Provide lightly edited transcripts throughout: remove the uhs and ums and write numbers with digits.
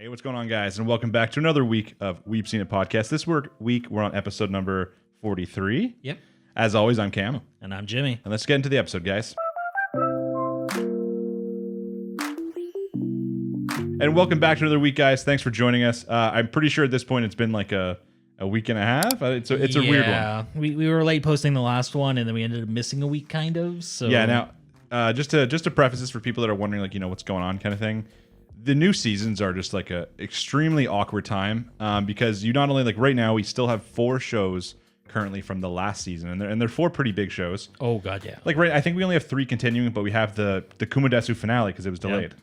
Hey, what's going on, guys? And welcome back to another week of Weeb Seen It podcast. This week, we're on episode number 43. Yep. As always, I'm Cam. And I'm Jimmy. And let's get into the episode, guys. And welcome back to another week, guys. Thanks for joining us. I'm pretty sure at this point it's been like a week and a half. It's a weird one. Yeah, we were late posting the last one, and then we ended up missing a week, kind of. So Yeah. Now, just to preface this for people that are wondering, like, what's going on, kind of thing. The new seasons are just like a extremely awkward time because you not only, like, right now we still have 4 shows currently from the last season, and they're 4 pretty big shows. Oh god, yeah. Like, right, I think we only have 3 continuing, but we have the Kumo Desu finale because it was delayed.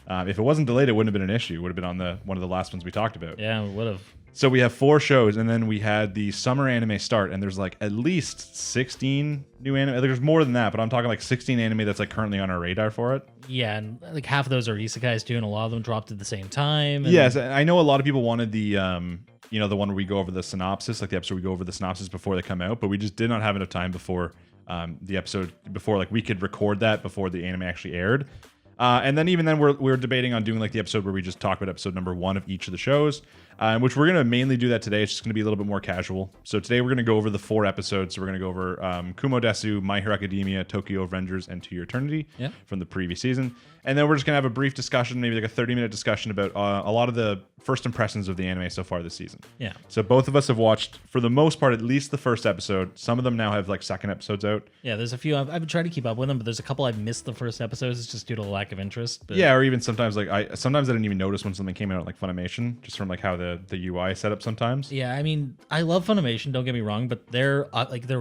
If it wasn't delayed, it wouldn't have been an issue. It would have been on one of the last ones we talked about. Yeah, we would have. So we have 4 shows, and then we had the summer anime start, and there's like at least 16 new anime. There's more than that, but I'm talking like 16 anime that's like currently on our radar for it. Yeah, and like half of those are isekais too, and a lot of them dropped at the same time. And Yes, I know a lot of people wanted the the one where we go over the synopsis, like the episode we go over the synopsis before they come out, but we just did not have enough time before the episode, before like we could record that before the anime actually aired. And then even then we're debating on doing like the episode where we just talk about episode number 1 of each of the shows, which we're going to mainly do that today. It's just going to be a little bit more casual. So today we're going to go over the 4 episodes. So we're going to go over Kumo Desu, My Hero Academia, Tokyo Avengers, and To Your Eternity from the previous season. And then we're just going to have a brief discussion, maybe like a 30-minute discussion about a lot of the first impressions of the anime so far this season. Yeah. So both of us have watched, for the most part, at least the first episode. Some of them now have like second episodes out. Yeah, there's a few I've been trying to keep up with them, but there's a couple I've missed the first episodes. It's just due to a lack of interest. But Yeah, or even sometimes like I didn't even notice when something came out like Funimation, just from like how the UI is set up sometimes. yeah, I mean, I love Funimation. Don't get me wrong, but their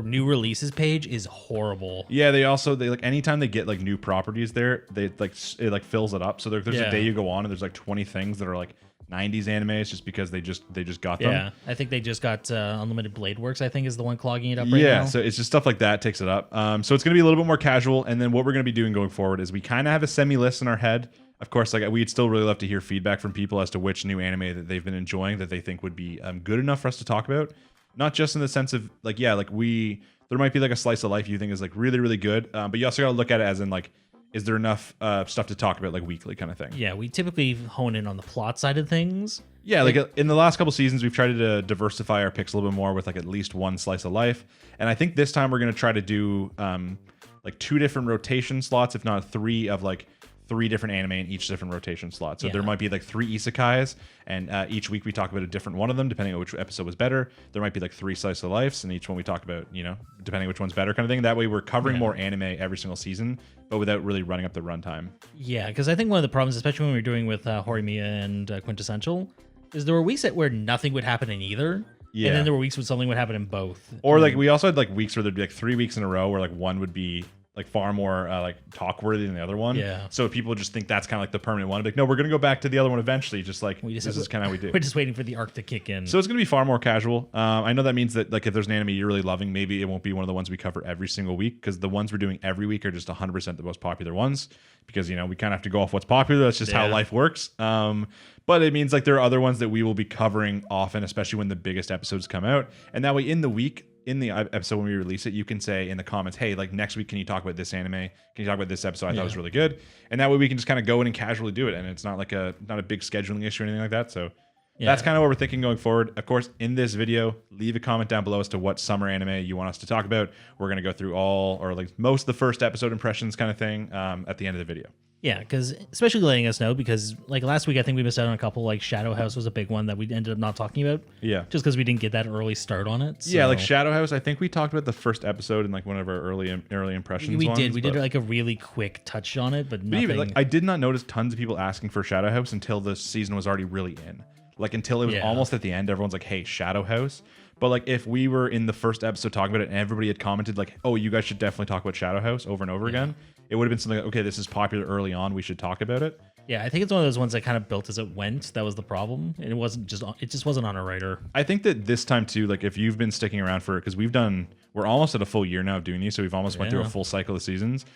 new releases page is horrible. Yeah, they like anytime they get like new properties there, it fills it up. So there's a day you go on and there's like 20 things that are like 90s animes just because they just got them. Yeah, I think they just got Unlimited Blade Works, I think, is the one clogging it up right now. Yeah, so it's just stuff like that takes it up. So it's going to be a little bit more casual. And then what we're going to be doing going forward is we kind of have a semi-list in our head. Of course, like we'd still really love to hear feedback from people as to which new anime that they've been enjoying that they think would be good enough for us to talk about. Not just in the sense of like, yeah, like there might be like a slice of life you think is like really, really good. But you also got to look at it as in like, is there enough stuff to talk about like weekly kind of thing? Yeah, we typically hone in on the plot side of things. Yeah, like in the last couple seasons, we've tried to diversify our picks a little bit more with like at least one slice of life. And I think this time we're going to try to do like 2 different rotation slots, if not 3 of like 3 different anime in each different rotation slot. So there might be like 3 isekais, and each week we talk about a different one of them, depending on which episode was better. There might be like 3 slice of lives, and each one we talk about, depending on which one's better kind of thing. That way we're covering more anime every single season, but without really running up the runtime. Yeah, because I think one of the problems, especially when we were doing with Horimiya and Quintessential, is there were weeks where nothing would happen in either. Yeah. And then there were weeks when something would happen in both. Or like we also had like weeks where there'd be like 3 weeks in a row where like one would be like far more like talk worthy than the other one. Yeah. So people just think that's kind of like the permanent one. Like, no, we're gonna go back to the other one eventually. Just like this is kind of how we do. We're just waiting for the arc to kick in. So it's gonna be far more casual. I know that means that like if there's an anime you're really loving, maybe it won't be one of the ones we cover every single week, because the ones we're doing every week are just 100% the most popular ones. Because we kind of have to go off what's popular. That's just how life works. But it means like there are other ones that we will be covering often, especially when the biggest episodes come out. And that way in the week, in the episode when we release it, you can say in the comments, hey, like next week, can you talk about this anime? Can you talk about this episode? I thought it was really good. And that way we can just kind of go in and casually do it. And it's not like not a big scheduling issue or anything like that. So that's kind of what we're thinking going forward. Of course, in this video, leave a comment down below as to what summer anime you want us to talk about. We're going to go through all or like most of the first episode impressions kind of thing at the end of the video. Yeah, because especially letting us know, because like last week I think we missed out on a couple. Like Shadow House was a big one that we ended up not talking about. Yeah, just because we didn't get that early start on it. So. Yeah, like Shadow House, I think we talked about the first episode in like one of our early impressions. We did like a really quick touch on it, but nothing. Even, like, I did not notice tons of people asking for Shadow House until the season was already really in. Like until it was almost at the end, everyone's like, "Hey, Shadow House." But like if we were in the first episode talking about it and everybody had commented like, "Oh, you guys should definitely talk about Shadow House" over and over again, it would have been something like, "Okay, this is popular early on. We should talk about it." Yeah, I think it's one of those ones that kind of built as it went. That was the problem, and it just wasn't on a radar. I think that this time too, like if you've been sticking around for it, because we're almost at a full year now of doing these, so we've almost went through a full cycle of seasons.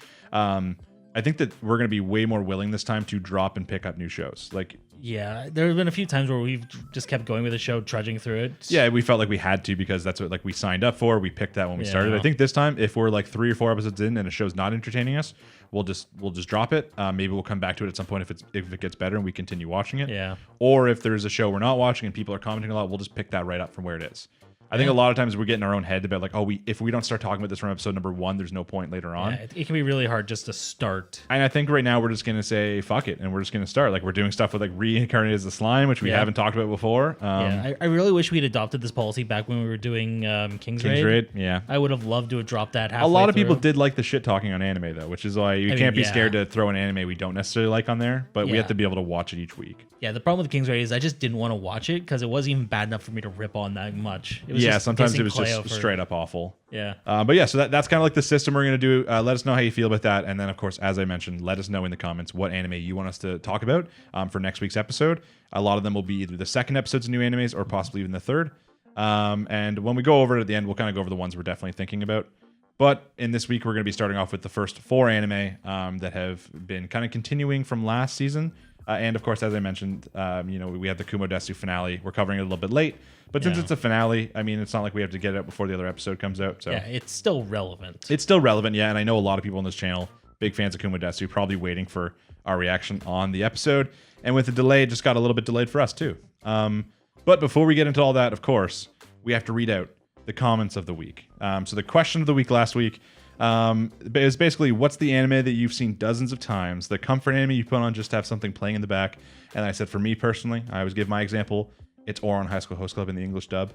I think that we're going to be way more willing this time to drop and pick up new shows. Like, yeah, there have been a few times where we've just kept going with the show, trudging through it. yeah, we felt like we had to because that's what like we signed up for. We picked that when we started. I think this time, if we're like 3 or 4 episodes in and a show's not entertaining us, we'll just drop it. Maybe we'll come back to it at some point if it gets better and we continue watching it. Yeah. Or if there's a show we're not watching and people are commenting a lot, we'll just pick that right up from where it is. I think a lot of times we get in our own head about like, oh, if we don't start talking about this from episode number 1, there's no point later on. Yeah, it can be really hard just to start. And I think right now we're just going to say, fuck it. And we're just going to start. Like we're doing stuff with like reincarnated as the slime, which we haven't talked about before. I really wish we'd adopted this policy back when we were doing King's Raid. Yeah. I would have loved to have dropped that halfway A lot of through. people did like the shit talking on anime though, which is why you can't be scared to throw an anime we don't necessarily like on there, but we have to be able to watch it each week. Yeah, the problem with King's Raid is I just didn't want to watch it because it wasn't even bad enough for me to rip on that much. It was just sometimes it was Cleo just straight up awful. Yeah. But yeah, so that's kind of like the system we're going to do. Let us know how you feel about that. And then, of course, as I mentioned, let us know in the comments what anime you want us to talk about for next week's episode. A lot of them will be either the second episodes of new animes or possibly even the third. And when we go over it at the end, we'll kind of go over the ones we're definitely thinking about. But in this week, we're going to be starting off with the first 4 anime that have been kind of continuing from last season. And of course, as I mentioned, we have the Kumo Desu finale. We're covering it a little bit late, but since it's a finale, I mean, it's not like we have to get it out before the other episode comes out. So yeah, it's still relevant. It's still relevant, yeah. And I know a lot of people on this channel, big fans of Kumo Desu, probably waiting for our reaction on the episode. And with the delay, it just got a little bit delayed for us too. But before we get into all that, of course, we have to read out the comments of the week. So the question of the week last week is basically, what's the anime that you've seen dozens of times, the comfort anime you put on just to have something playing in the back? And I said, for me personally, I always give my example, it's Ouran High School Host Club in the English dub.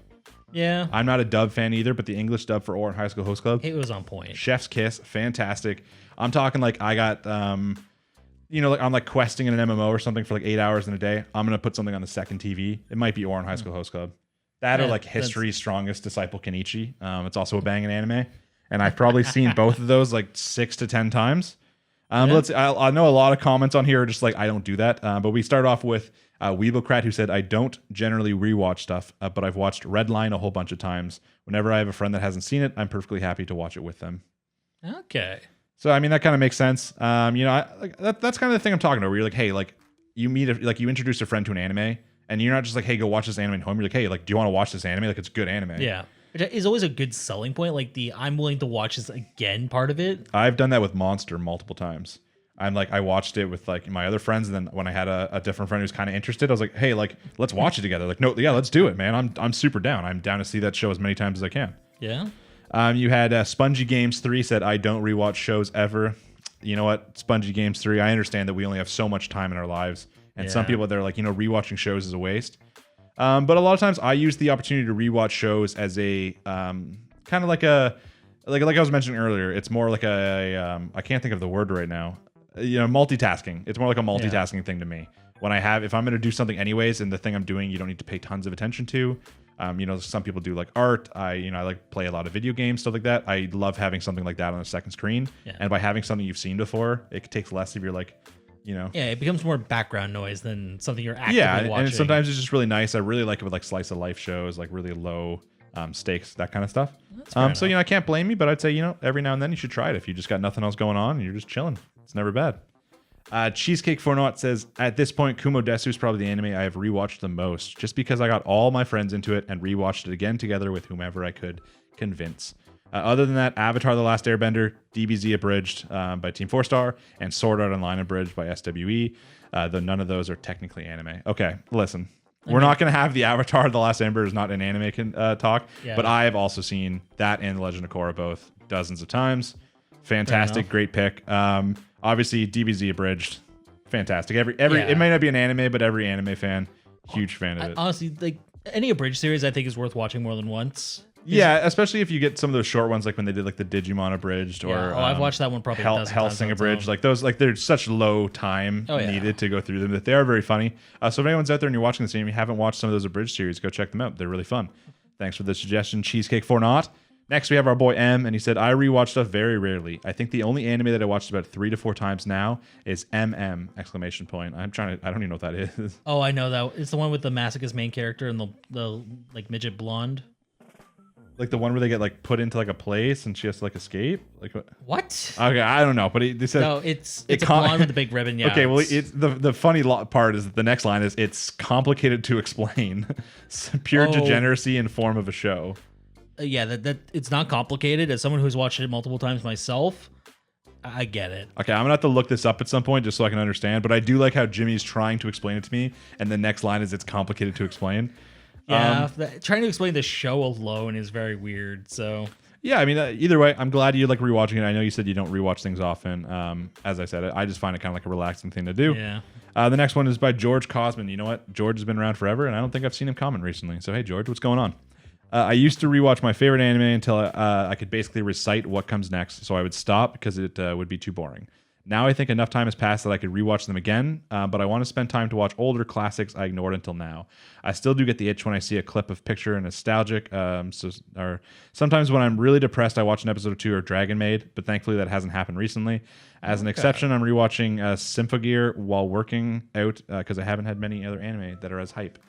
Yeah. I'm not a dub fan either, but the English dub for Ouran High School Host Club, it was on point. Chef's kiss, fantastic. I'm talking like I got like I'm like questing in an MMO or something for like 8 hours in a day. I'm gonna put something on the second TV. It might be Ouran High School Host Club. That or like History's Strongest Disciple Kenichi. It's also a banging anime. And I've probably seen both of those like 6 to 10 times. I know a lot of comments on here are just like, I don't do that. But we start off with Weebocrat, who said, I don't generally rewatch stuff, but I've watched Redline a whole bunch of times. Whenever I have a friend that hasn't seen it, I'm perfectly happy to watch it with them. Okay. So, I mean, that kind of makes sense. That's kind of the thing I'm talking about, where you're like, hey, like you introduce a friend to an anime, and you're not just like, hey, go watch this anime at home. You're like, hey, like, do you want to watch this anime? Like, it's good anime. Yeah. It is always a good selling point, like the I'm willing to watch this again part of it. I've done that with Monster multiple times. I'm like, I watched it with like my other friends, and then when I had a different friend who's kind of interested, I was like, hey, like, let's watch it together. Like, no, yeah, let's do it, man. I'm super down. I'm down to see that show as many times as I can. Yeah. You had Spongy Games 3 said, I don't rewatch shows ever. You know what, Spongy Games 3, I understand that we only have so much time in our lives, and some people, they're like, rewatching shows is a waste. But a lot of times I use the opportunity to rewatch shows as a kind of like a like I was mentioning earlier. It's more like I can't think of the word right now. Multitasking. It's more like a multitasking thing to me. If I'm going to do something anyways, and the thing I'm doing you don't need to pay tons of attention to. Some people do like art. I like play a lot of video games, stuff like that. I love having something like that on a second screen. Yeah. And by having something you've seen before, it takes less of your Yeah, it becomes more background noise than something you're actively watching. And sometimes it's just really nice. I really like it with like slice of life shows, like really low stakes, that kind of stuff. So I can't blame you, but I'd say every now and then you should try it if you just got nothing else going on and you're just chilling. It's never bad. Cheesecake Fornot says, at this point, Kumo Desu is probably the anime I have rewatched the most, just because I got all my friends into it and rewatched it again together with whomever I could convince. Other than that, Avatar: The Last Airbender, DBZ abridged by Team 4-Star, and Sword Art Online abridged by SWE, though none of those are technically anime. Okay, listen. We're not going to have the Avatar: The Last Airbender is not an anime talk, but I have also seen that and The Legend of Korra both dozens of times. Fantastic, great pick. Obviously, DBZ abridged, fantastic. It might not be an anime, but every anime fan, huge fan of it. Honestly, like any abridged series, I think is worth watching more than once. Yeah, especially if you get some of those short ones, like when they did like the Digimon abridged, or I've watched that one probably Hellsing abridged. Like those, like they're such low time needed to go through them that they are very funny. So if anyone's out there and you're watching this and you haven't watched some of those abridged series, go check them out. They're really fun. Thanks for the suggestion, Cheesecake Fornot. Next, we have our boy M, and he said, I rewatch stuff very rarely. I think the only anime that I watched about 3 to 4 times now is MM! Exclamation point. I don't even know what that is. Oh, I know that. It's the one with the masochist main character and the like midget blonde. Like the one where they get like put into like a place and she has to like escape. Like what? What? Okay, I don't know, but they said No, it's a blonde with the big ribbon. Yeah. Okay, well, it's the funny part is that the next line is it's complicated to explain. Pure degeneracy in form of a show. Yeah, that it's not complicated. As someone who's watched it multiple times myself, I get it. Okay, I'm gonna have to look this up at some point just so I can understand. But I do like how Jimmy's trying to explain it to me, and the next line is it's complicated to explain. Yeah, trying to explain the show alone is very weird. So yeah, I mean, either way, I'm glad you like rewatching it. I know you said you don't rewatch things often. As I said, I just find it kind of like a relaxing thing to do. Yeah. The next one is by George Cosman. You know what? George has been around forever, and I don't think I've seen him comment recently. So hey, George, what's going on? I used to rewatch my favorite anime until I could basically recite what comes next, so I would stop because it would be too boring. Now I think enough time has passed that I could rewatch them again, but I want to spend time to watch older classics I ignored until now. I still do get the itch when I see a clip of picture and nostalgic. Or sometimes when I'm really depressed, I watch an episode or two of Dragon Maid, but thankfully that hasn't happened recently. As an exception, I'm rewatching Symphogear while working out because I haven't had many other anime that are as hype.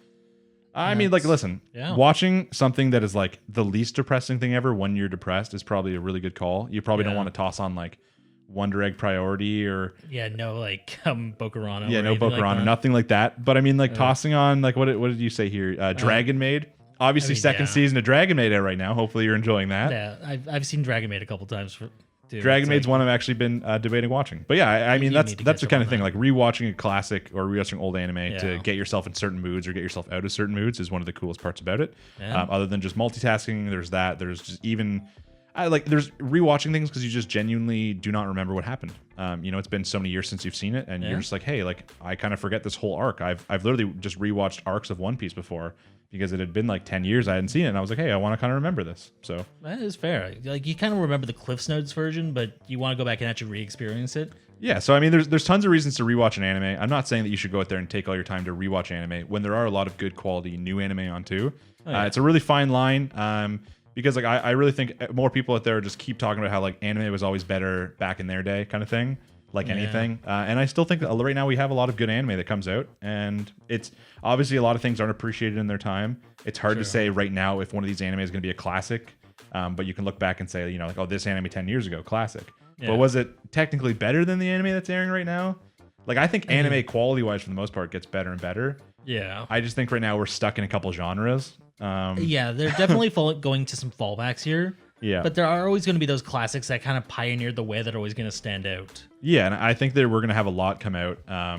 I mean, like, listen, watching something that is like the least depressing thing ever when you're depressed is probably a really good call. You probably don't want to toss on like Wonder Egg Priority or Bokurano. Yeah, no Bokurano, like nothing like that. But I mean, like tossing on like what did you say here? Dragon Maid. Obviously, second season of Dragon Maid out right now. Hopefully, you're enjoying that. Yeah, I've seen Dragon Maid a couple times. Dragon Maid's one I've actually been debating watching. But yeah, I mean that's the kind of thing. Like rewatching a classic or rewatching old anime to get yourself in certain moods or get yourself out of certain moods is one of the coolest parts about it. Yeah. Other than just multitasking, there's that. There's just even there's rewatching things because you just genuinely do not remember what happened. It's been so many years since you've seen it, and you're just like, hey, like I kind of forget this whole arc. I've literally just rewatched arcs of One Piece before because it had been like 10 years I hadn't seen it, and I was like, hey, I want to kind of remember this. So that is fair. Like you kind of remember the Cliff's Notes version, but you want to go back and actually re-experience it. Yeah, so I mean, there's tons of reasons to rewatch an anime. I'm not saying that you should go out there and take all your time to rewatch anime when there are a lot of good quality new anime on too. It's a really fine line. Because like I really think more people out there just keep talking about how like anime was always better back in their day kind of thing, like anything. And I still think that right now we have a lot of good anime that comes out, and it's obviously a lot of things aren't appreciated in their time. It's hard to say right now if one of these anime is going to be a classic, but you can look back and say, like, oh, this anime 10 years ago, classic. But was it technically better than the anime that's airing right now? Like I think anime quality wise for the most part gets better and better. Yeah. I just think right now we're stuck in a couple genres. They're definitely going to some fallbacks here. Yeah. But there are always going to be those classics that kind of pioneered the way that are always going to stand out. Yeah, and I think that we're going to have a lot come out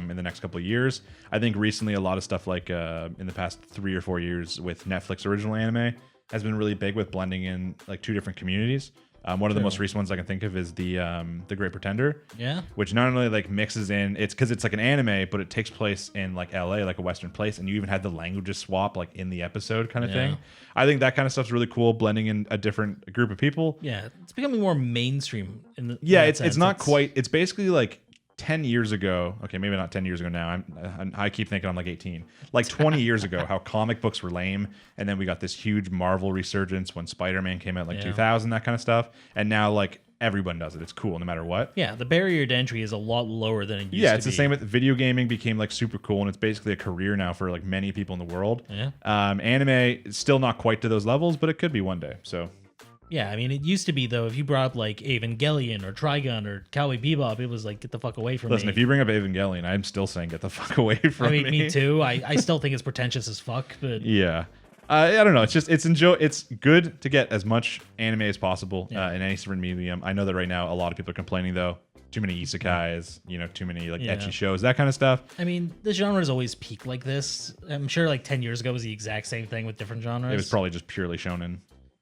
in the next couple of years. I think recently a lot of stuff like in the past 3 or 4 years with Netflix original anime has been really big with blending in like two different communities. One of the most recent ones I can think of is the Great Pretender. Yeah. Which not only like mixes in, it's because it's like an anime, but it takes place in like LA, like a Western place, and you even had the languages swap like in the episode kind of thing. I think that kind of stuff's really cool, blending in a different group of people. Yeah, it's becoming more mainstream. It's not quite. It's basically like 10 years ago. Okay, maybe not 10 years ago now. I keep thinking I'm like 18. Like 20 years ago, how comic books were lame, and then we got this huge Marvel resurgence when Spider-Man came out like 2000, that kind of stuff. And now like everyone does it. It's cool no matter what. Yeah, the barrier to entry is a lot lower than it used to be. Yeah, it's the same with video gaming became like super cool, and it's basically a career now for like many people in the world. Yeah. Anime is still not quite to those levels, but it could be one day. So yeah, I mean, it used to be, though, if you brought up, like, Evangelion or Trigun or Cowboy Bebop, it was like, get the fuck away from me. Listen, if you bring up Evangelion, I'm still saying get the fuck away from me. Me too. I still think it's pretentious as fuck, but... Yeah. I don't know. It's good to get as much anime as possible in any different medium. I know that right now a lot of people are complaining, though. Too many isekais, too many like ecchi shows, that kind of stuff. I mean, the genres always peak like this. I'm sure like 10 years ago was the exact same thing with different genres. It was probably just purely shonen.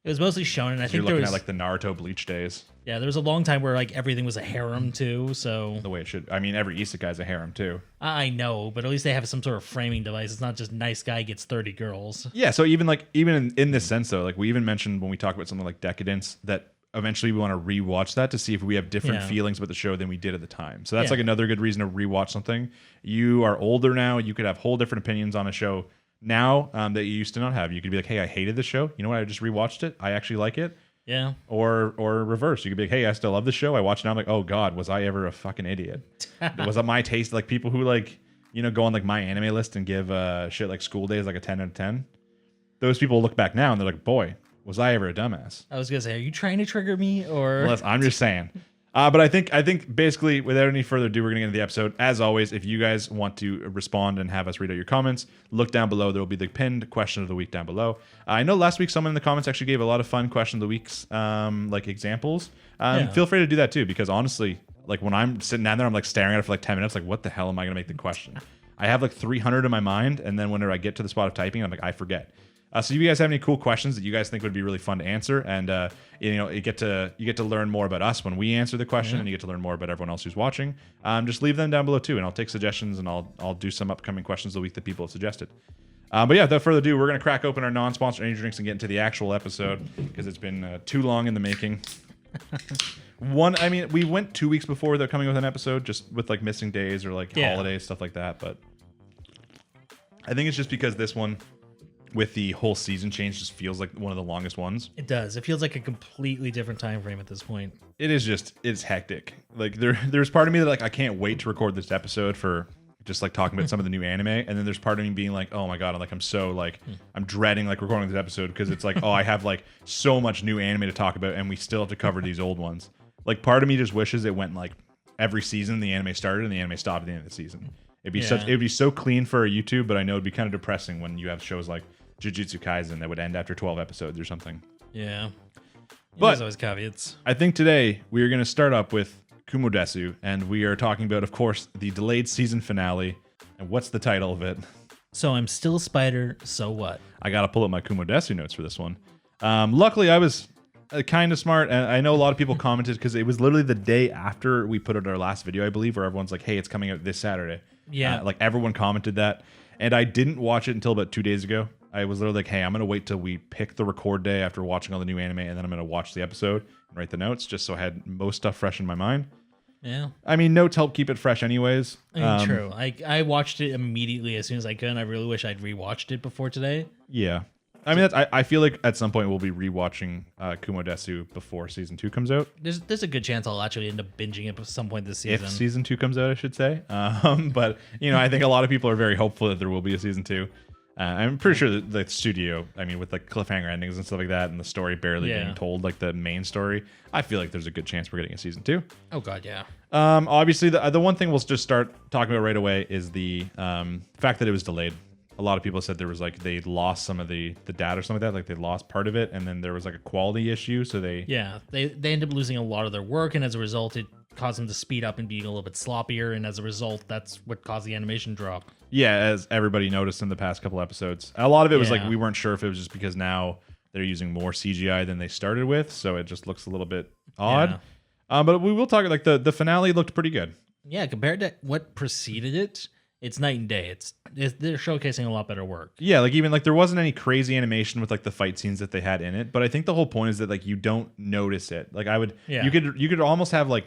It was mostly shonen. I think you're looking at like the Naruto Bleach days. Yeah, there was a long time where like everything was a harem too. So the way it should. I mean, every isekai is a harem too. I know, but at least they have some sort of framing device. It's not just nice guy gets 30 girls. Yeah. So even in this sense though, like we even mentioned when we talk about something like Decadence that eventually we want to rewatch that to see if we have different feelings about the show than we did at the time. So that's like another good reason to rewatch something. You are older now. You could have whole different opinions on a show now that you used to not have. You could be like, hey, I hated this show. You know what? I just rewatched it. I actually like it. Yeah. Or reverse. You could be like, hey, I still love this show. I watched it now. I'm like, oh God, was I ever a fucking idiot? Was that my taste? Like people who like, go on like my anime list and give shit like School Days like a 10 out of 10. Those people look back now and they're like, boy, Was I ever a dumbass? I was gonna say, are you trying to trigger me or? Well, I'm just saying. But I think basically, without any further ado, we're gonna get into the episode. As always, if you guys want to respond and have us read out your comments, look down below. There will be the pinned question of the week down below. I know last week someone in the comments actually gave a lot of fun question of the weeks, like examples. Feel free to do that too, because honestly, like when I'm sitting down there, I'm like staring at it for like 10 minutes, like what the hell am I gonna make the question? I have like 300 in my mind, and then whenever I get to the spot of typing, I'm like, I forget. So if you guys have any cool questions that you guys think would be really fun to answer, and you get to learn more about us when we answer the question, and you get to learn more about everyone else who's watching. Just leave them down below too, and I'll take suggestions, and I'll do some upcoming questions of the week that people have suggested. But yeah, without further ado, we're gonna crack open our non-sponsored energy drinks and get into the actual episode because it's been too long in the making. We went 2 weeks before they're coming with an episode, just with like missing days or like holidays, stuff like that. But I think it's just because this one, with the whole season change, just feels like one of the longest ones. It does. It feels like a completely different time frame at this point. It's hectic. Like there's part of me that like I can't wait to record this episode for just like talking about some of the new anime, and then there's part of me being like, oh my god, I'm so like I'm dreading like recording this episode because it's like, oh, I have like so much new anime to talk about, and we still have to cover these old ones. Like part of me just wishes it went like every season the anime started and the anime stopped at the end of the season. It'd be so clean for a YouTube, but I know it'd be kind of depressing when you have shows like Jujutsu Kaisen that would end after 12 episodes or something. Yeah. But there's always caveats. I think today we are going to start up with Kumo Desu, and we are talking about, of course, the delayed season finale. And what's the title of it? So I'm still a spider, so what? I got to pull up my Kumo Desu notes for this one. Luckily, I was kind of smart, and I know a lot of people commented because it was literally the day after we put out our last video, I believe, where everyone's like, hey, it's coming out this Saturday. Yeah. Like everyone commented that, and I didn't watch it until about 2 days ago. I was literally like, hey, I'm going to wait till we pick the record day after watching all the new anime, and then I'm going to watch the episode and write the notes just so I had most stuff fresh in my mind. Yeah. I mean, notes help keep it fresh anyways. True. I watched it immediately as soon as I could, and I really wish I'd rewatched it before today. Yeah. I mean, I feel like at some point we'll be rewatching Kumo Desu before season 2 comes out. There's a good chance I'll actually end up binging it at some point this season. If season 2 comes out, I should say. But, I think a lot of people are very hopeful that there will be a season 2. I'm pretty sure that the studio, with like cliffhanger endings and stuff like that, and the story barely being told, like the main story, I feel like there's a good chance we're getting a season 2. Oh god, yeah. Obviously, the one thing we'll just start talking about right away is the fact that it was delayed. A lot of people said there was like they lost some of the data or something like that, like they lost part of it, and then there was like a quality issue. So they end up losing a lot of their work, and as a result, it caused them to speed up and being a little bit sloppier, and as a result, that's what caused the animation drop. Yeah, as everybody noticed in the past couple episodes, a lot of it was like we weren't sure if it was just because now they're using more CGI than they started with, so it just looks a little bit odd. Yeah. But we will talk like the finale looked pretty good. Yeah, compared to what preceded it, it's night and day. They're showcasing a lot better work. Yeah, like even like there wasn't any crazy animation with like the fight scenes that they had in it, but I think the whole point is that like you don't notice it. Like you could almost have like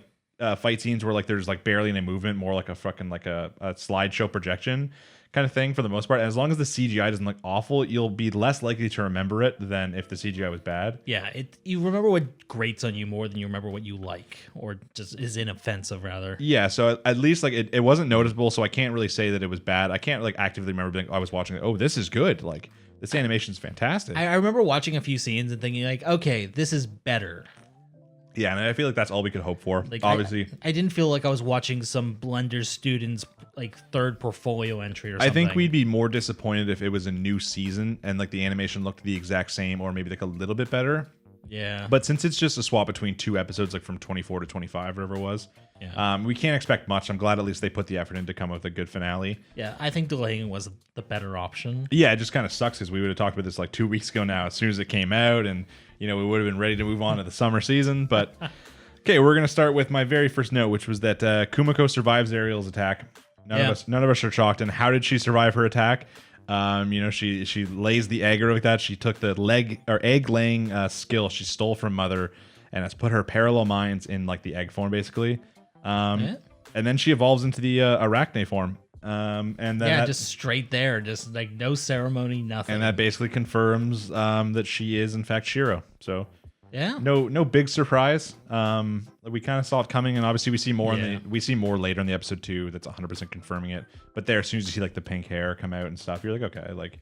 fight scenes where like there's like barely any movement, more like a fucking like a slideshow projection kind of thing for the most part. And as long as the CGI doesn't look awful, you'll be less likely to remember it than if the CGI was bad. Yeah, you remember what grates on you more than you remember what you like, or just is inoffensive rather. Yeah, so at least like it wasn't noticeable, so I can't really say that it was bad. I can't like actively remember being I was watching it, oh, this is good. Like this animation's fantastic. I remember watching a few scenes and thinking like, okay, this is better. Yeah, and I feel like that's all we could hope for. Like, obviously, I didn't feel like I was watching some Blender student's like third portfolio entry or something. I think we'd be more disappointed if it was a new season and like the animation looked the exact same or maybe like a little bit better. Yeah. But since it's just a swap between 2 episodes, like from 24 to 25, whatever it was, we can't expect much. I'm glad at least they put the effort in to come up with a good finale. Yeah, I think delaying was the better option. Yeah, it just kind of sucks because we would have talked about this like 2 weeks ago now as soon as it came out, and we would have been ready to move on to the summer season. But okay, we're going to start with my very first note, which was that Kumiko survives Ariel's attack. None of us are shocked. And how did she survive her attack? She lays the egg or like that. She took the egg laying skill she stole from Mother and has put her parallel minds in like the egg form basically. And then she evolves into the arachne form. And then just straight there, just like no ceremony, nothing. And that basically confirms that she is in fact Shiro. So yeah, no big surprise. We kind of saw it coming, and obviously we see more. We see more later in the episode too. That's 100% confirming it. But there, as soon as you see like the pink hair come out and stuff, you're like, okay, like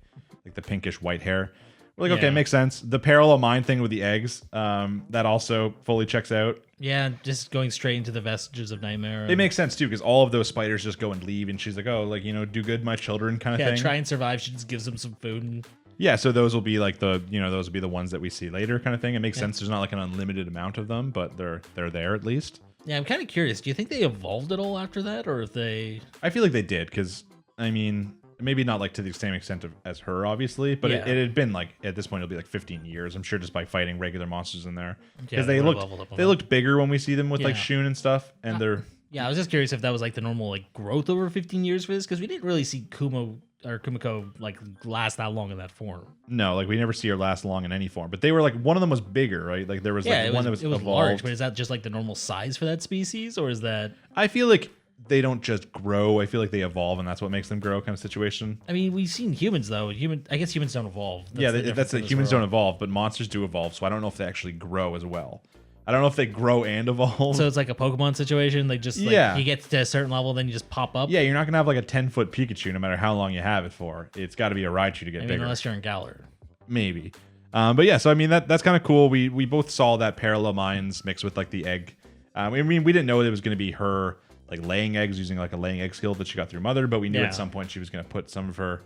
the pinkish white hair. We're like, okay, makes sense. The parallel mind thing with the eggs, that also fully checks out. Yeah, just going straight into the vestiges of nightmare. It makes sense too, because all of those spiders just go and leave, and she's like, oh, like, do good, my children, kind of thing. Yeah, try and survive. She just gives them some food. And... yeah, so those will be like those will be the ones that we see later, kind of thing. It makes sense. There's not like an unlimited amount of them, but they're there at least. Yeah, I'm kind of curious. Do you think they evolved at all after that, or if they? I feel like they did, because I mean, maybe not like to the same extent as her, obviously, but it had been like at this point it'll be like 15 years, I'm sure, just by fighting regular monsters in there, because they looked bigger when we see them with like Shun and stuff, and they're. Yeah, I was just curious if that was like the normal like growth over 15 years for this, because we didn't really see Kumiko like last that long in that form. No, like we never see her last long in any form. But they were like, one of them was bigger, right? Like there was one that was evolved. Large, but is that just like the normal size for that species, or is that? I feel like they don't just grow. I feel like they evolve, and that's what makes them grow, kind of situation. I mean, we've seen humans though. I guess humans don't evolve. That's it. Humans don't evolve, but monsters do evolve. So I don't know if they actually grow as well. I don't know if they grow and evolve. So it's like a Pokemon situation. They just you get to a certain level, then you just pop up. Yeah, you're not gonna have like a 10-foot Pikachu no matter how long you have it for. It's got to be a Raichu to get bigger. Unless you're in Galar. Maybe. But yeah, so I mean that's kind of cool. We both saw that parallel minds mixed with like the egg. I mean, we didn't know it was gonna be her like laying eggs using like a laying egg skill that she got through Mother, but we knew at some point she was gonna put some of her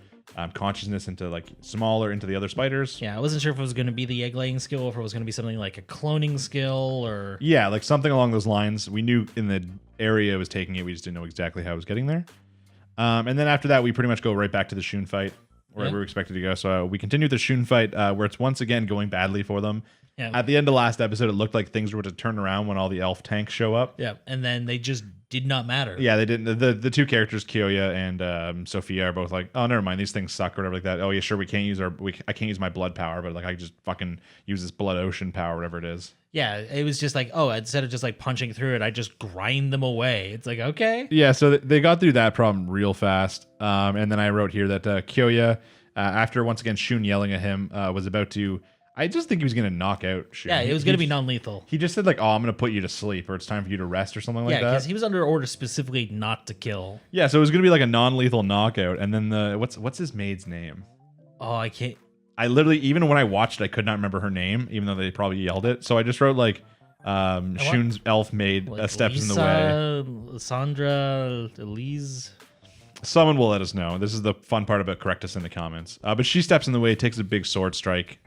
consciousness into like into the other spiders. Yeah, I wasn't sure if it was going to be the egg laying skill, or if it was going to be something like a cloning skill, or like something along those lines. We knew in the area it was taking it, we just didn't know exactly how it was getting there. And then after that, we pretty much go right back to the Shun fight where we were expected to go. So we continue the Shun fight where it's once again going badly for them. Yeah. At the end of last episode, it looked like things were to turn around when all the elf tanks show up. Yeah, and then they just did not matter. Yeah, they didn't. The two characters, Kyoya and Sophia, are both like, oh, never mind, these things suck or whatever like that. Oh yeah, sure, I can't use my blood power, but like I just fucking use this blood ocean power, whatever it is. Yeah, it was just like, oh, instead of just like punching through it, I just grind them away. It's like, okay. Yeah, so they got through that problem real fast. And then I wrote here that Kyoya, after once again Shun yelling at him, was about to. I just think he was going to knock out Shun. Yeah, it was going to be non-lethal. He just said like, oh, I'm going to put you to sleep, or it's time for you to rest, or something like that. Yeah, because he was under order specifically not to kill. Yeah, so it was going to be like a non-lethal knockout. And then what's his maid's name? Oh, I can't. I literally, even when I watched it, I could not remember her name, even though they probably yelled it. So I just wrote like, Shun's elf maid like steps Lisa, in the way. Sandra, Elise. Someone will let us know. This is the fun part about correct us in the comments. But she steps in the way, takes a big sword strike.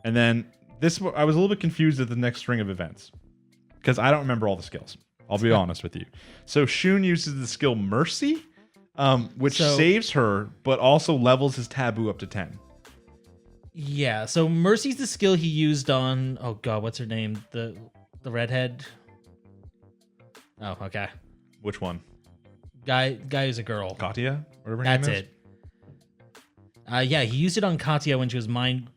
And then I was a little bit confused at the next string of events because I don't remember all the skills. I'll be honest with you. So Shun uses the skill Mercy, which saves her, but also levels his taboo up to 10. Yeah. So Mercy's the skill he used on. Oh God, what's her name? The redhead. Oh, okay. Which one? Guy who's a girl. Katya? Whatever her That's name is? it. Yeah, he used it on Katya when she was mind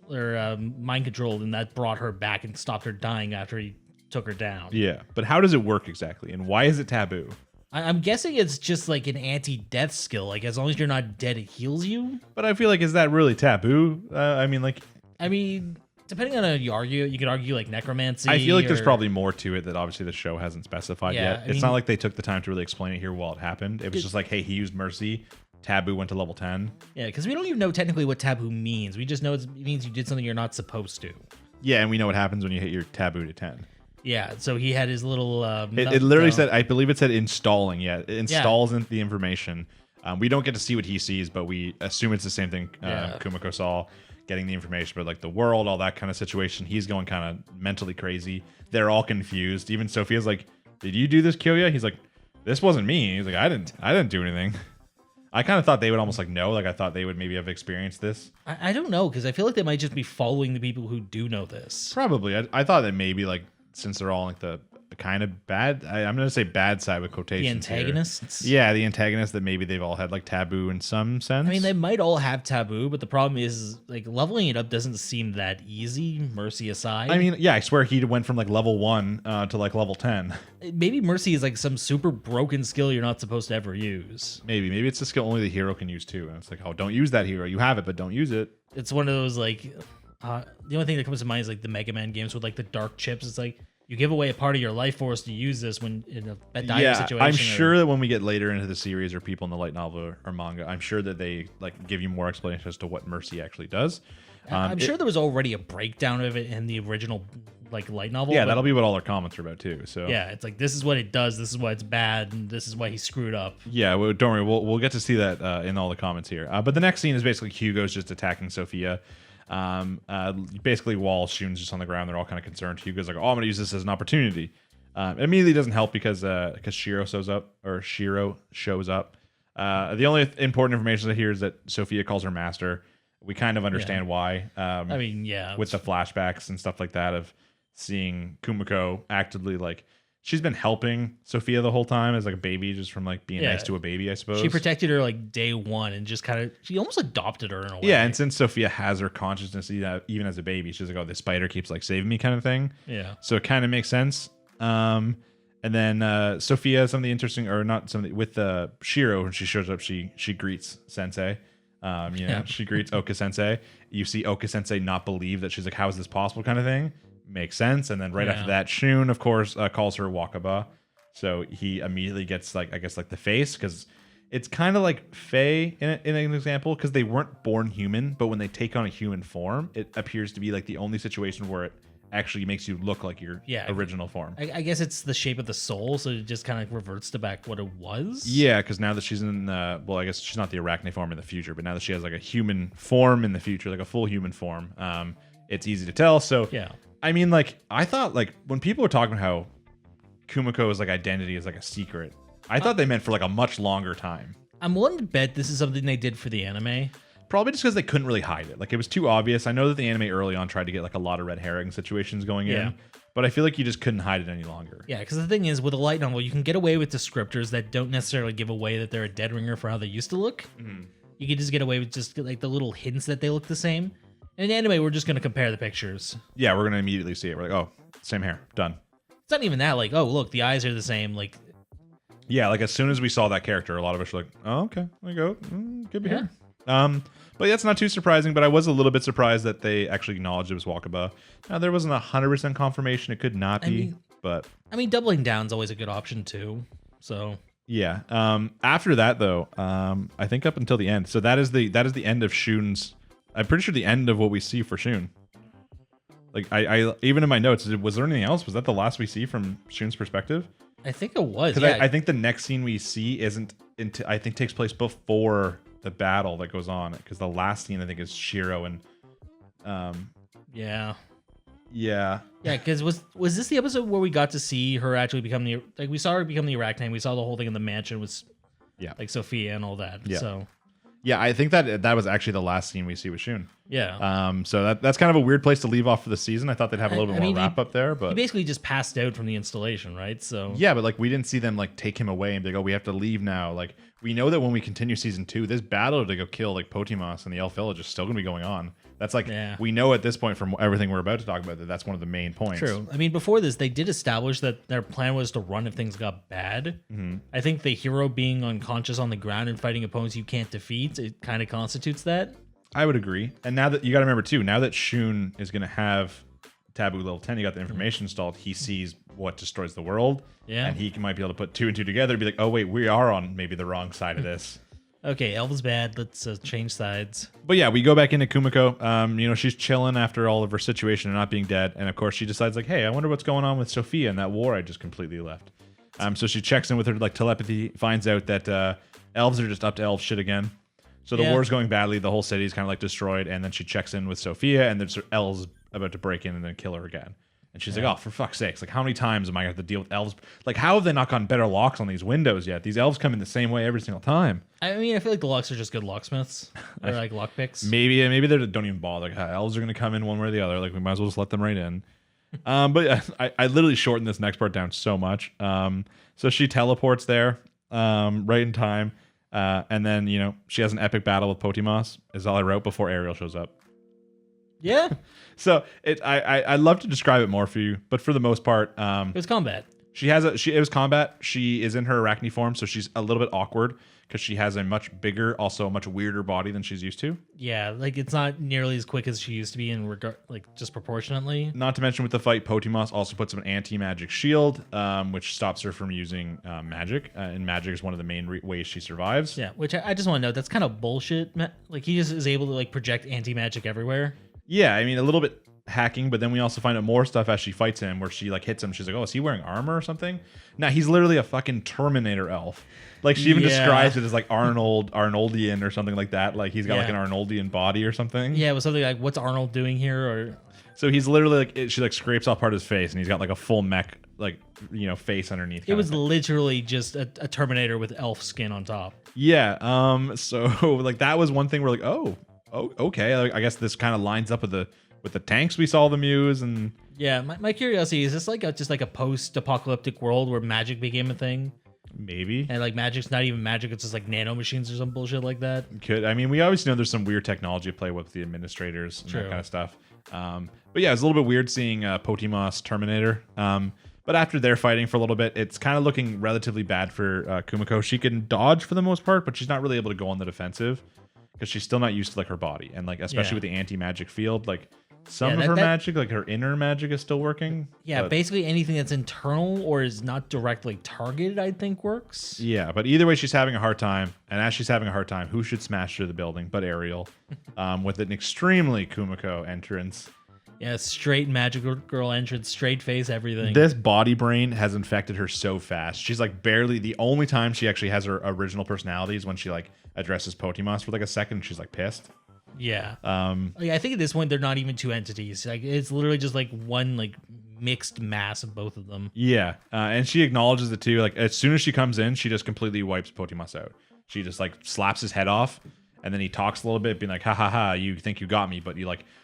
controlled, and that brought her back and stopped her dying after he took her down. Yeah, but how does it work exactly, and why is it taboo? I'm guessing it's just like an anti-death skill. Like as long as you're not dead, it heals you. But I feel like, is that really taboo? I mean, depending on how you argue, you could argue like necromancy. I feel like there's probably more to it that obviously the show hasn't specified yet. It's not like they took the time to really explain it here while it happened. It was just like, hey, he used Mercy. Taboo went to level 10. Yeah, because we don't even know technically what taboo means. We just know it means you did something you're not supposed to. Yeah, and we know what happens when you hit your taboo to 10. Yeah, so he had his little... it literally said, I believe it said installing. Yeah, it installs into the information. We don't get to see what he sees, but we assume it's the same thing Kumiko saw, getting the information, but like the world, all that kind of situation. He's going kind of mentally crazy. They're all confused. Even Sophia's like, did you do this, Kyoya? He's like, this wasn't me. He's like, I didn't do anything. I kind of thought they would almost like know. Like I thought they would maybe have experienced this. I don't know, because I feel like they might just be following the people who do know this. Probably. I thought that maybe like since they're all like the kind of bad, I'm going to say bad side with quotations. The antagonists? Here. Yeah, the antagonists that maybe they've all had like taboo in some sense. I mean, they might all have taboo, but the problem is like leveling it up doesn't seem that easy, Mercy aside. I mean, yeah, I swear he went from like level 1 to like level 10. Maybe Mercy is like some super broken skill you're not supposed to ever use. Maybe it's a skill only the hero can use too. And it's like, oh, don't use that hero. You have it, but don't use it. It's one of those like, the only thing that comes to mind is like the Mega Man games with like the dark chips. It's like, you give away a part of your life force to use this when in a dire situation. I'm sure that when we get later into the series or people in the light novel or manga, I'm sure that they like give you more explanation as to what Mercy actually does. I'm sure there was already a breakdown of it in the original like light novel. Yeah, that'll be what all our comments are about too. So yeah, it's like this is what it does, this is why it's bad, and this is why he screwed up. Yeah, well, don't worry, we'll get to see that in all the comments here. But the next scene is basically Hugo's just attacking Sophia. Basically, while Shun's just on the ground, they're all kind of concerned. Hugo's like, "Oh, I'm gonna use this as an opportunity." It immediately doesn't help because Shiro shows up. The only important information here is that Sophia calls her master. We kind of understand why. I mean, yeah, with the flashbacks and stuff like that of seeing Kumiko actively like she's been helping Sophia the whole time as like a baby, just from like being nice to a baby, I suppose. She protected her like day one and just kind of she almost adopted her in a way. Yeah, and since Sophia has her consciousness even as a baby, she's like, "Oh, this spider keeps like saving me," kind of thing. Yeah. So it kind of makes sense. And then Sophia, something interesting, or not something with Shiro when she shows up, she greets Sensei. She greets Oka Sensei. You see Oka Sensei not believe that she's like, "How is this possible?" kind of thing. Makes sense. And then right after that, Shun, of course, calls her Wakaba. So he immediately gets like, I guess, like the face, because it's kind of like Fae in an example, because they weren't born human, but when they take on a human form, it appears to be like the only situation where it actually makes you look like your original form. I guess it's the shape of the soul, so it just kind of reverts to back what it was. Yeah, because now that she's in, well, I guess she's not the arachne form in the future, but now that she has like a human form in the future, like a full human form, it's easy to tell. So yeah. I mean, like, I thought, like, when people were talking how Kumiko's, like, identity is, like, a secret, I thought they meant for, like, a much longer time. I'm willing to bet this is something they did for the anime. Probably just because they couldn't really hide it. Like, it was too obvious. I know that the anime early on tried to get, like, a lot of red herring situations going in, but I feel like you just couldn't hide it any longer. Yeah, because the thing is, with a light novel, you can get away with descriptors that don't necessarily give away that they're a dead ringer for how they used to look. Mm-hmm. You can just get away with just, like, the little hints that they look the same. In anime, we're just going to compare the pictures. Yeah, we're going to immediately see it. We're like, oh, same hair. Done. It's not even that. Like, oh, look, the eyes are the same. Like, yeah, like as soon as we saw that character, a lot of us were like, oh, okay, there you go. Could be here. But yeah, it's not too surprising, but I was a little bit surprised that they actually acknowledged it was Wakaba. Now, there wasn't 100% confirmation. It could not be, but... I mean, doubling down's always a good option, too. So... Yeah. After that, though, I think up until the end. So that is the end of Shun's... I'm pretty sure the end of what we see for Shun. Like, I even in my notes, was there anything else? Was that the last we see from Shun's perspective? I think it was. Because I think the next scene we see I think takes place before the battle that goes on. Because the last scene I think is Shiro and, yeah. Because was this the episode where we got to see her actually become we saw her become the Arachne. We saw the whole thing in the mansion was, like Sophia and all that. Yeah. So. Yeah, I think that was actually the last scene we see with Shun. Yeah. So that's kind of a weird place to leave off for the season. I thought they'd have a little bit more wrap up there, but he basically just passed out from the installation, right? So yeah, but like we didn't see them like take him away and be like, oh, we have to leave now. Like we know that when we continue season 2, this battle to go kill like Potimas and the Elf Village is still gonna be going on. That's like we know at this point from everything we're about to talk about that that's one of the main points. True. I mean, before this, they did establish that their plan was to run if things got bad. Mm-hmm. I think the hero being unconscious on the ground and fighting opponents you can't defeat, it kind of constitutes that. I would agree. And now that you got to remember too, now that Shun is going to have Taboo level 10, you got the information installed. He sees what destroys the world. Yeah. And he might be able to put 2 and 2 together and be like, oh wait, we are on maybe the wrong side of this. Okay, Elf is bad. Let's change sides. But yeah, we go back into Kumiko. She's chilling after all of her situation and not being dead. And of course, she decides like, hey, I wonder what's going on with Sophia and that war I just completely left. So she checks in with her like telepathy, finds out that elves are just up to elf shit again. So the war's going badly. The whole city's kind of like destroyed. And then she checks in with Sophia and there's elves about to break in and then kill her again. And she's like, oh, for fuck's sakes. Like, how many times am I going to have to deal with elves? Like, how have they not gotten better locks on these windows yet? These elves come in the same way every single time. I mean, I feel like the locks are just good locksmiths. Or like lockpicks. Maybe they don't even bother. Like, elves are going to come in one way or the other. Like, we might as well just let them right in. But I literally shortened this next part down so much. So she teleports there right in time. And then, she has an epic battle with Potimas, is all I wrote before Ariel shows up. Yeah. So I'd love to describe it more for you, but for the most part, it was combat. It was combat. She is in her arachne form, so she's a little bit awkward because she has a much bigger, also a much weirder body than she's used to. Yeah, like it's not nearly as quick as she used to be in regard, like just proportionately. Not to mention with the fight, Potimos also puts an anti-magic shield, which stops her from using magic. And magic is one of the main ways she survives. Yeah, which I just want to note, that's kind of bullshit. Like he just is able to like project anti-magic everywhere. Yeah, I mean a little bit hacking, but then we also find out more stuff as she fights him where she like hits him. She's like, oh, is he wearing armor or something? Nah, he's literally a fucking Terminator elf. Like she even describes it as like Arnoldian or something like that. Like he's got like an Arnoldian body or something. Yeah, it was something like, what's Arnold doing here? Or so he's literally like, she like scrapes off part of his face and he's got like a full mech, like, you know, face underneath. It was literally just a Terminator with elf skin on top. Yeah. So like that was one thing where like, oh, okay. Like, I guess this kind of lines up with the tanks we saw them use. And yeah, my curiosity is this like just like a post-apocalyptic world where magic became a thing? Maybe. And like magic's not even magic, it's just like nano machines or some bullshit like that. I mean, we always know there's some weird technology to play with the administrators and that kind of stuff. But yeah, it's a little bit weird seeing Potimos Terminator. But after they're fighting for a little bit, it's kind of looking relatively bad for Kumiko. She can dodge for the most part, but she's not really able to go on the defensive because she's still not used to like her body. And like especially with the anti-magic field, like some of her magic, like her inner magic, is still working. Yeah, basically anything that's internal or is not directly targeted, I think works. Yeah, but either way, she's having a hard time. And as she's having a hard time, who should smash through the building but Ariel with an extremely Kumiko entrance. Yeah, straight magical girl entrance, straight face, everything. This body brain has infected her so fast. She's like barely, the only time she actually has her original personality is when she like addresses Potimos for like a second. And she's like pissed. Yeah. Like, I think at this point they're not even two entities. Like it's literally just like one like mixed mass of both of them. Yeah, and she acknowledges it too. Like as soon as she comes in, she just completely wipes Potimos out. She just like slaps his head off, and then he talks a little bit, being like, "Ha ha ha! You think you got me, but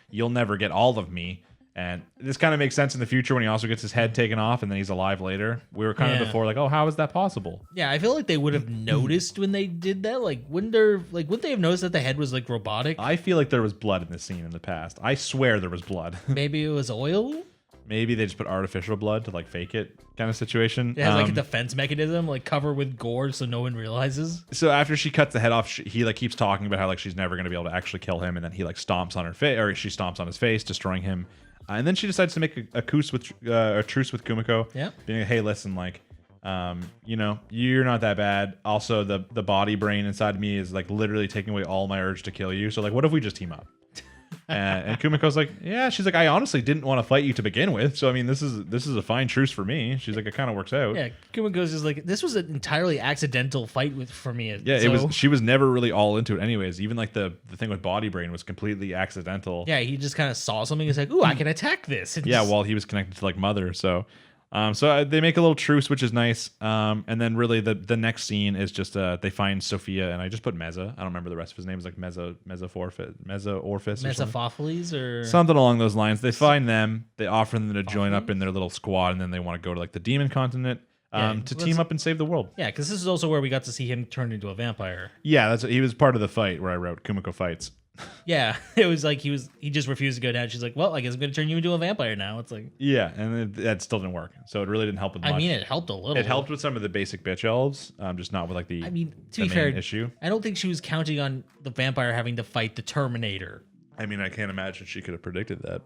you'll never get all of me." And this kind of makes sense in the future when he also gets his head taken off and then he's alive later. We were kind of before like, oh, how is that possible? Yeah, I feel like they would have noticed when they did that. Like, wouldn't they have noticed that the head was like robotic? I feel like there was blood in this scene in the past. I swear there was blood. Maybe it was oil? Maybe they just put artificial blood to like fake it kind of situation. It has like a defense mechanism, like cover with gore so no one realizes. So after she cuts the head off, he like keeps talking about how like she's never going to be able to actually kill him. And then he like stomps on her face, or she stomps on his face, destroying him. And then she decides to make a truce with Kumiko. Yeah. Being like, hey, listen, like, you know, you're not that bad. Also, the body brain inside me is like literally taking away all my urge to kill you. So like, what if we just team up? And Kumiko's like, yeah. She's like, I honestly didn't want to fight you to begin with. So I mean, this is a fine truce for me. She's like, it kind of works out. Yeah. Kumiko's just like, this was an entirely accidental fight for me. Yeah, so, it was. She was never really all into it, anyways. Even like the thing with body brain was completely accidental. Yeah, he just kind of saw something. He's like, ooh, I can attack this. And yeah, while he was connected to like Mother. So they make a little truce, which is nice. And then really the next scene is just they find Sophia, and I just put Meza. I don't remember the rest of his name. It's like Mesophophiles or something along those lines. They find them. They offer them to join up in their little squad, and then they want to go to like the demon continent to team up and save the world. Yeah, because this is also where we got to see him turn into a vampire. Yeah, he was part of the fight where I wrote Kumiko fights. Yeah, it was like he just refused to go down. She's like, well, I guess I'm going to turn you into a vampire now. It's like, yeah, and that still didn't work. So it really didn't help with much. I mean, it helped a little. It helped with some of the basic bitch elves, just not with like the. I mean, to be fair, issue. I don't think she was counting on the vampire having to fight the Terminator. I mean, I can't imagine she could have predicted that.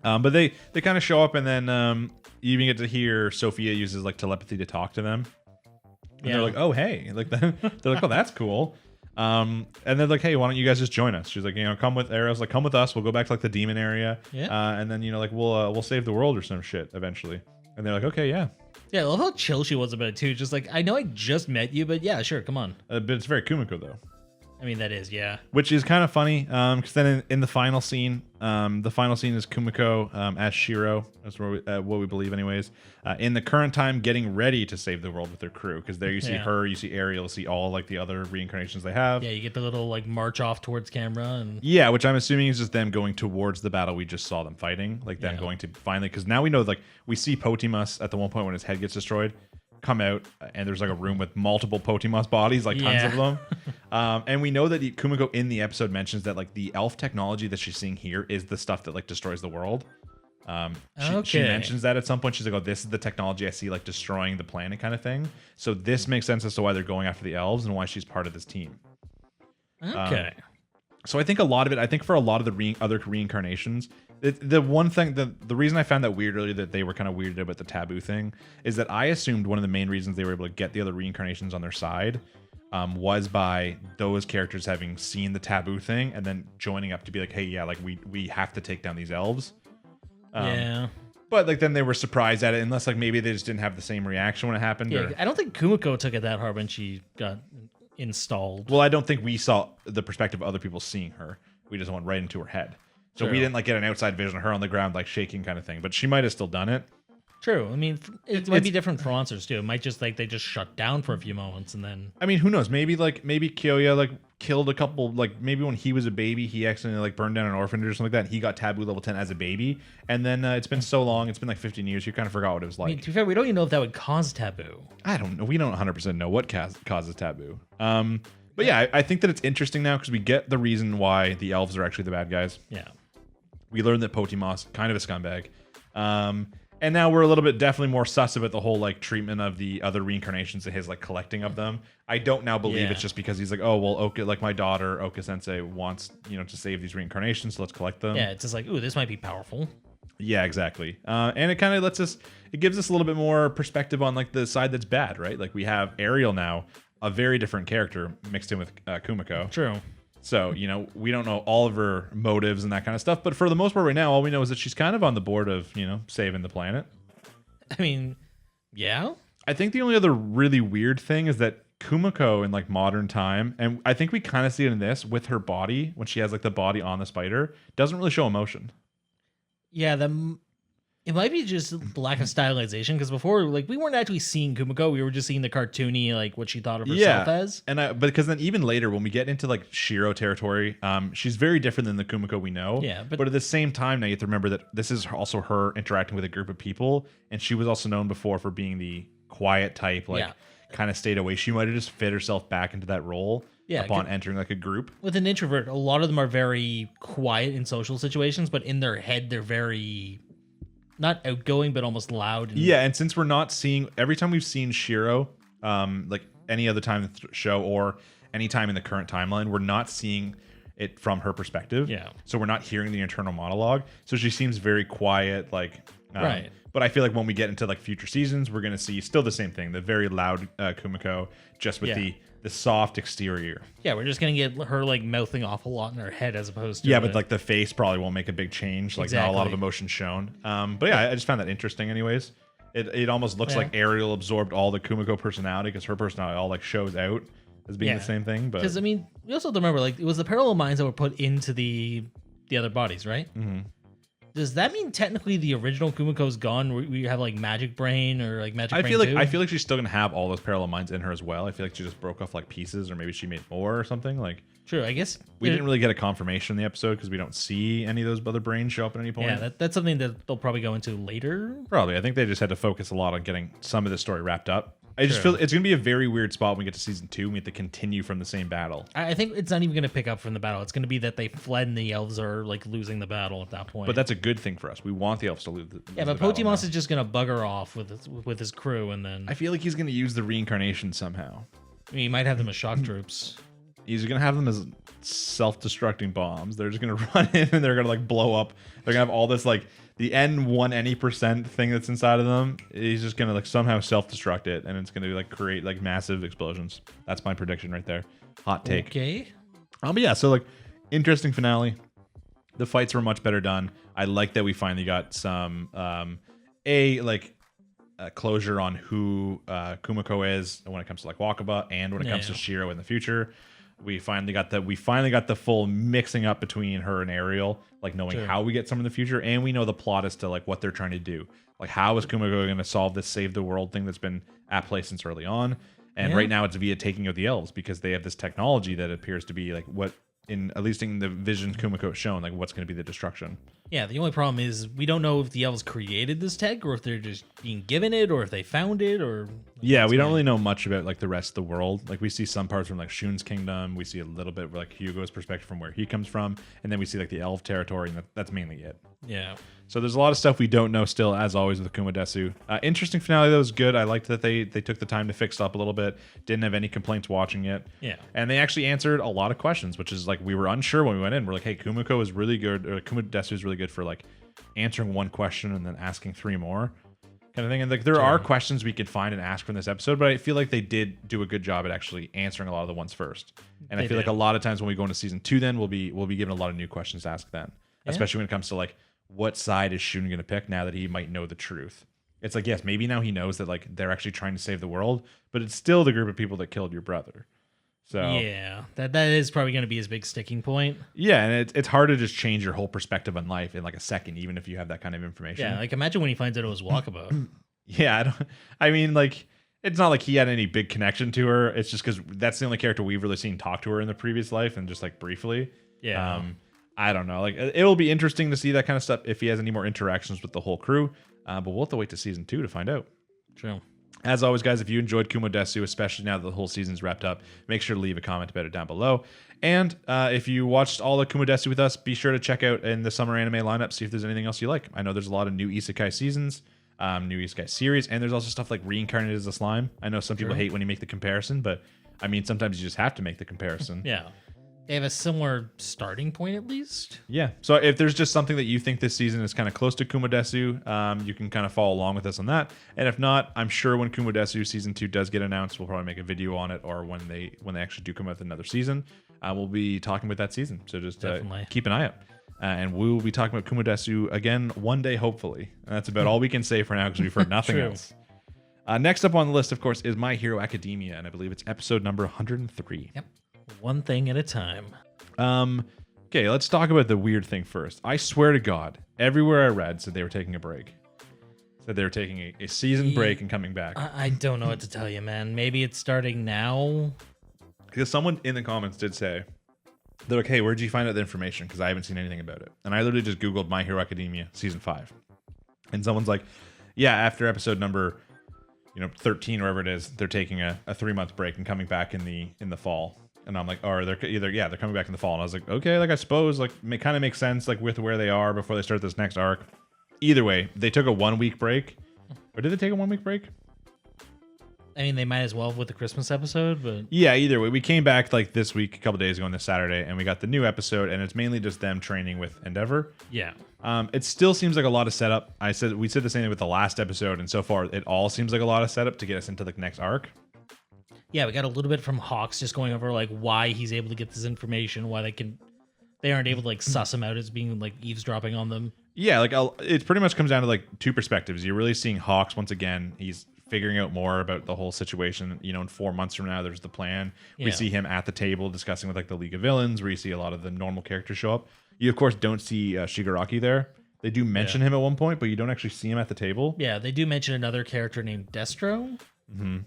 But they kind of show up, and then you even get to hear Sophia uses like telepathy to talk to them. And they're like, oh hey, like they're like, oh that's cool. And they're like, hey, why don't you guys just join us? She's like, come with Arrows, like come with us. We'll go back to like the demon area. Yeah. And then like we'll save the world or some shit eventually. And they're like, okay, yeah. Yeah, I love how chill she was about it too. Just like, I know I just met you, but yeah, sure, come on. But it's very Kumiko though. I mean, that is, yeah. Which is kind of funny, because then in the final scene is Kumiko as Shiro. That's what we believe anyways. In the current time, getting ready to save the world with her crew. Because there you see her, you see Ariel, you see all like the other reincarnations they have. Yeah, you get the little like march off towards camera. And yeah, which I'm assuming is just them going towards the battle we just saw them fighting. Like them going to finally, because now we know, like we see Potimus at the one point when his head gets destroyed. Come out, and there's like a room with multiple Potimos bodies, like tons of them. And we know that Kumiko in the episode mentions that like the elf technology that she's seeing here is the stuff that like destroys the world. She mentions that at some point. She's like, "Oh, this is the technology I see like destroying the planet, kind of thing." So this makes sense as to why they're going after the elves and why she's part of this team. Okay. So I think a lot of it. I think for a lot of the other reincarnations, the one thing, the reason I found that weird earlier, that they were kind of weirded about the taboo thing, is that I assumed one of the main reasons they were able to get the other reincarnations on their side was by those characters having seen the taboo thing and then joining up to be like, hey, yeah, like we have to take down these elves. Yeah. But like then they were surprised at it, unless like maybe they just didn't have the same reaction when it happened. Yeah, I don't think Kumiko took it that hard when she got installed. Well, I don't think we saw the perspective of other people seeing her. We just went right into her head. So we didn't like get an outside vision of her on the ground like shaking kind of thing. But she might have still done it. True. I mean, it might be different for monsters too. It might just like they just shut down for a few moments and then. I mean, who knows? Maybe Kyoya like killed a couple. Like maybe when he was a baby, he accidentally like burned down an orphanage or something like that. And he got taboo level 10 as a baby, and then it's been so long. It's been like 15 years. You kind of forgot what it was like. I mean, to be fair, we don't even know if that would cause taboo. I don't know. We don't 100% know what causes taboo. But yeah, I think that it's interesting now because we get the reason why the elves are actually the bad guys. Yeah. We learned that Potimos kind of a scumbag. And now we're a little bit definitely more sus about the whole like treatment of the other reincarnations and his like collecting of them. I don't now believe it's just because he's like, oh well, Oka, like my daughter Oka Sensei wants to save these reincarnations, so let's collect them. Yeah, it's just like, ooh, this might be powerful. Yeah, exactly. And it kind of it gives us a little bit more perspective on like the side that's bad, right? Like we have Ariel now, a very different character mixed in with Kumiko. True. So, we don't know all of her motives and that kind of stuff. But for the most part right now, all we know is that she's kind of on the board of, saving the planet. I mean, yeah. I think the only other really weird thing is that Kumiko in like modern time, and I think we kind of see it in this with her body, when she has like the body on the spider, doesn't really show emotion. Yeah, it might be just lack of stylization, because before, like, we weren't actually seeing Kumiko. We were just seeing the cartoony, like, what she thought of herself as. And because then even later, when we get into, like, Shiro territory, she's very different than the Kumiko we know. Yeah, but at the same time, now you have to remember that this is also her interacting with a group of people, and she was also known before for being the quiet type, like, kind of stayed away. She might have just fit herself back into that role upon entering, like, a group. With an introvert, a lot of them are very quiet in social situations, but in their head, they're very... not outgoing, but almost loud. And since we're not seeing, every time we've seen Shiro, like any other time in the show or any time in the current timeline, we're not seeing it from her perspective. Yeah. So we're not hearing the internal monologue. So she seems very quiet, like, right. But I feel like when we get into like future seasons, we're going to see still the same thing, the very loud Kumiko, just with the soft exterior. Yeah, we're just going to get her like mouthing off a lot in her head as opposed to... Yeah, but like the face probably won't make a big change. Like not a lot of emotion shown. But yeah, I just found that interesting anyways. It almost looks like Ariel absorbed all the Kumiko personality because her personality all like shows out as being the same thing. But because I mean, we also have to remember like it was the parallel minds that were put into the other bodies, right? Mm-hmm. Does that mean technically the original Kumiko's gone? We have like Magic Brain or like Magic Brain 2? I feel like she's still gonna have all those parallel minds in her as well. I feel like she just broke off like pieces, or maybe she made more or something. Like, true, I guess we didn't really get a confirmation in the episode because we don't see any of those other brains show up at any point. Yeah, that's something that they'll probably go into later. Probably. I think they just had to focus a lot on getting some of the story wrapped up. I just feel it's going to be a very weird spot when we get to season 2 and we have to continue from the same battle. I think it's not even going to pick up from the battle. It's going to be that they fled and the elves are like losing the battle at that point. But that's a good thing for us. We want the elves to lose the but Potimos is just going to bugger off with his crew, and then... I feel like he's going to use the reincarnation somehow. I mean, he might have them as shock troops. He's going to have them as self-destructing bombs. They're just going to run in and they're going to like blow up. They're going to have all this like... the N1 any % thing that's inside of them, he's just gonna like somehow self-destruct it, and it's gonna like create like massive explosions. That's my prediction right there. Hot take. Okay. But yeah, so like interesting finale. The fights were much better done. I like that we finally got some closure on who Kumiko is when it comes to like Wakaba, and when it comes to Shiro in the future. We finally got the full mixing up between her and Ariel, like knowing how we get some in the future, and we know the plot as to like what they're trying to do. Like how is Kumiko going to solve this save the world thing that's been at play since early on? And right now it's via taking out the elves because they have this technology that appears to be like what in at least in the vision Kumiko shown, like what's going to be the destruction. Yeah, the only problem is we don't know if the elves created this tech or if they're just being given it or if they found it or... Yeah, we don't really know much about like the rest of the world. Like we see some parts from like Shun's kingdom. We see a little bit like Hugo's perspective from where he comes from. And then we see like the elf territory, and that's mainly it. Yeah. So there's a lot of stuff we don't know still, as always, with Kumo Desu. Interesting finale, though, was good. I liked that they took the time to fix it up a little bit. Didn't have any complaints watching it. Yeah. And they actually answered a lot of questions, which is like we were unsure when we went in. We're like, hey, Kumiko is really good, or Kumo Desu is really good for like answering one question and then asking 3 more kind of thing. And like there are questions we could find and ask from this episode, but I feel like they did do a good job at actually answering a lot of the ones first. And I feel like a lot of times when we go into season 2, then we'll be given a lot of new questions to ask then, especially when it comes to like what side is Shun going to pick now that he might know the truth. It's like, yes, maybe now he knows that like they're actually trying to save the world, but it's still the group of people that killed your brother. So yeah, that is probably going to be his big sticking point. Yeah, and it's hard to just change your whole perspective on life in like a second, even if you have that kind of information. Yeah, like imagine when he finds out it was Walkabout. Yeah, I mean, like it's not like he had any big connection to her. It's just because that's the only character we've really seen talk to her in the previous life, and just like briefly. Yeah. I don't know. Like it'll be interesting to see that kind of stuff if he has any more interactions with the whole crew. But we'll have to wait to season 2 to find out. True. As always, guys, if you enjoyed Kumo Desu, especially now that the whole season's wrapped up, make sure to leave a comment about it down below. And if you watched all of Kumo Desu with us, be sure to check out in the summer anime lineup, see if there's anything else you like. I know there's a lot of new isekai seasons, new isekai series, and there's also stuff like Reincarnated as a Slime. I know some people hate when you make the comparison, but I mean, sometimes you just have to make the comparison. Yeah. They have a similar starting point, at least. Yeah. So if there's just something that you think this season is kind of close to Kumo Desu, you can kind of follow along with us on that. And if not, I'm sure when Kumo Desu season 2 does get announced, we'll probably make a video on it, or when they actually do come out with another season, we'll be talking about that season. So just keep an eye out. And we will be talking about Kumo Desu again one day, hopefully. And that's about all we can say for now because we've heard nothing else. Next up on the list, of course, is My Hero Academia, and I believe it's episode number 103. Yep. One thing at a time. Okay, let's talk about the weird thing first. I swear to God, everywhere I read said they were taking a break. Said they were taking a season break and coming back. I don't know what to tell you, man. Maybe it's starting now. Because someone in the comments did say, they're like, hey, where'd you find out the information? Because I haven't seen anything about it. And I literally just Googled My Hero Academia season 5. And someone's like, yeah, after episode number 13 or whatever it is, they're taking a 3-month break and coming back in the fall. And I'm like, or they're coming back in the fall. And I was like, okay, like I suppose like it kind of makes sense like with where they are before they start this next arc. Either way, they took a 1-week break. Or did they take a 1-week break? I mean, they might as well with the Christmas episode, but yeah, either way, we came back like this week, a couple days ago on this Saturday, and we got the new episode, and it's mainly just them training with Endeavor. Yeah. It still seems like a lot of setup. We said the same thing with the last episode, and so far it all seems like a lot of setup to get us into the next arc. Yeah, we got a little bit from Hawks just going over like why he's able to get this information, why they aren't able to like suss him out as being like eavesdropping on them. Yeah, like it pretty much comes down to like 2 perspectives. You're really seeing Hawks once again. He's figuring out more about the whole situation. In 4 months from now, there's the plan. Yeah. We see him at the table discussing with like the League of Villains, where you see a lot of the normal characters show up. You of course don't see Shigaraki there. They do mention him at one point, but you don't actually see him at the table. Yeah, they do mention another character named Destro. Mm-hmm.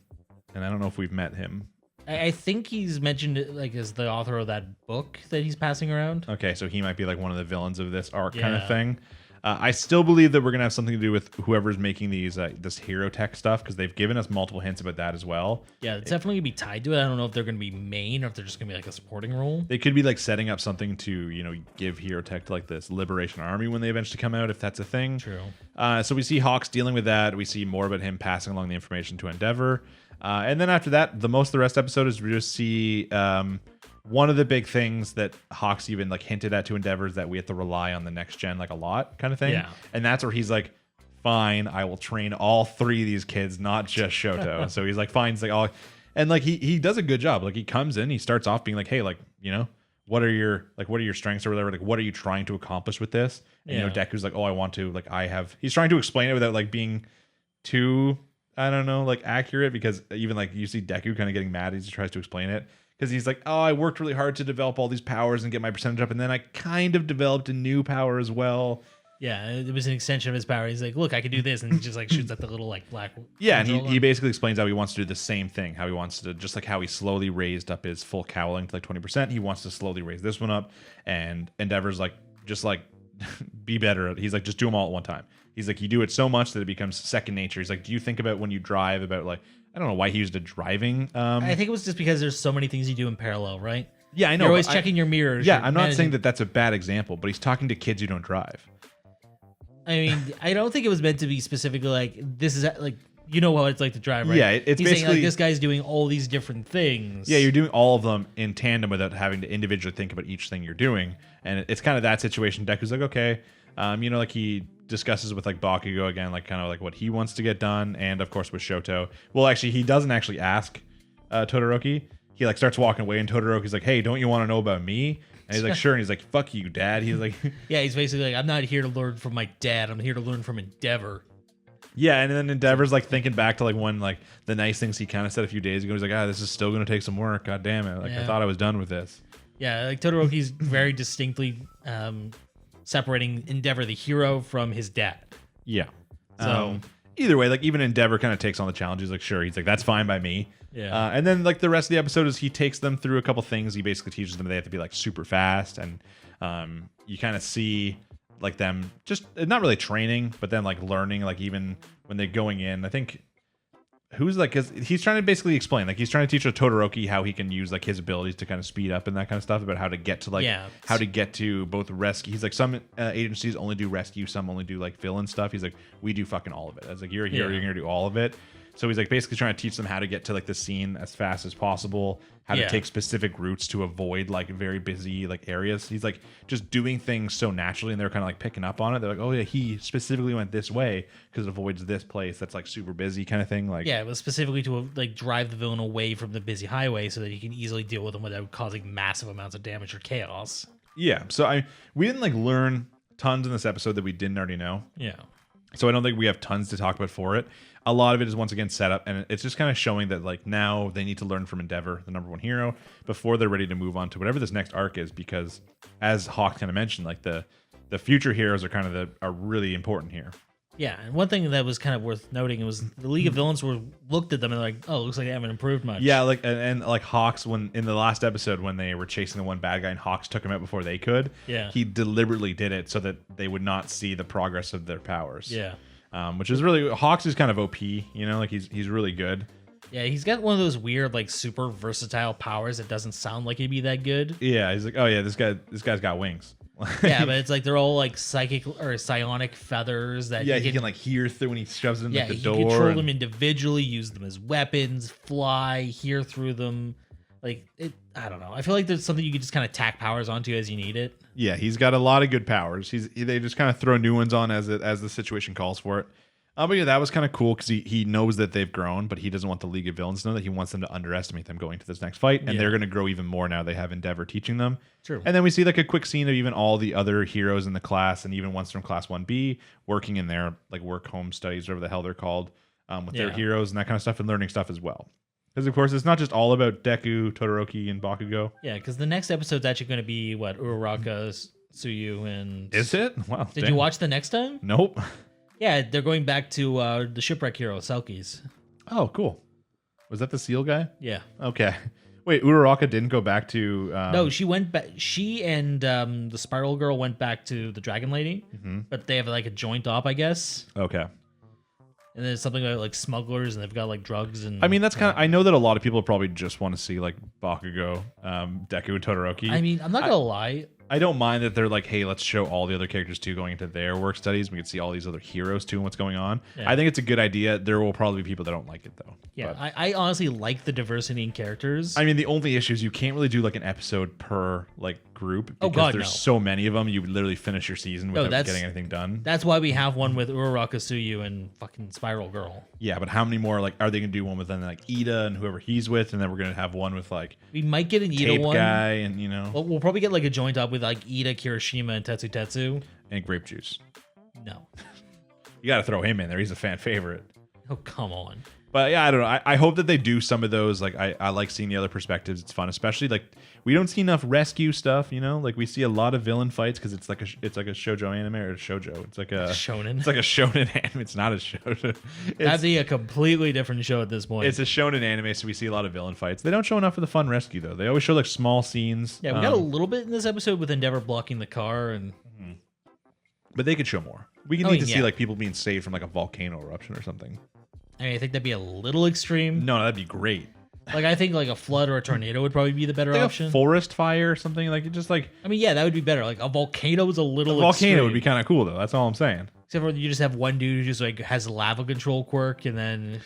And I don't know if we've met him. I think he's mentioned like as the author of that book that he's passing around. Okay, so he might be like one of the villains of this arc kind of thing. I still believe that we're gonna have something to do with whoever's making these this hero tech stuff, because they've given us multiple hints about that as well. Yeah, it's definitely gonna be tied to it. I don't know if they're gonna be main or if they're just gonna be like a supporting role. They could be like setting up something to give hero tech to like this Liberation Army when they eventually come out, if that's a thing. True. So we see Hawks dealing with that. We see more about him passing along the information to Endeavor. And then after that, the rest episode is we just see one of the big things that Hawks even like hinted at to Endeavor is that we have to rely on the next gen like a lot kind of thing. Yeah. And that's where he's like, fine, I will train all 3 of these kids, not just Shoto. So he's like, fine. He's like, oh, and like he does a good job. Like he comes in, he starts off being like, hey, like, what are your strengths or whatever? Like, what are you trying to accomplish with this? And Deku's like, oh, I want to, like, he's trying to explain it without like being too, I don't know, like accurate, because even like you see Deku kind of getting mad as he tries to explain it. Because he's like, oh, I worked really hard to develop all these powers and get my percentage up, and then I kind of developed a new power as well. Yeah, it was an extension of his power. He's like, look, I can do this, and he just like shoots at the little like black. Yeah, and he basically explains how he wants to do the same thing. How he wants to, just like how he slowly raised up his full cowling to like 20%. He wants to slowly raise this one up, and Endeavor's like, just like be better. He's like, just do them all at one time. He's like, you do it so much that it becomes second nature. He's like, do you think about when you drive about like, I don't know why he used a driving. I think it was just because there's so many things you do in parallel, right? Yeah, I know. You're always checking your mirrors. Yeah, I'm not saying that that's a bad example, but he's talking to kids who don't drive. I mean, I don't think it was meant to be specifically like this is like you know what it's like to drive, right? Yeah, it's He's basically saying, like, this guy's doing all these different things. Yeah, you're doing all of them in tandem without having to individually think about each thing you're doing, and it's kind of that situation. Deku's like, okay, like he discusses with like Bakugo again, like kind of like what he wants to get done, and of course with Shoto. Well, actually, he doesn't actually ask Todoroki. He like starts walking away, and Todoroki's like, hey, don't you want to know about me? And he's like, sure. And he's like, fuck you, dad. He's like, yeah, he's basically like, I'm not here to learn from my dad. I'm here to learn from Endeavor. Yeah, and then Endeavor's like thinking back to like when like the nice things he kind of said a few days ago. He's like, this is still gonna take some work. God damn it! Like I thought I was done with this. Yeah, like Todoroki's very distinctly separating Endeavor, the hero, from his dad. Yeah. So either way, like even Endeavor kind of takes on the challenge. He's like, sure. He's like, that's fine by me. Yeah. And then like the rest of the episode is he takes them through a couple things. He basically teaches them they have to be like super fast, and you kind of see like them just not really training, but then like learning, like even when they're going in. I think who's like, cause he's trying to basically explain, like he's trying to teach Todoroki how he can use like his abilities to kind of speed up and that kind of stuff, about how to get to like how to get to both rescue. He's like, some agencies only do rescue, some only do like fill in stuff. He's like, we do fucking all of it. I was like, you're a hero, you're gonna do all of it. So he's like basically trying to teach them how to get to like the scene as fast as possible, how to take specific routes to avoid like very busy like areas. He's like just doing things so naturally, and they're kind of like picking up on it. They're like, oh yeah, he specifically went this way because it avoids this place that's like super busy kind of thing. Like, yeah, it was specifically to like drive the villain away from the busy highway so that he can easily deal with them without causing massive amounts of damage or chaos. Yeah, so we didn't like learn tons in this episode that we didn't already know. Yeah. So I don't think we have tons to talk about for it. A lot of it is once again set up, and it's just kind of showing that like now they need to learn from Endeavor, the number one hero, before they're ready to move on to whatever this next arc is. Because as Hawk kind of mentioned, like the future heroes are kind of are really important here. Yeah, and one thing that was kind of worth noting was the League of Villains looked at them and like, oh, it looks like they haven't improved much. Yeah, like and like Hawks, when in the last episode when they were chasing the one bad guy and Hawks took him out before they could. Yeah, he deliberately did it so that they would not see the progress of their powers. Yeah. Which is really, Hawks is kind of OP, like he's really good. Yeah, he's got one of those weird like super versatile powers that doesn't sound like he'd be that good. Yeah, he's like, oh yeah, this guy's got wings. Yeah, but it's like they're all like psychic or psionic feathers that he can like hear through when he shoves them at the door. Yeah, he control them individually, use them as weapons, fly, hear through them. Like I don't know. I feel like there's something you could just kind of tack powers onto as you need it. Yeah, he's got a lot of good powers. They just kind of throw new ones on as the situation calls for it. But yeah, that was kind of cool because he knows that they've grown, but he doesn't want the League of Villains to know that. He wants them to underestimate them going to this next fight, and they're going to grow even more now they have Endeavor teaching them. True. And then we see like a quick scene of even all the other heroes in the class, and even ones from Class 1B working in their like work home studies, whatever the hell they're called, with their heroes and that kind of stuff, and learning stuff as well. Because, of course, it's not just all about Deku, Todoroki, and Bakugo. Yeah, because the next episode's actually going to be, Uraraka, Tsuyu, and... Is it? Wow. Did you watch the next time? Nope. Yeah, they're going back to the shipwreck hero, Selkies. Oh, cool. Was that the seal guy? Yeah. Okay. Wait, Uraraka didn't go back to... No, she went back... She and the Spiral Girl went back to the Dragon Lady, but they have, like, a joint op, I guess. Okay. And then something about like smugglers, and they've got like drugs and. I mean, that's kind of. I know that a lot of people probably just want to see like Bakugo, Deku, and Todoroki. I mean, I'm not gonna lie. I don't mind that they're like, hey, let's show all the other characters too going into their work studies. We can see all these other heroes too and what's going on. Yeah. I think it's a good idea. There will probably be people that don't like it though. Yeah, I honestly like the diversity in characters. I mean, the only issue is you can't really do like an episode per like group because there's so many of them. You would literally finish your season without getting anything done. That's why we have one with Uraraka, Tsuyu, and fucking Spiral Girl. Yeah, but how many more? Like, are they gonna do one with then like Ida and whoever he's with, and then we're gonna have one with like we might get an Ida one guy, and we'll probably get like a joint up with like Ida, Kirishima, and Tetsu and Grape Juice. No, you got to throw him in there. He's a fan favorite. Oh come on. But yeah, I don't know. I hope that they do some of those. Like I like seeing the other perspectives. It's fun, especially like we don't see enough rescue stuff. You know, like we see a lot of villain fights because it's like a shoujo anime or a shoujo. It's like a shonen. It's like a shonen anime. It's not a shoujo. That'd be a completely different show at this point. It's a shonen anime, so we see a lot of villain fights. They don't show enough of the fun rescue though. They always show like small scenes. Yeah, we got a little bit in this episode with Endeavor blocking the car, and but they could show more. We need to see like people being saved from like a volcano eruption or something. I mean, I think that'd be a little extreme. No, that'd be great. Like, I think like a flood or a tornado would probably be the better option. A forest fire or something, like it just like. I mean, yeah, that would be better. Like a volcano is a little. Volcano would be kind of cool though. That's all I'm saying. Except for you just have one dude who just like has a lava control quirk, and then.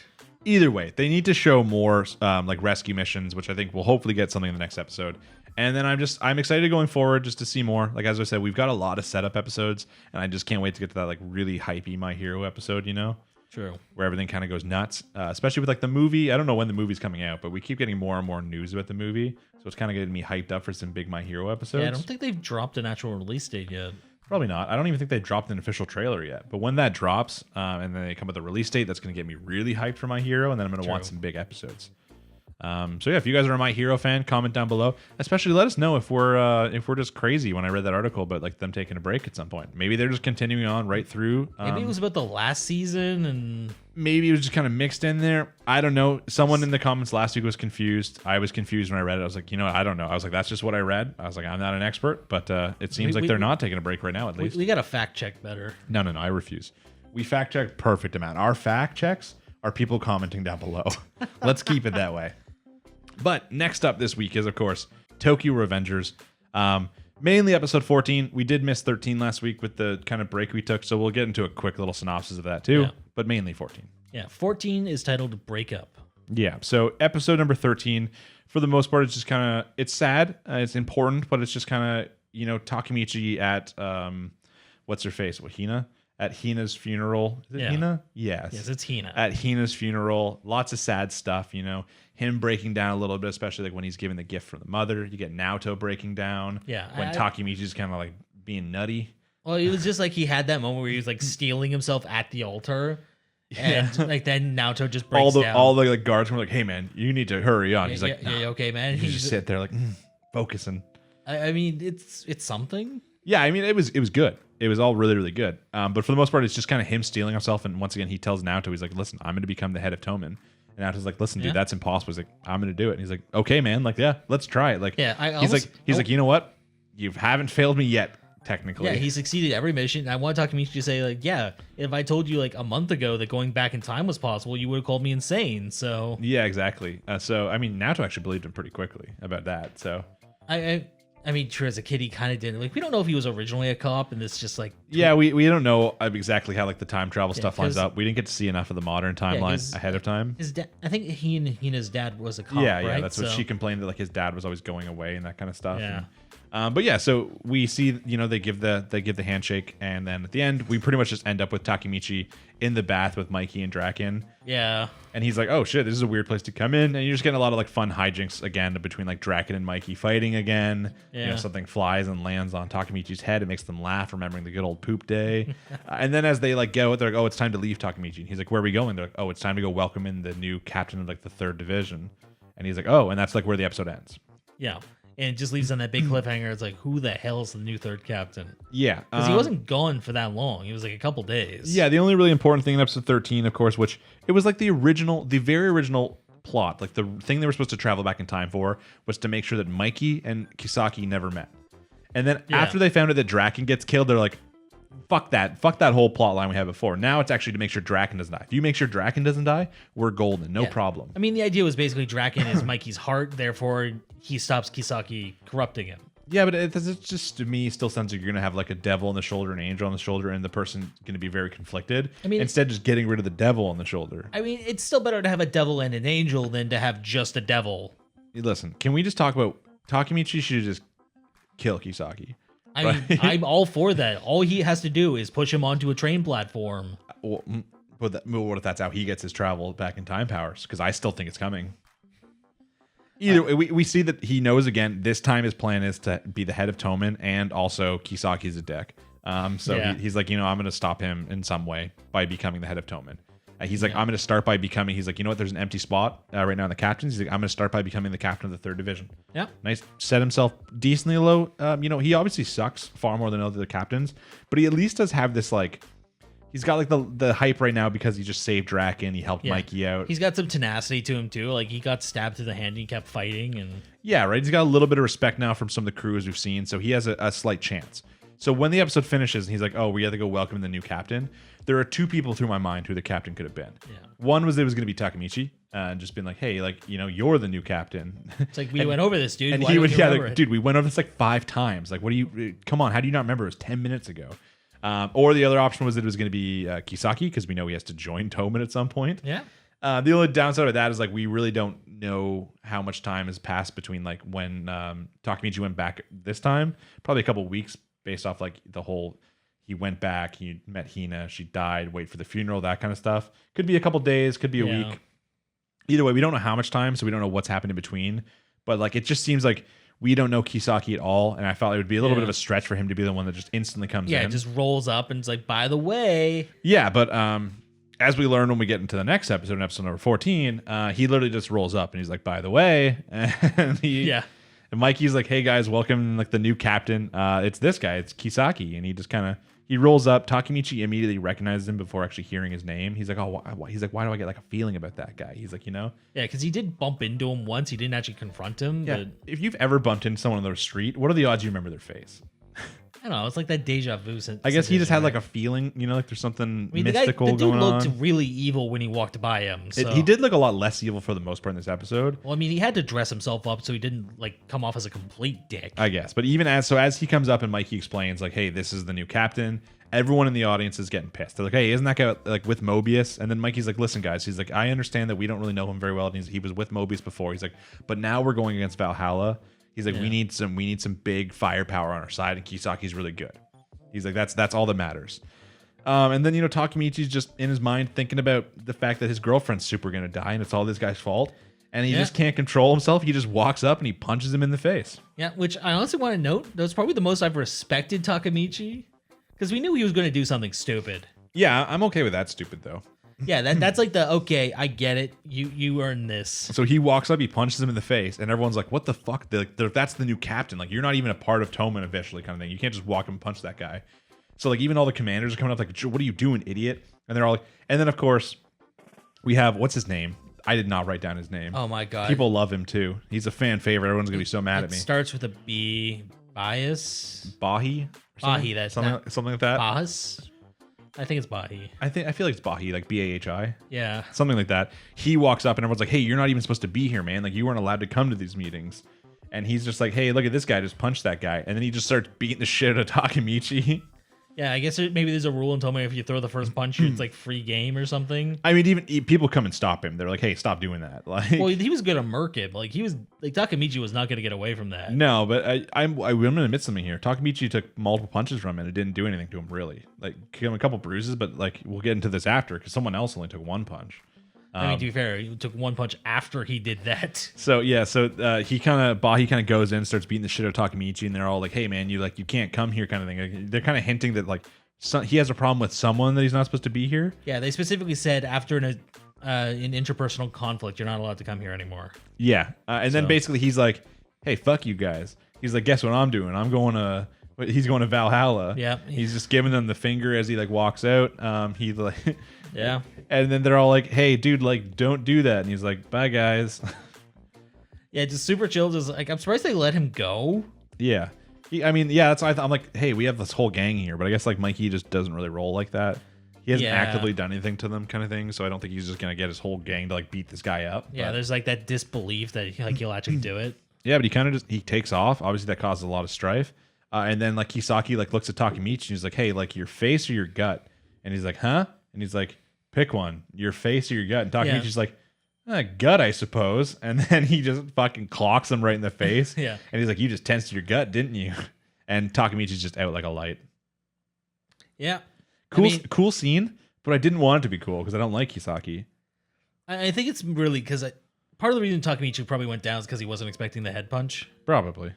Either way, they need to show more like rescue missions, which I think we'll hopefully get something in the next episode. And then I'm excited going forward just to see more. Like as I said, we've got a lot of setup episodes, and I just can't wait to get to that like really hypey My Hero episode. You know. True. Where everything kind of goes nuts, especially with like the movie. I don't know when the movie's coming out, but we keep getting more and more news about the movie, so it's kind of getting me hyped up for some big My Hero episodes. Yeah, I don't think they've dropped an actual release date yet. Probably not. I don't even think they dropped an official trailer yet. But when that drops, and then they come with a release date, that's going to get me really hyped for My Hero, and then I'm going to want some big episodes. So yeah, if you guys are a My Hero fan, comment down below. Especially let us know if we're just crazy when I read that article about like them taking a break at some point. Maybe they're just continuing on right through. Maybe it was about the last season, and maybe it was just kind of mixed in there. I don't know. Someone in the comments last week was confused. I was confused when I read it. I was like, I don't know. I was like, that's just what I read. I was like, I'm not an expert, but it seems like they're not taking a break right now. At least we got to fact check better. No, I refuse. We fact check perfect amount. Our fact checks are people commenting down below. Let's keep it that way. But next up this week is, of course, Tokyo Revengers. Mainly episode 14. We did miss 13 last week with the kind of break we took, so we'll get into a quick little synopsis of that too. Yeah. But mainly 14. Yeah, 14 is titled Breakup. Yeah, so episode number 13, for the most part, it's just kind of, it's sad. It's important, but it's just kind of, Takemichi at, what's her face? What, Hina? At Hina's funeral. Is it Hina? Yes. Yes, it's Hina. At Hina's funeral. Lots of sad stuff, him breaking down a little bit, especially like when he's given the gift from the mother. You get Naoto breaking down. Yeah. When Takemichi's kind of like being nutty. Well, it was just like he had that moment where he was like stealing himself at the altar. And like then Naoto just breaks down. All the like guards were like, "Hey man, you need to hurry on." He's like, "Yeah, okay, man." He just sit there like focusing. I mean, it's something. Yeah, I mean, it was good. It was all really, really good. But for the most part, it's just kind of him stealing himself. And once again, he tells Naoto, he's like, "Listen, I'm going to become the head of Tomen." And Naoto's like, "Listen, dude, that's impossible." He's like, "I'm going to do it." And he's like, "Okay, man. Like, yeah, let's try it." Like, he's like, "You know what? You haven't failed me yet, technically." Yeah, he succeeded every mission. I want Takemichi to say like, "Yeah, if I told you like a month ago that going back in time was possible, you would have called me insane." So yeah, exactly. So I mean, Naoto actually believed him pretty quickly about that. So I mean, true, as a kid, he kind of didn't. Like, we don't know if he was originally a cop, and this just like... Yeah, we don't know exactly how like the time travel stuff lines up. We didn't get to see enough of the modern timeline ahead of time. His dad, I think he and Hina's dad was a cop, yeah, right? That's what she complained, that like his dad was always going away and that kind of stuff. Yeah. But yeah, so we see, they give the handshake, and then at the end, we pretty much just end up with Takemichi in the bath with Mikey and Draken. Yeah. And he's like, "Oh shit, this is a weird place to come in." And you're just getting a lot of like fun hijinks again between like Draken and Mikey fighting again. Yeah. Something flies and lands on Takemichi's head. It makes them laugh, remembering the good old poop day. And then as they like go, they're like, "Oh, it's time to leave Takemichi." And he's like, "Where are we going?" They're like, "Oh, it's time to go welcome in the new captain of like the 3rd division." And he's like, "Oh," and that's like where the episode ends. Yeah. And it just leaves on that big cliffhanger. It's like, who the hell's the new 3rd captain? Yeah. Because he wasn't gone for that long. He was like a couple days. Yeah, the only really important thing in episode 13, of course, which it was like the very original plot, like the thing they were supposed to travel back in time for, was to make sure that Mikey and Kisaki never met. And then after they found out that Draken gets killed, they're like, fuck that whole plot line we had before. Now it's actually to make sure Draken doesn't die. If you make sure Draken doesn't die, we're golden. No problem. I mean, the idea was basically Draken is Mikey's heart, therefore he stops Kisaki corrupting him. Yeah, but it's just, to me, still sounds like you're going to have like a devil on the shoulder, an angel on the shoulder, and the person going to be very conflicted. I mean, instead just getting rid of the devil on the shoulder. I mean, it's still better to have a devil and an angel than to have just a devil. Listen, can we just talk about Takemichi should just kill Kisaki? I mean, I'm all for that. All he has to do is push him onto a train platform. What if that's how he gets his travel back in time powers? Because I still think it's coming. Either way, we see that he knows again. This time his plan is to be the head of Tomen, and also Kisaki's a dick. He's like, I'm going to stop him in some way by becoming the head of Tomen. He's like, I'm going to start by becoming. He's like, you know what? There's an empty spot right now in the captains. He's like, I'm going to start by becoming the captain of the 3rd division. Yeah, Nice. Set himself decently low. He obviously sucks far more than other captains, but he at least does have this like. He's got like the hype right now because he just saved Draken. He helped Mikey out. He's got some tenacity to him too. Like he got stabbed through the hand and he kept fighting. And yeah, right. He's got a little bit of respect now from some of the crews we've seen, so he has a slight chance. So when the episode finishes and he's like, oh, we have to go welcome the new captain, there are 2 people through my mind who the captain could have been. Yeah. One was it was going to be Takemichi and just been like, hey, like, you're the new captain. It's like, we went over this, dude. And Why he would, don't you remember it? dude, we went over this like 5 times. Like, what do you, come on, how do you not remember? It was 10 minutes ago. Or the other option was that it was going to be Kisaki, because we know he has to join Toman at some point. Yeah. The only downside of that is like we really don't know how much time has passed between like when Takemichi went back this time. Probably a couple weeks based off like the whole he went back, he met Hina, she died, wait for the funeral, that kind of stuff. Could be a couple days, could be a week. Either way, we don't know how much time, so we don't know what's happened in between. But like it just seems like we don't know Kisaki at all, and I felt it would be a little bit of a stretch for him to be the one that just instantly comes in. Yeah, it just rolls up and it's like, by the way. Yeah, but as we learn when we get into the next episode, in episode number 14, he literally just rolls up and he's like, by the way. And and Mikey's like, hey guys, welcome like the new captain. It's this guy, it's Kisaki. And he just kind of, he rolls up. Takemichi immediately recognizes him before actually hearing his name. He's like, oh, he's like, why do I get like a feeling about that guy? He's like, Yeah, because he did bump into him once. He didn't actually confront him. Yeah. But If you've ever bumped into someone on the street, what are the odds you remember their face? I don't know. It's like that deja vu. I guess he just had like a feeling, like there's something mystical the dude going on. looked really evil when he walked by him. So. He did look a lot less evil for the most part in this episode. Well, I mean, he had to dress himself up so he didn't like come off as a complete dick. I guess. But even as he comes up and Mikey explains like, hey, this is the new captain, everyone in the audience is getting pissed. They're like, hey, isn't that guy like with Mobius? And then Mikey's like, listen, guys, he's like, I understand that we don't really know him very well. And he was with Mobius before. He's like, but now we're going against Valhalla. He's like, we need some big firepower on our side, and Kisaki's really good. He's like, that's all that matters. And then, Takemichi's just in his mind thinking about the fact that his girlfriend's super going to die and it's all this guy's fault. And he just can't control himself. He just walks up and he punches him in the face. Yeah, which I honestly want to note, that was probably the most I've respected Takemichi. Because we knew he was going to do something stupid. Yeah, I'm okay with that stupid, though. Yeah, that's like okay, I get it. You earned this. So he walks up, he punches him in the face, and everyone's like, what the fuck? That's the new captain. Like, you're not even a part of Toman officially, kind of thing. You can't just walk up and punch that guy. So, like, even all the commanders are coming up like, what are you doing, idiot? And they're all like, and then, of course, we have, what's his name? I did not write down his name. Oh, my God. People love him, too. He's a fan favorite. Everyone's going to be so mad at me. It starts with a B. Bias? Bahi? Bahi, that's something like that. Bahas? I think it's Bahi. I feel like it's Bahi, like Bahi. Yeah. Something like that. He walks up and everyone's like, hey, you're not even supposed to be here, man. Like, you weren't allowed to come to these meetings. And he's just like, hey, look at this guy, just punched that guy. And then he just starts beating the shit out of Takemichi. Yeah, I guess maybe there's a rule in Toman if you throw the first punch, it's like free game or something. I mean, even people come and stop him. They're like, hey, stop doing that. Like, well, he was gonna murk it. Like Takemichi was not gonna get away from that. No, but I'm gonna admit something here. Takemichi took multiple punches from him and it didn't do anything to him, really. Like, gave him a couple bruises, but like we'll get into this after because someone else only took one punch. I mean, to be fair, he took one punch after he did that. So yeah, Bahi kind of goes in, starts beating the shit out of Takemichi, and they're all like, "Hey man, you can't come here," kind of thing. Like, they're kind of hinting that like he has a problem with someone that he's not supposed to be here. Yeah, they specifically said after an interpersonal conflict, you're not allowed to come here anymore. Yeah, and then basically he's like, "Hey, fuck you guys." He's like, "Guess what I'm doing? I'm going to." He's going to Valhalla. Yeah, he's just giving them the finger as he like walks out. He like. Yeah. And then they're all like, hey, dude, like, don't do that. And he's like, bye, guys. Yeah, just super chill. Just like, I'm surprised they let him go. Yeah. That's why I'm like, hey, we have this whole gang here. But I guess, like, Mikey just doesn't really roll like that. He hasn't actively done anything to them kind of thing. So I don't think he's just going to get his whole gang to, like, beat this guy up. Yeah, there's, like, that disbelief that, he'll actually do it. Yeah, but he kind of he takes off. Obviously, that causes a lot of strife. And then, like, Kisaki, like, looks at Takemichi and he's like, hey, like, your face or your gut? And he's like, huh? And he's like, pick one, your face or your gut. And Takemichi's like, gut, I suppose. And then he just fucking clocks him right in the face. Yeah. And he's like, you just tensed your gut, didn't you? And Takemichi's just out like a light. Yeah. Cool scene, but I didn't want it to be cool because I don't like Kisaki. I think it's really because part of the reason Takemichi probably went down is because he wasn't expecting the head punch. Probably.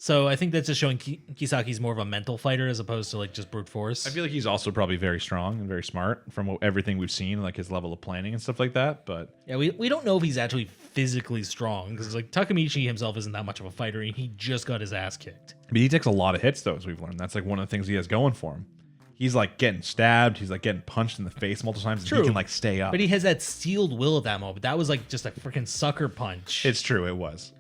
So I think that's just showing Kisaki's more of a mental fighter as opposed to like just brute force. I feel like he's also probably very strong and very smart from everything we've seen, like his level of planning and stuff like that. But yeah, we don't know if he's actually physically strong because like Takemichi himself isn't that much of a fighter and he just got his ass kicked. But he takes a lot of hits though, as we've learned. That's like one of the things he has going for him. He's like getting stabbed. He's like getting punched in the face multiple times. True. And he can like stay up. But he has that sealed will at that moment. That was like just a freaking sucker punch. It's true. It was.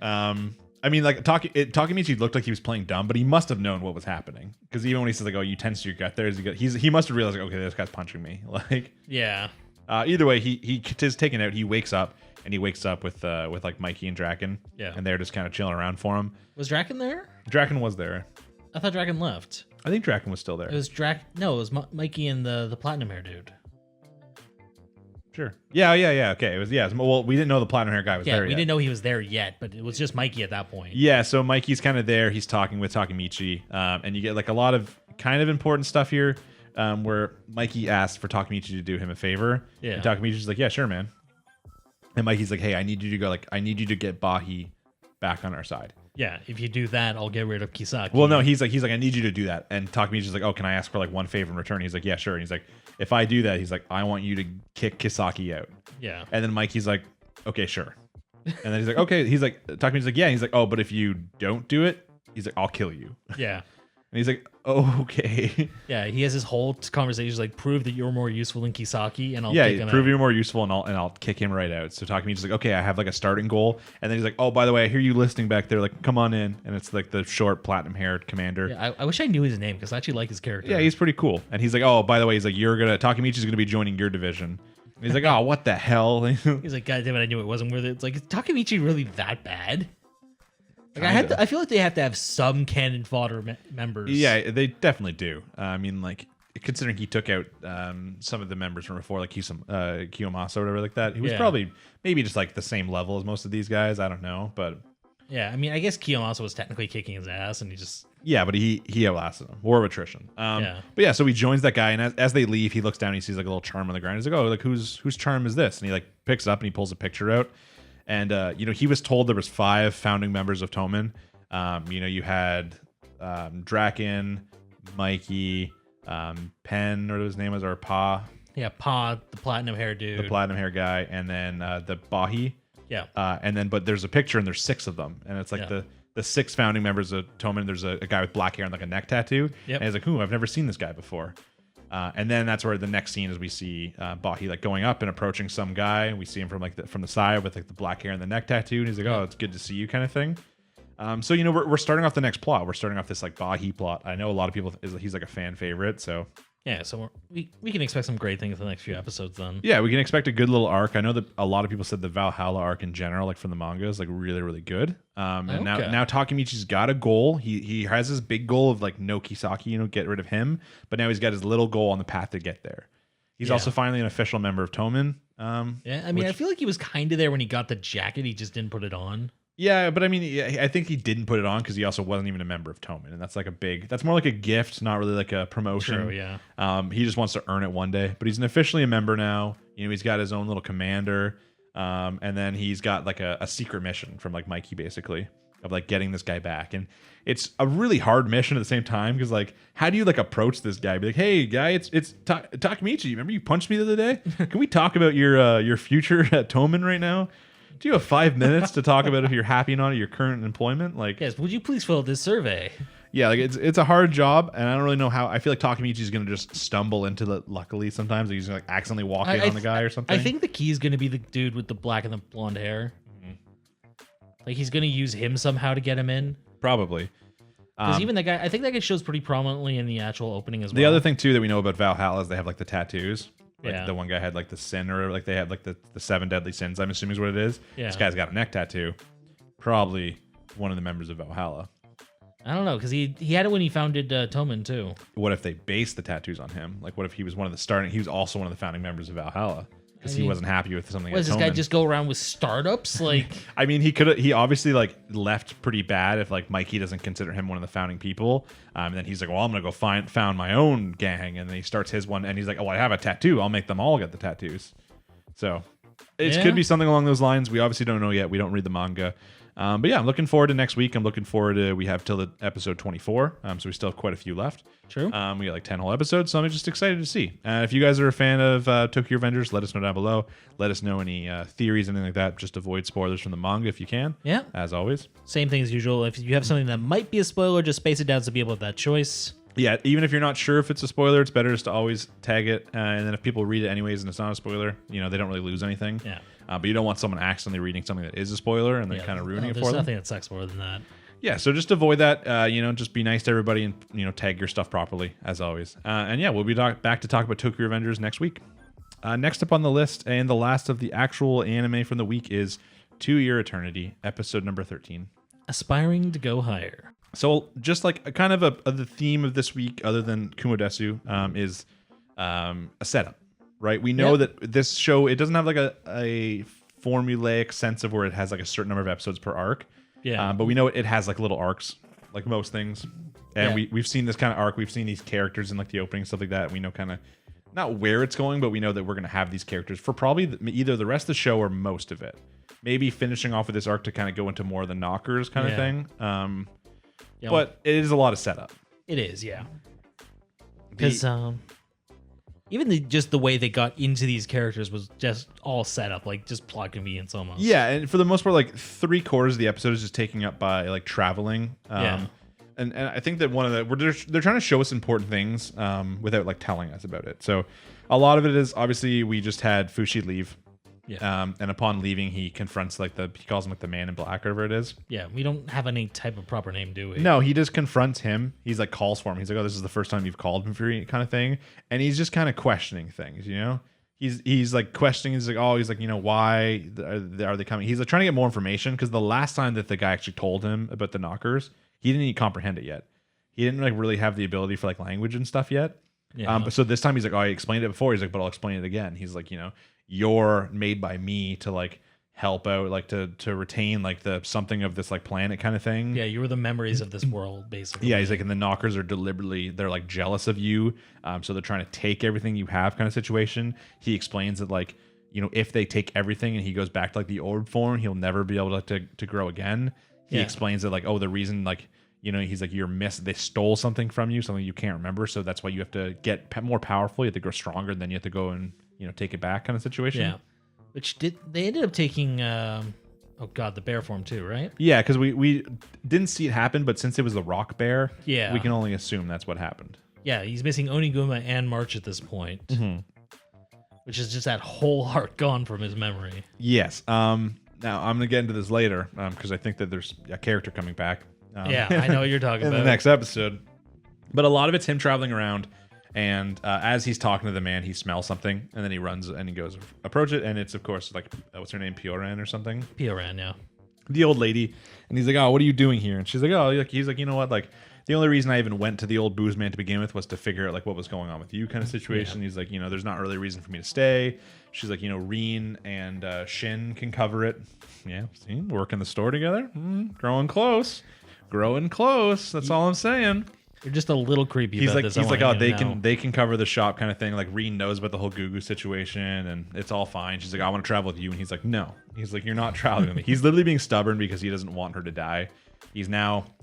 I mean, like Takemichi looked like he was playing dumb, but he must have known what was happening because even when he says like, "Oh, you tense your gut," he must have realized like, "Okay, this guy's punching me." Like, yeah. Either way, he is taken out. He wakes up with like Mikey and Draken. Yeah. And they're just kind of chilling around for him. Was Draken there? Draken was there. I thought Draken left. I think Draken was still there. It was No, it was Mikey and the platinum hair dude. Sure. Yeah. Okay. It was. Well, we didn't know the platinum hair guy was there. We didn't know he was there yet, but it was just Mikey at that point. Yeah. So Mikey's kind of there. He's talking with Takemichi, and you get like a lot of kind of important stuff here, where Mikey asked for Takemichi to do him a favor. Yeah. And Takemichi's like, "Yeah, sure, man." And Mikey's like, "Hey, I need you to get Bahi back on our side." Yeah, if you do that, I'll get rid of Kisaki. Well, no, he's like, I need you to do that. And Takemichi's like, "Oh, can I ask for like one favor in return?" He's like, "Yeah, sure." And he's like, "If I do that," he's like, "I want you to kick Kisaki out." Yeah. And then Mikey's like, "Okay, sure." And then he's like, "Okay." He's like, Takemichi's like, "Yeah." And he's like, "Oh, but if you don't do it," he's like, "I'll kill you." Yeah. And he's like, "Oh, okay." Yeah, he has his whole conversation like, prove that you're more useful than Kisaki, and I'll yeah, kick him prove out. you're more useful, and I'll kick him right out. So Takemichi's like, "Okay, I have like a starting goal." And then he's like, "Oh, by the way, I hear you listening back there. Like, come on in." And it's like the short, platinum-haired commander. Yeah, I wish I knew his name because I actually like his character. Yeah, he's pretty cool. And he's like, "Oh, by the way," he's like, Takemichi's gonna be joining your division. And he's like, "Oh, what the hell?" He's like, "God damn it, I knew it wasn't worth it." It's like, is Takemichi really that bad? Like, I feel like they have to have some cannon fodder members. Yeah, they definitely do. I mean, like, considering he took out some of the members from before, like Kiyomasa or whatever like that, he was probably maybe just like the same level as most of these guys. I don't know, but yeah, I mean, I guess Kiyomasa was technically kicking his ass, and he just but he outlasted him. War of attrition. But yeah, so he joins that guy, and as they leave, he looks down, and he sees like a little charm on the ground. He's like, "Oh, like whose charm is this?" And he like picks it up and he pulls a picture out. And he was told there was 5 founding members of Tomen. You had Draken, Mikey, Pen, or his name was, or Pa. Yeah, Pa, the platinum hair dude. The platinum hair guy, and then the Bahi. Yeah. But there's a picture, and there's 6 of them. And it's like the 6 founding members of Tomen. There's a guy with black hair and like a neck tattoo. Yep. And he's like, "Ooh, I've never seen this guy before." And then that's where the next scene is we see Bahi like going up and approaching some guy, and we see him from the side with like the black hair and the neck tattoo, and he's like, "Oh, it's good to see you," kind of thing. So we're starting off the next plot. We're starting off this like Bahi plot. I know a lot of people he's like a fan favorite, so yeah. So we can expect some great things in the next few episodes. Then we can expect a good little arc. I know that a lot of people said the Valhalla arc in general, like from the manga, is like really really good. And now Takemichi's got a goal. He has his big goal of like no Kisaki, get rid of him. But now he's got his little goal on the path to get there. He's also finally an official member of Tomen. I feel like he was kind of there when he got the jacket. He just didn't put it on. Yeah, but I mean, I think he didn't put it on because he also wasn't even a member of Tomen, and that's like that's more like a gift, not really like a promotion. True, yeah. He just wants to earn it one day, but he's officially a member now. He's got his own little commander, and then he's got like a secret mission from like Mikey, basically, of like getting this guy back, and it's a really hard mission at the same time because like, how do you like approach this guy? Be like, "Hey, guy, it's Takemichi. Remember you punched me the other day? Can we talk about your future at Tomen right now? Do you have 5 minutes to talk about if you're happy or not at your current employment?" Like, yes, would you please fill out this survey? Yeah, like it's a hard job, and I don't really know how. I feel like Takemichi's gonna just stumble into it. Luckily, sometimes he's gonna like accidentally walk in on the guy or something. I think the key is gonna be the dude with the black and the blonde hair. Mm-hmm. Like he's gonna use him somehow to get him in. Probably. Because even that guy, I think that guy shows pretty prominently in the actual opening as well. The other thing too that we know about Valhalla is they have like the tattoos. Like the one guy had like the sin, or like they had like the 7 deadly sins, I'm assuming is what it is. Yeah. This guy's got a neck tattoo. Probably one of the members of Valhalla. I don't know, because he had it when he founded Tomen too. What if they based the tattoos on him? Like, what if he was he was also one of the founding members of Valhalla? Because he wasn't happy with something. Does this guy just go around with startups? Like, I mean, he obviously like left pretty bad if like Mikey doesn't consider him one of the founding people. And then he's like, "Well, I'm gonna go found my own gang," and then he starts his one, and he's like, "Oh, I have a tattoo. I'll make them all get the tattoos." So it could be something along those lines. We obviously don't know yet. We don't read the manga. But yeah, I'm looking forward to next week. I'm looking forward to, we have till the episode 24. So we still have quite a few left. True. We got like 10 whole episodes. So I'm just excited to see. If you guys are a fan of Tokyo Revengers, let us know down below. Let us know any theories, anything like that. Just avoid spoilers from the manga if you can. Yeah. As always. Same thing as usual. If you have something that might be a spoiler, just space it down so people have that choice. Yeah, even if you're not sure if it's a spoiler, it's better just to always tag it. And then if people read it anyways and it's not a spoiler, they don't really lose anything. Yeah. But you don't want someone accidentally reading something that is a spoiler and then kind of ruining it for them. There's nothing that sucks more than that. Yeah, so just avoid that. Just be nice to everybody and tag your stuff properly as always. And yeah, we'll be back to talk about Tokyo Revengers next week. Next up on the list and the last of the actual anime from the week is To Your Eternity, episode number 13. Aspiring to go higher. So just like a kind of the theme of this week, other than Kumo Desu, is a setup, right? We know that this show, it doesn't have like a formulaic sense of where it has like a certain number of episodes per arc. Yeah. But we know it has like little arcs, like most things. And we've seen this kind of arc. We've seen these characters in like the opening, stuff like that. We know kind of not where it's going, but we know that we're going to have these characters for probably either the rest of the show or most of it. Maybe finishing off with this arc to kind of go into more of the knockers kind of thing. But it is a lot of setup. It is, yeah. Because even just the way they got into these characters was just all set up, like just plot convenience almost. Yeah, and for the most part, like 3/4 of the episode is just taken up by like traveling. And I think that one of they're trying to show us important things without like telling us about it. So a lot of it is obviously we just had Fushi leave. Yeah. And upon leaving, he confronts he calls him like the man in black, whatever it is. Yeah, we don't have any type of proper name, do we? No, he just confronts him. He's like calls for him. He's like, "Oh, this is the first time you've called him for me," kind of thing. And he's just kind of questioning things, He's like questioning. He's like, why are they coming? He's like trying to get more information because the last time that the guy actually told him about the knockers, he didn't even comprehend it yet. He didn't like really have the ability for like language and stuff yet. Yeah. But so this time he's like, "Oh, I explained it before." He's like, "But I'll explain it again." He's like, "You're made by me to like help out, like to retain like the something of this like planet kind of thing." Yeah, you were the memories of this world, basically. Yeah, he's like, and the knockers are they're like jealous of you, so they're trying to take everything you have, kind of situation. He explains that like if they take everything and he goes back to like the orb form, he'll never be able to grow again. He explains that like, the reason like he's like they stole something from you, something you can't remember, so that's why you have to get more powerful. You have to grow stronger, then you have to go and take it back, kind of situation. Yeah, which they ended up taking the bear form too, right? Yeah, because we didn't see it happen, but since it was the rock bear, we can only assume that's what happened. Yeah, he's missing Oniguma and March at this point, which is just that whole arc gone from his memory. Yes. Now I'm gonna get into this later because I think that there's a character coming back. I know what you're talking about. In the next episode. But a lot of it's him traveling around, and as he's talking to the man, he smells something, and then he runs and he goes approach it, and it's of course like what's her name, Pioran or something. Pioran, yeah. The old lady, and he's like, "Oh, what are you doing here?" And she's like, "Oh," he's like, "You know what? Like the only reason I even went to the old booze man to begin with was to figure out like what was going on with you, kind of situation." He's like, "There's not really a reason for me to stay." She's like, Reen and Shin can cover it. Yeah, see, work in the store together, growing close. That's all I'm saying. You're just a little creepy. He's about like, this. He's like, "Oh, they can cover the shop," kind of thing. Like Reen knows about the whole Gugu situation, and it's all fine. She's like, "I want to travel with you," and he's like, "No." He's like, "You're not traveling with me." He's literally being stubborn because he doesn't want her to die.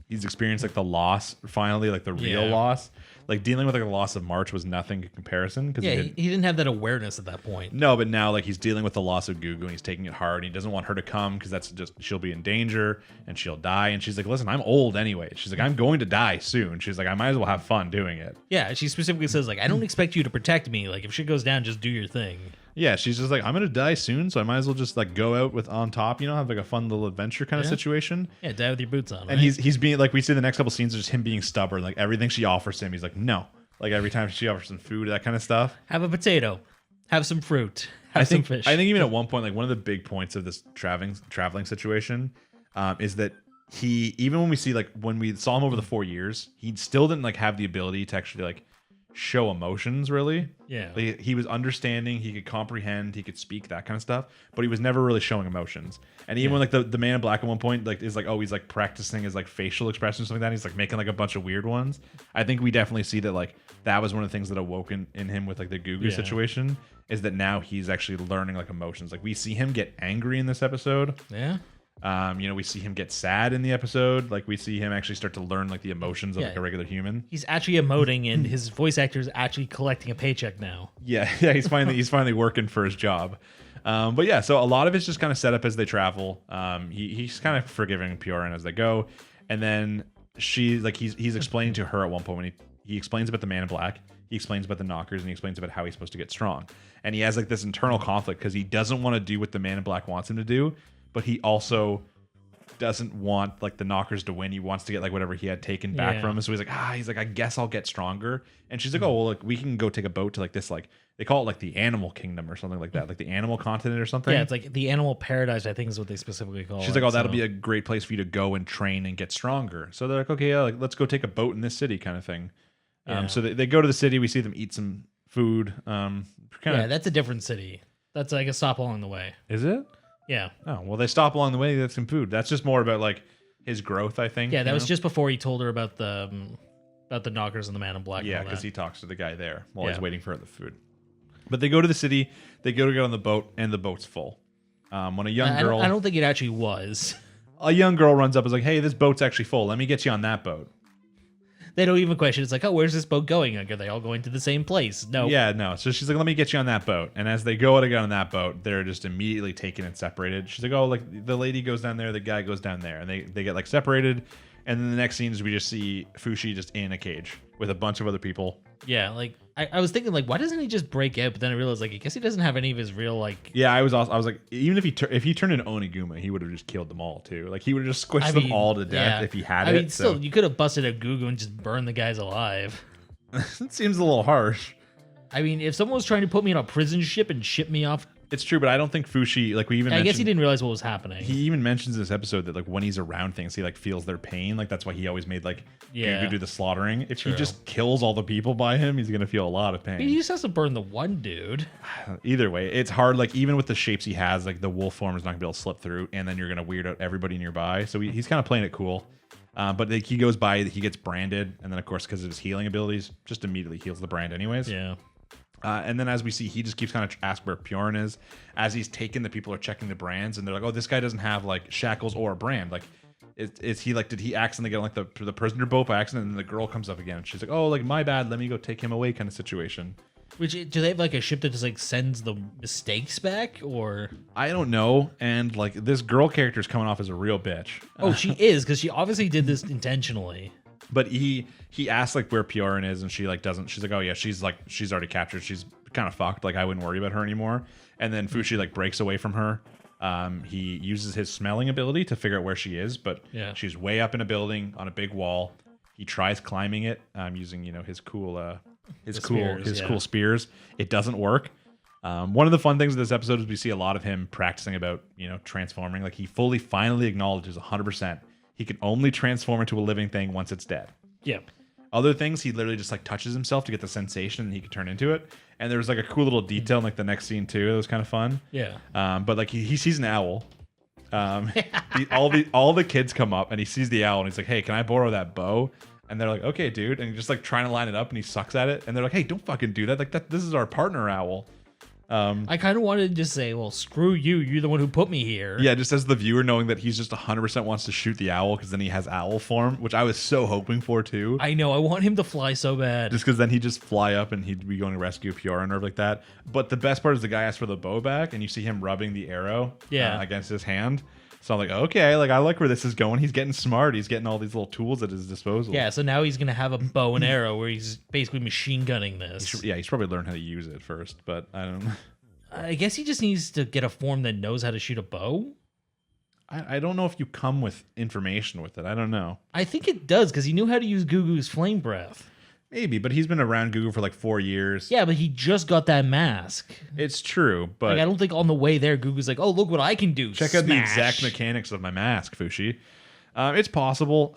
He's experienced like the loss finally, like the real loss. Like dealing with like the loss of March was nothing in comparison. Because he didn't have that awareness at that point. No, but now like he's dealing with the loss of Gugu and he's taking it hard. And he doesn't want her to come because that's just she'll be in danger and she'll die. And she's like, "Listen, I'm old anyway." She's like, "I'm going to die soon." She's like, "I might as well have fun doing it." Yeah, she specifically says like, "I don't expect you to protect me. Like if shit goes down, just do your thing." Yeah, she's just like, "I'm gonna die soon, so I might as well just like go out with on top, have like a fun little adventure kind of situation." Yeah, die with your boots on. And he's being like, we see the next couple scenes of just him being stubborn. Like everything she offers him, he's like, "No." Like every time she offers some food, that kind of stuff. Have a potato. Have some fruit. Have some fish. I think even at one point, like one of the big points of this traveling situation is that even when we saw him over the 4 years, he still didn't like have the ability to actually like show emotions really. Yeah. Like, he was understanding, he could comprehend, he could speak, that kind of stuff, but he was never really showing emotions. And even when like the man in black at one point like is like, he's like practicing his like facial expressions, something like that. He's like making like a bunch of weird ones. I think we definitely see that like that was one of the things that awoke in him with like the Gugu situation, is that now he's actually learning like emotions. Like we see him get angry in this episode. Yeah. We see him get sad in the episode. Like we see him actually start to learn like the emotions of like a regular human. He's actually emoting, and his voice actor is actually collecting a paycheck now. Yeah, he's finally working for his job. But yeah, so a lot of it's just kind of set up as they travel. He's kind of forgiving Piorin as they go, and then he's explaining to her at one point when he explains about the Man in Black, he explains about the knockers, and he explains about how he's supposed to get strong. And he has like this internal conflict because he doesn't want to do what the Man in Black wants him to do, but he also doesn't want like the knockers to win. He wants to get like whatever he had taken back from him. So he's like, I guess I'll get stronger. And she's like, oh well, like we can go take a boat to like this, like they call it like the animal kingdom or something like that, like the animal continent or something. Yeah, it's like the animal paradise, I think is what they specifically call it. She's like, oh, that'll be a great place for you to go and train and get stronger. So they're like, okay, yeah, like let's go take a boat in this city kind of thing. So they go to the city. We see them eat some food. That's a different city. That's like a stop along the way. Is it? Yeah. Oh, well, they stop along the way to get some food. That's just more about like his growth, I think. Yeah, that was just before he told her about the knockers and the Man in Black. Yeah, because he talks to the guy there while he's waiting for the food. But they go to the city. They go to get on the boat, and the boat's full. When a young girl, I don't think it actually was. A young girl runs up and is like, "Hey, this boat's actually full. Let me get you on that boat." They don't even question. It's like, oh, where's this boat going? Like, are they all going to the same place? No. Yeah, no. So she's like, let me get you on that boat. And as they go to get on that boat, they're just immediately taken and separated. She's like, oh, like the lady goes down there, the guy goes down there. And they get like separated. And then the next scene is we just see Fushi just in a cage with a bunch of other people. Yeah, like I was thinking, like, why doesn't he just break out? But then I realized, like, I guess he doesn't have any of his real, like. Yeah, I was like, even if he turned into Oniguma, he would have just killed them all too. Like he would have just squished them all to death if he had it. I mean, still, you could have busted a Gugu and just burned the guys alive. It seems a little harsh. I mean, if someone was trying to put me on a prison ship and ship me off. It's true, but I don't think Fushi, like we even I guess he didn't realize what was happening. He even mentions in this episode that like when he's around things, he like feels their pain. Like that's why he always made like Gugu do the slaughtering. If he just kills all the people by him, he's gonna feel a lot of pain. He just has to burn the one dude. Either way, it's hard. Like even with the shapes he has, like the wolf form is not gonna be able to slip through, and then you're gonna weird out everybody nearby. So he's kind of playing it cool. But like, he goes by, he gets branded, and then of course because of his healing abilities, just immediately heals the brand anyways. Yeah. And then as we see, he just keeps kind of asking where Piorin is. As he's taken, the people are checking the brands, and they're like, "Oh, this guy doesn't have like shackles or a brand. Like, is he like? Did he accidentally get on like the prisoner boat by accident?" And then the girl comes up again, and she's like, "Oh, like my bad. Let me go take him away," kind of situation. Which do they have like a ship that just like sends the mistakes back, or I don't know. And like this girl character is coming off as a real bitch. Oh, she is, because she obviously did this intentionally. But he asks like where Piorin is, and she like doesn't. She's like, oh yeah, she's already captured. She's kind of fucked. Like I wouldn't worry about her anymore. And then Fushi like breaks away from her. He uses his smelling ability to figure out where she is, but she's way up in a building on a big wall. He tries climbing it, using his cool spears. It doesn't work. One of the fun things of this episode is we see a lot of him practicing about transforming. Like he finally acknowledges 100%. He can only transform into a living thing once it's dead. Yeah. Other things, he literally just like touches himself to get the sensation, and he can turn into it. And there was like a cool little detail in like the next scene too. It was kind of fun. Yeah. But like he sees an owl. All the kids come up, and he sees the owl, and he's like, "Hey, can I borrow that bow?" And they're like, "Okay, dude." And he's just like trying to line it up, and he sucks at it. And they're like, "Hey, don't fucking do that. Like that. This is our partner owl." I kind of wanted to just say, well, screw you. You're the one who put me here. Yeah, just as the viewer knowing that he's just 100% wants to shoot the owl because then he has owl form, which I was so hoping for too. I know. I want him to fly so bad. Just because then he'd just fly up and he'd be going to rescue Piorin or like that. But the best part is the guy asks for the bow back, and you see him rubbing the arrow against his hand. So I'm like, okay, like I like where this is going. He's getting smart. He's getting all these little tools at his disposal. Yeah, so now he's going to have a bow and arrow where he's basically machine gunning this. He's probably learned how to use it first, but I don't know. I guess he just needs to get a form that knows how to shoot a bow. I don't know if you come with information with it. I don't know. I think it does, because he knew how to use Gugu's flame breath. Maybe, but he's been around Gugu for like 4 years. Yeah, but he just got that mask. It's true, but like, I don't think on the way there, Gugu's like, oh, look what I can do. Check out the exact mechanics of my mask, Fushi. It's possible.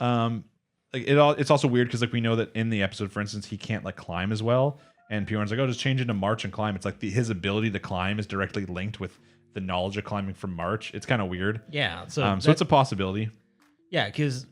It's also weird because like we know that in the episode, for instance, he can't like climb as well. And Piorin's like, oh, just change into March and climb. It's like his ability to climb is directly linked with the knowledge of climbing from March. It's kind of weird. Yeah. So it's a possibility. Yeah, because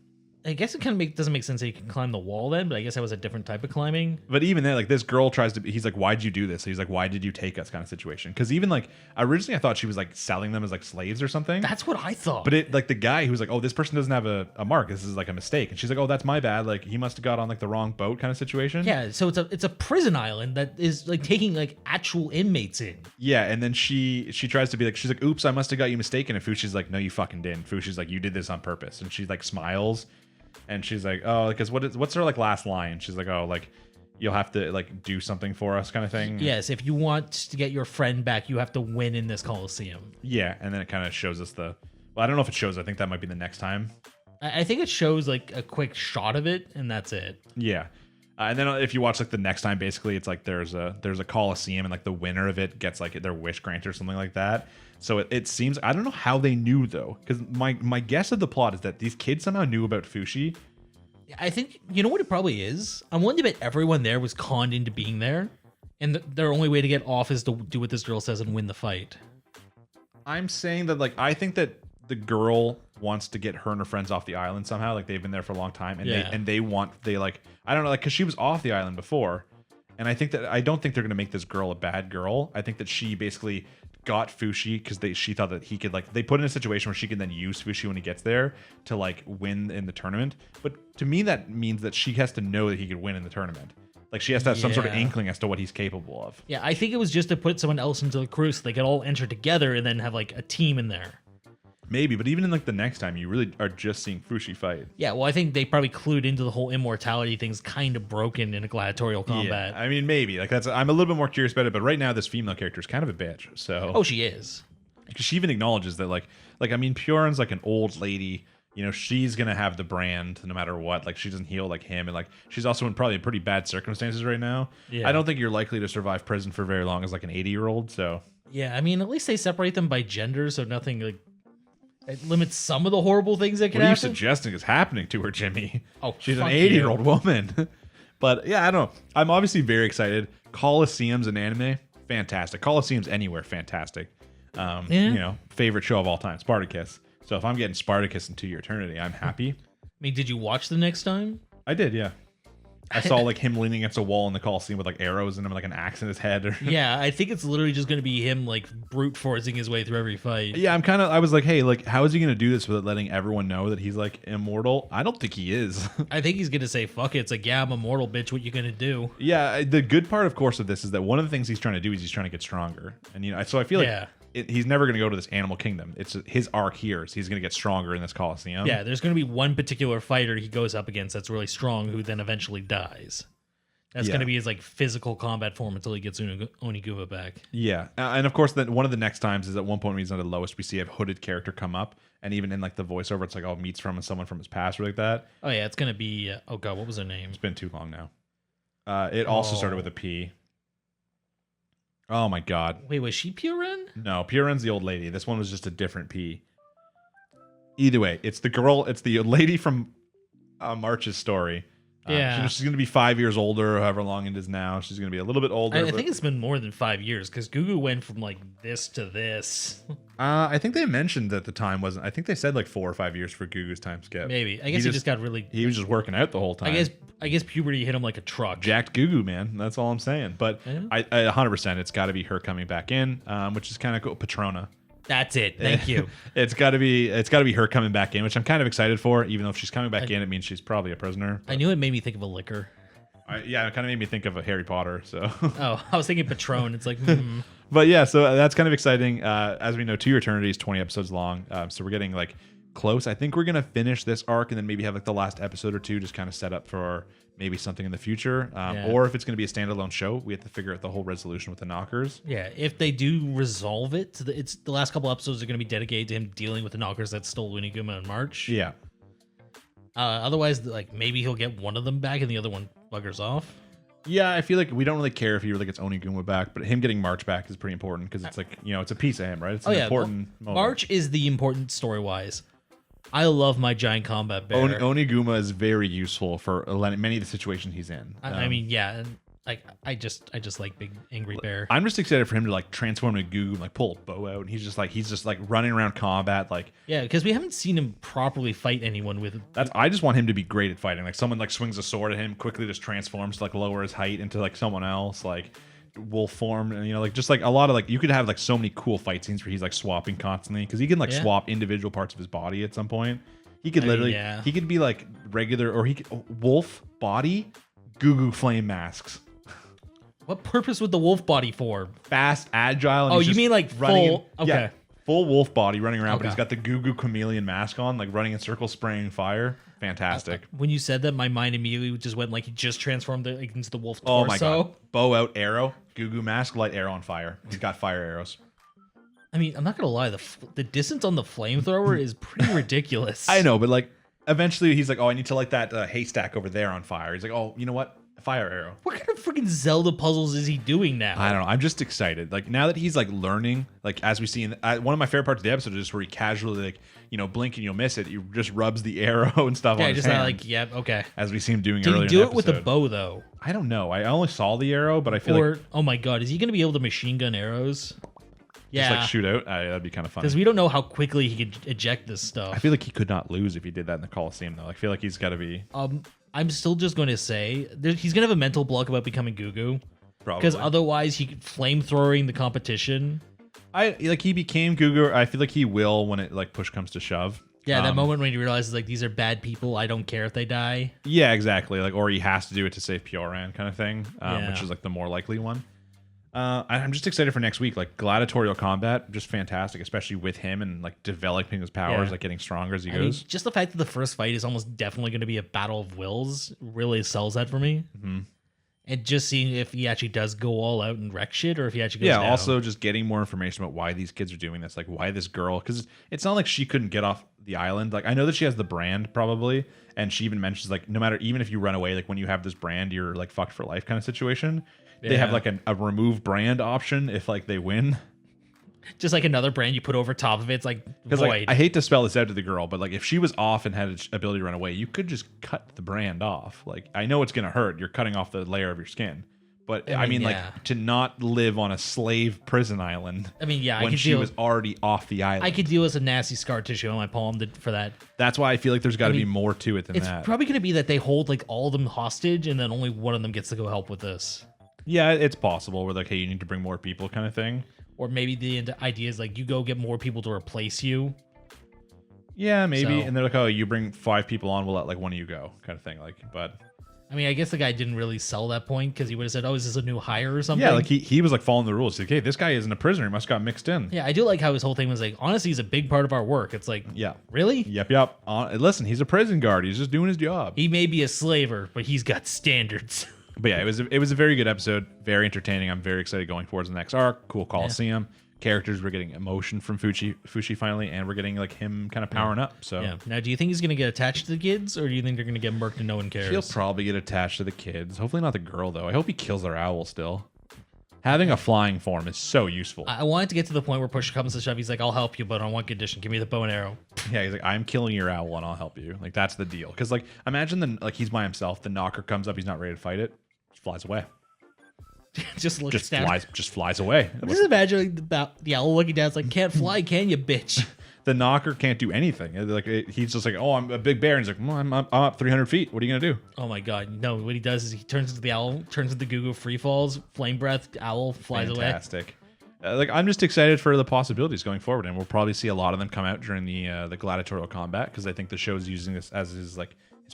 I guess it kind of doesn't make sense that you can climb the wall then, but I guess that was a different type of climbing. But even then, like this girl tries to. He's like, "Why'd you do this?" He's like, "Why did you take us?" Kind of situation. Because even like originally, I thought she was like selling them as like slaves or something. That's what I thought. But it like the guy who's like, "Oh, this person doesn't have a mark. This is like a mistake." And she's like, "Oh, that's my bad. Like he must have got on like the wrong boat," kind of situation. Yeah, so it's a prison island that is like taking like actual inmates in. Yeah, and then she tries to be like, she's like, "Oops, I must have got you mistaken." And Fushi's like, "No, you fucking didn't." Fushi's like, "You did this on purpose." And she like smiles. And she's like, "Oh, because what's her like last line?" She's like, "Oh, like you'll have to like do something for us," kind of thing. Yes, if you want to get your friend back, you have to win in this Coliseum. Yeah, and then it kind of shows us well, I don't know if it shows. I think that might be the next time. I think it shows like a quick shot of it, and that's it. Yeah, and then if you watch like the next time, basically it's like there's a Coliseum, and like the winner of it gets like their wish granted or something like that. So it seems, I don't know how they knew though, because my guess of the plot is that these kids somehow knew about Fushi. I think, you know what it probably is? I'm willing to bet everyone there was conned into being there, and their only way to get off is to do what this girl says and win the fight. I'm saying that like I think that the girl wants to get her and her friends off the island somehow. Like they've been there for a long time, and they like I don't know, like because she was off the island before, and I don't think they're gonna make this girl a bad girl. I think that she basically got Fushi because she thought that he could like, they put in a situation where she can then use Fushi when he gets there to like win in the tournament. But to me that means that she has to know that he could win in the tournament. Like she has to have some sort of inkling as to what he's capable of. Yeah, I think it was just to put someone else into the crew so they could all enter together and then have like a team in there. Maybe, but even in like the next time, you really are just seeing Fushi fight. Yeah, well, I think they probably clued into the whole immortality thing's kind of broken in a gladiatorial combat. Yeah, I mean, maybe like I'm a little bit more curious about it, but right now this female character is kind of a bitch. So oh, she is, because she even acknowledges that like I mean, Pyoran's like an old lady. You know, she's gonna have the brand no matter what. Like she doesn't heal like him, and like she's also in probably pretty bad circumstances right now. Yeah. I don't think you're likely to survive prison for very long as like an 80-year-old. So yeah, I mean, at least they separate them by gender, so nothing like. It limits some of the horrible things that can happen. What are you suggesting is happening to her, Jimmy? Oh, she's an 80-year-old woman. But yeah, I don't know. I'm obviously very excited. Coliseums in anime, fantastic. Coliseums anywhere, fantastic. You know, favorite show of all time, Spartacus. So if I'm getting Spartacus into your eternity, I'm happy. I mean, did you watch the next time? I did, yeah. I saw like him leaning against a wall in the Coliseum with like arrows and him like an axe in his head. Yeah, I think it's literally just going to be him like brute forcing his way through every fight. Yeah, I was like, hey, like, how is he going to do this without letting everyone know that he's like immortal? I don't think he is. I think he's going to say, fuck it. It's like, yeah, I'm immortal, bitch. What you going to do? Yeah, the good part, of course, of this is that one of the things he's trying to do is he's trying to get stronger. And, you know, so I feel like he's never going to go to this animal kingdom. It's his arc here. Is he's going to get stronger in this Coliseum. Yeah, there's going to be one particular fighter he goes up against that's really strong who then eventually dies. That's going to be his like physical combat form until he gets Oniguma back. Yeah, and of course, then one of the next times is at one point when he's on the lowest, we see a hooded character come up, and even in like the voiceover, it's like, oh, meets from someone from his past or like that. Oh yeah, it's going to be oh god, what was her name? It's been too long now. It also started with a P. Oh my god. Wait, was she Puren? No, Puren's the old lady. This one was just a different P. Either way, it's the girl. It's the lady from March's story. Yeah, she's going to be 5 years older, however long it is now. She's going to be a little bit older. I think it's been more than 5 years because Gugu went from like this to this. I think they mentioned that the time wasn't. I think they said like 4 or 5 years for Gugu's time skip. Maybe. I guess he just got really. He was just working out the whole time. I guess puberty hit him like a truck. Jacked Gugu, man. That's all I'm saying. But I 100%, it's got to be her coming back in, which is kind of cool. Patrona. That's it. Thank you. It's got to be her coming back in, which I'm kind of excited for. Even though if she's coming back in, it means she's probably a prisoner. I knew it made me think of a liquor. Yeah, it kind of made me think of a Harry Potter. So. Oh, I was thinking Patron. It's like. But yeah, so that's kind of exciting. As we know, To Your Eternity is 20 episodes long, so we're getting like close. I think we're gonna finish this arc and then maybe have like the last episode or two just kind of set up for maybe something in the future, or if it's gonna be a standalone show, we have to figure out the whole resolution with the knockers. Yeah, if they do resolve it, it's the last couple episodes are gonna be dedicated to him dealing with the knockers that stole Uniguma in March. Yeah. Otherwise, like maybe he'll get one of them back and the other one buggers off. Yeah, I feel like we don't really care if he really gets Oniguma back, but him getting March back is pretty important because it's like, you know, it's a piece of him, right? It's an important moment. March is the important story-wise. I love my giant combat bear. Oniguma is very useful for many of the situations he's in. I mean, yeah. Like I just like big angry bear. I'm just excited for him to like transform into Goo and like pull a bow out, and he's just like running around combat. Like Yeah, because we haven't seen him properly fight anyone with. I just want him to be great at fighting. Like someone like swings a sword at him, quickly just transforms to like lower his height into like someone else, like wolf form, and like just like a lot of like you could have like so many cool fight scenes where he's like swapping constantly because he can like swap individual parts of his body at some point. He could he could be like regular or he could wolf body, Goo flame masks. What purpose would the wolf body for? Fast, agile. And oh, you mean like full? Okay. Yeah, full wolf body running around, but he's got the Goo chameleon mask on, like running in circles, spraying fire. Fantastic. When you said that, my mind immediately just went like he just transformed into the wolf Oh torso. my god! Bow out, arrow, Goo mask, light arrow on fire. He's got fire arrows. I mean, I'm not gonna lie, the distance on the flamethrower is pretty ridiculous. I know, but like eventually he's like, oh, I need to light that haystack over there on fire. He's like, oh, you know what? Fire arrow. What kind of freaking Zelda puzzles is he doing now? I don't know. I'm just excited. Like now that he's like learning, like as we see in one of my favorite parts of the episode is where he casually like blink and you'll miss it. He just rubs the arrow and stuff on his hand. Like yeah, okay. As we see him doing Did earlier. Did he do in it the with a bow though? I don't know. I only saw the arrow, but I feel like oh my god, is he gonna be able to machine gun arrows? Yeah, just like shoot out. That'd be kind of fun. Because we don't know how quickly he could eject this stuff. I feel like he could not lose if he did that in the Coliseum though. I feel like he's got to be. I'm still just going to say he's going to have a mental block about becoming Goo. Probably. Because otherwise he could flamethrowing the competition. He became Goo. I feel like he will when it like push comes to shove. Yeah, that moment when he realizes like these are bad people. I don't care if they die. Yeah, exactly. Like, or he has to do it to save Pioran kind of thing, which is like the more likely one. I'm just excited for next week. Like gladiatorial combat, just fantastic, especially with him and like developing his powers, like getting stronger as he goes. Just the fact that the first fight is almost definitely going to be a battle of wills really sells that for me. Mm-hmm. And just seeing if he actually does go all out and wreck shit, or if he actually goes down. Also just getting more information about why these kids are doing this, like why this girl, because it's not like she couldn't get off the island. Like I know that she has the brand probably, and she even mentions like no matter, even if you run away, like when you have this brand, you're like fucked for life kind of situation. They have like a remove brand option if like they win. Just like another brand you put over top of it. It's like void. Like, I hate to spell this out to the girl, but like if she was off and had an ability to run away, you could just cut the brand off. Like I know it's gonna hurt. You're cutting off the layer of your skin. But I mean like to not live on a slave prison island. I mean, yeah, when she was already off the island. I could deal with some nasty scar tissue on my palm for that. That's why I feel like there's got to be more to it than that. It's probably gonna be that they hold like all of them hostage, and then only one of them gets to go help with this. Yeah, it's possible. Where like, hey, you need to bring more people, kind of thing. Or maybe the idea is like you go get more people to replace you. Yeah, maybe. And they're like, oh, you bring 5 people on, we'll let like one of you go, kind of thing. Like, but I mean, I guess the guy didn't really sell that point because he would have said, oh, is this a new hire or something? Yeah, like he was like following the rules. Like, hey, this guy isn't a prisoner. He must have got mixed in. Yeah, I do like how his whole thing was like, honestly, he's a big part of our work. It's like, yeah, really? Yep. Listen, he's a prison guard. He's just doing his job. He may be a slaver, but he's got standards. But yeah, it was a very good episode, very entertaining. I'm very excited going forward to the next arc. Cool Coliseum. Characters, we're getting emotion from Fushi finally, and we're getting like him kind of powering up. So yeah. Now, do you think he's gonna get attached to the kids, or do you think they're gonna get murked and no one cares? He'll probably get attached to the kids. Hopefully not the girl though. I hope he kills their owl still. Having a flying form is so useful. I want it to get to the point where push comes to shove. He's like, I'll help you, but on one condition: give me the bow and arrow. Yeah, he's like, I'm killing your owl and I'll help you. Like that's the deal. Because like, imagine he's by himself. The knocker comes up. He's not ready to fight it. Flies away. just down. Just flies away. I'm just imagining the owl looking down. It's like, can't fly, can you, bitch? The knocker can't do anything. Like he's just like, oh, I'm a big bear. And he's like, well, I'm up 300 feet. What are you gonna do? Oh my god, no! What he does is he turns into the owl, turns into Goo, free falls, flame breath, owl flies away. Fantastic. Like I'm just excited for the possibilities going forward, and we'll probably see a lot of them come out during the gladiatorial combat because I think the show is using this as his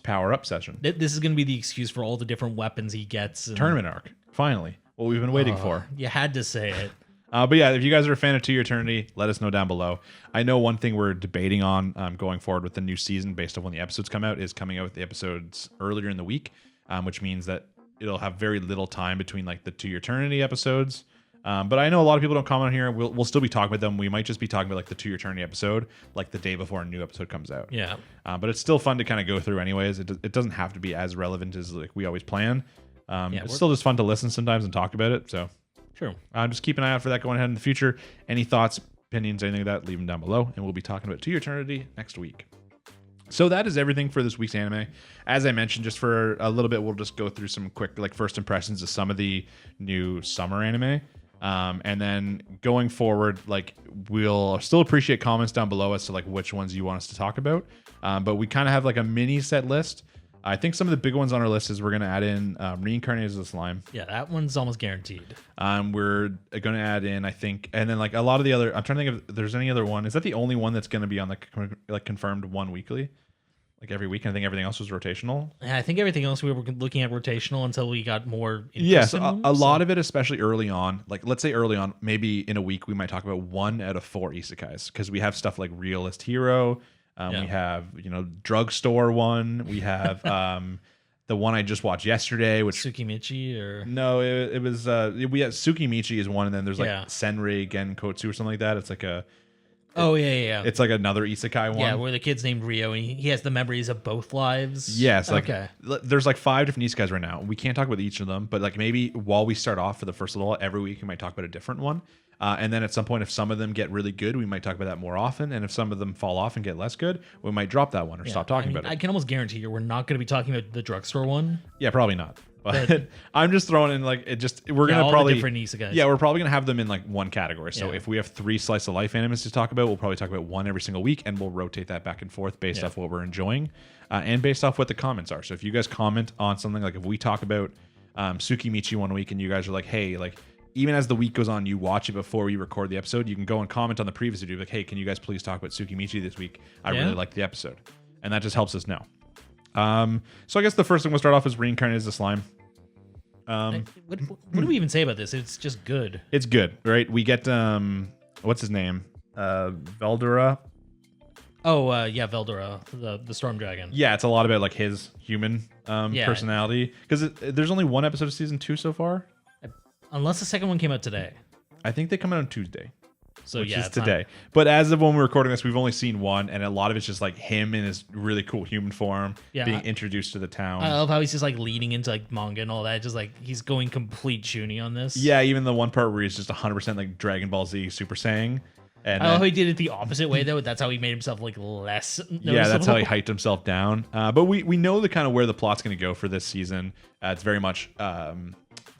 power up session. This is going to be the excuse for all the different weapons he gets. Tournament arc, finally, what we've been waiting for. You had to say it. But yeah, if you guys are a fan of To Your Eternity, let us know down below. I know one thing we're debating on going forward with the new season based on when the episodes come out is coming out with the episodes earlier in the week, which means that it'll have very little time between like the To Your Eternity episodes. But I know a lot of people don't comment here. We'll still be talking about them. We might just be talking about like the To Your Eternity episode, like the day before a new episode comes out. Yeah. But it's still fun to kind of go through anyways. It doesn't have to be as relevant as like we always plan. It's still just fun to listen sometimes and talk about it. So true. Just keep an eye out for that going ahead in the future. Any thoughts, opinions, anything like that, leave them down below. And we'll be talking about To Your Eternity next week. So that is everything for this week's anime. As I mentioned, just for a little bit, we'll just go through some quick like first impressions of some of the new summer anime. And then going forward, like we'll still appreciate comments down below as to like which ones you want us to talk about. But we kind of have like a mini set list. I think some of the big ones on our list is we're going to add in Reincarnated as a Slime. Yeah, that one's almost guaranteed. We're going to add in, I think, and then like a lot of the other, I'm trying to think if there's any other one. Is that the only one that's going to be on the confirmed one weekly? Like every week? I think everything else was rotational. Yeah, I think everything else we were looking at rotational until we got more. Yes, a lot of it, especially early on. Like let's say early on, maybe in a week we might talk about 1 out of 4 isekais because we have stuff like Realist Hero. We have Drugstore one. We have the one I just watched yesterday, which Tsukimichi or no, it was we have Tsukimichi is one, and then there's like Senrei Genkotsu or something like that. It's like a It's like another isekai one. Yeah, where the kid's named Rio and he has the memories of both lives. Yes, like there's like 5 different isekais right now. We can't talk about each of them, but like maybe while we start off for the first little, every week we might talk about a different one. And then at some point, if some of them get really good, we might talk about that more often. And if some of them fall off and get less good, we might drop that one or stop talking about it. I can almost guarantee you we're not going to be talking about the Drugstore one. Yeah, probably not. But I'm just throwing in like we're gonna all probably the different isekais. Yeah, we're probably gonna have them in like one category. So if we have 3 slice of life animes to talk about, we'll probably talk about one every single week, and we'll rotate that back and forth based off what we're enjoying and based off what the comments are. So if you guys comment on something, like if we talk about Tsukimichi one week and you guys are like, hey, like even as the week goes on, you watch it before we record the episode, you can go and comment on the previous video, like, hey, can you guys please talk about Tsukimichi this week? I really like the episode, and that just helps us know. So I guess the first thing we'll start off is Reincarnated as a Slime. What do we even say about this? It's just good. It's good, right? We get what's his name? Veldora. Oh, yeah, Veldora, the storm dragon. Yeah, it's a lot about like his human personality, because there's only 1 episode of season 2 so far. Unless the second one came out today. I think they come out on Tuesday. So which is today. But as of when we're recording this, we've only seen 1, and a lot of it's just like him in his really cool human form being introduced to the town. I love how he's just like leading into like manga and all that. Just like he's going complete Shuni on this. Yeah, even the one part where he's just 100% like Dragon Ball Z Super Saiyan. And I love how he did it the opposite way though. That's how he made himself like less noticeable. Yeah, that's how he hyped himself down. But we know the kind of where the plot's going to go for this season. It's very much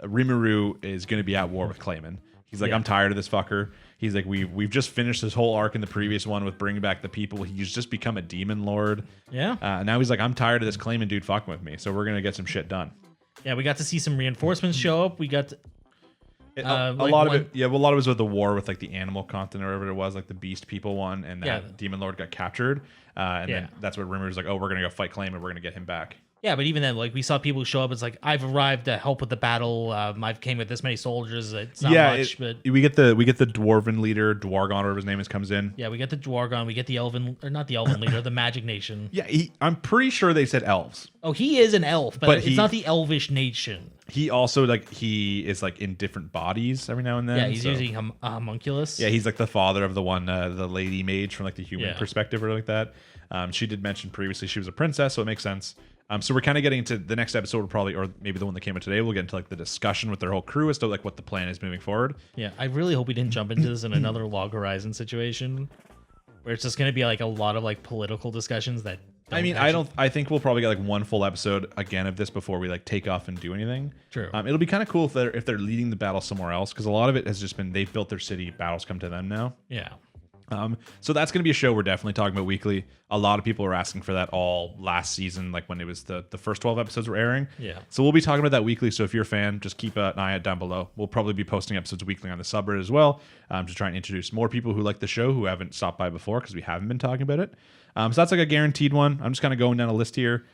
Rimuru is going to be at war with Clayman. He's like, I'm tired of this fucker. He's like, we've just finished this whole arc in the previous one with bringing back the people. He's just become a demon lord. Yeah. Now he's like, I'm tired of this Clayman dude fucking with me. So we're going to get some shit done. Yeah, we got to see some reinforcements show up. We got a lot of it. Yeah, well, a lot of it was with the war with like the animal continent or whatever it was, like the beast people one, and that demon lord got captured. And then that's what Rimmer's like, oh, we're going to go fight Clayman. We're going to get him back. Yeah, but even then, like we saw people show up. It's like, I've arrived to help with the battle. I've came with this many soldiers. It's not much, but we get the dwarven leader, Dwargon, whatever his name is, comes in. Yeah, we get the Dwargon. We get the elven, or not the elven leader, the Magic Nation. Yeah, I'm pretty sure they said elves. Oh, he is an elf, but it's not the Elvish Nation. He also he is like in different bodies every now and then. Yeah, he's using a homunculus. Yeah, he's like the father of the one, the lady mage from like the human perspective or like that. She did mention previously she was a princess, so it makes sense. So we're kind of getting into the next episode, will probably, or maybe the one that came out today, we'll get into like the discussion with their whole crew as to like what the plan is moving forward. Yeah, I really hope we didn't jump into this in another Log Horizon situation where it's just going to be like a lot of like political discussions that. I think we'll probably get like 1 full episode again of this before we like take off and do anything. True. It'll be kind of cool if they're leading the battle somewhere else, because a lot of it has just been they've built their city, battles come to them now. Yeah. So that's going to be a show we're definitely talking about weekly. A lot of people were asking for that all last season, like when it was the first 12 episodes were airing. Yeah. So we'll be talking about that weekly. So if you're a fan, just keep an eye out down below. We'll probably be posting episodes weekly on the subreddit as well, to try and introduce more people who like the show who haven't stopped by before, because we haven't been talking about it. So that's like a guaranteed one. I'm just kind of going down a list here.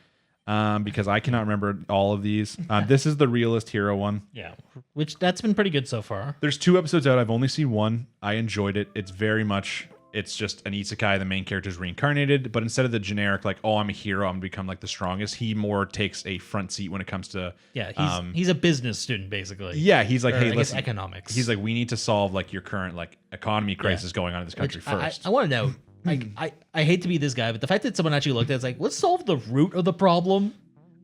Because I cannot remember all of these. This is the Realist Hero one. Yeah, which that's been pretty good so far. There's 2 episodes out. I've only seen 1. I enjoyed it. It's very much, it's just an isekai. The main character is reincarnated, but instead of the generic, like, oh, I'm a hero, I'm going to become like the strongest, he more takes a front seat when it comes to... Yeah, he's a business student, basically. Yeah, he's like, hey, listen, economics. He's like, we need to solve like your current like economy crisis going on in this country first. I want to know, like, I hate to be this guy, but the fact that someone actually looked at it's like, let's solve the root of the problem.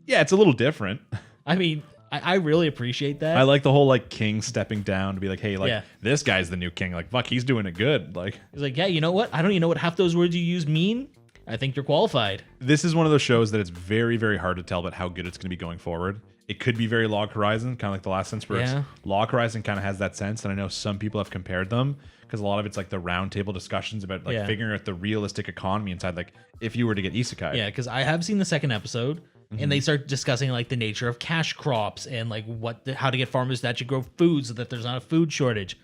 Yeah, it's a little different. I mean, I really appreciate that. I like the whole like king stepping down to be like, hey, like this guy's the new king. Like, fuck, he's doing it good. Like, he's like, yeah, you know what? I don't even know what half those words you use mean, I think you're qualified. This is one of those shows that it's very, very hard to tell about how good it's going to be going forward. It could be very Log Horizon, kind of like the last sense, where it's Log Horizon kind of has that sense, and I know some people have compared them because a lot of it's like the roundtable discussions about like figuring out the realistic economy inside, like if you were to get isekai. Yeah, because I have seen the second episode, and they start discussing like the nature of cash crops and like how to get farmers to actually grow food so that there's not a food shortage.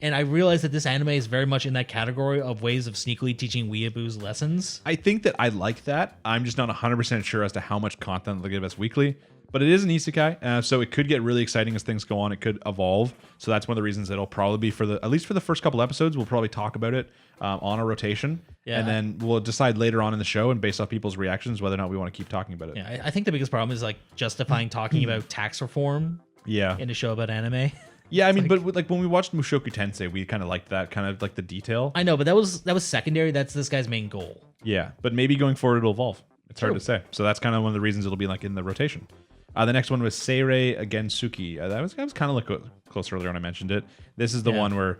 And I realized that this anime is very much in that category of ways of sneakily teaching weeaboos lessons. I think that I like that. I'm just not 100% sure as to how much content they'll give us weekly. But it is an isekai, so it could get really exciting as things go on. It could evolve. So that's one of the reasons it'll probably be at least for the first couple episodes, we'll probably talk about it on a rotation. Yeah. And then we'll decide later on in the show and based off people's reactions whether or not we want to keep talking about it. Yeah, I think the biggest problem is like justifying talking about tax reform in a show about anime. Yeah, I mean, but like when we watched Mushoku Tensei, we kind of liked that, kind of like the detail. I know, but that was secondary. That's this guy's main goal. Yeah, but maybe going forward it'll evolve. It's hard to say. So that's kind of one of the reasons it'll be like in the rotation. The next one was Seirei Agensuki. That was kind of like close earlier when I mentioned it. This is the one where,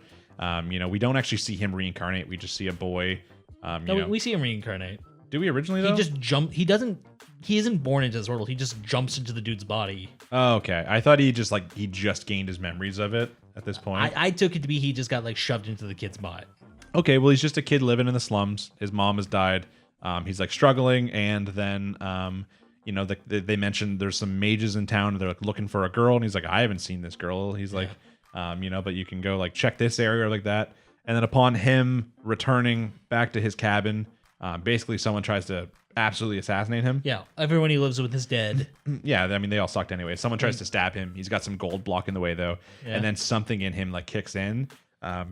we don't actually see him reincarnate. We just see a boy. We see him reincarnate. Do we originally though? He just jumped. He isn't born into this world. He just jumps into the dude's body. Oh, okay. I thought he just gained his memories of it at this point. I took it to be he just got like shoved into the kid's butt. Okay, well he's just a kid living in the slums. His mom has died. He's like struggling, and then they mentioned there's some mages in town. They're like looking for a girl, and he's like, I haven't seen this girl. He's like, but you can go like check this area or like that. And then upon him returning back to his cabin, basically someone tries to absolutely assassinate him. Yeah, everyone he lives with is dead. Yeah, I mean they all sucked anyway. Someone tries to stab him. He's got some gold blocking the way though, and then something in him like kicks in.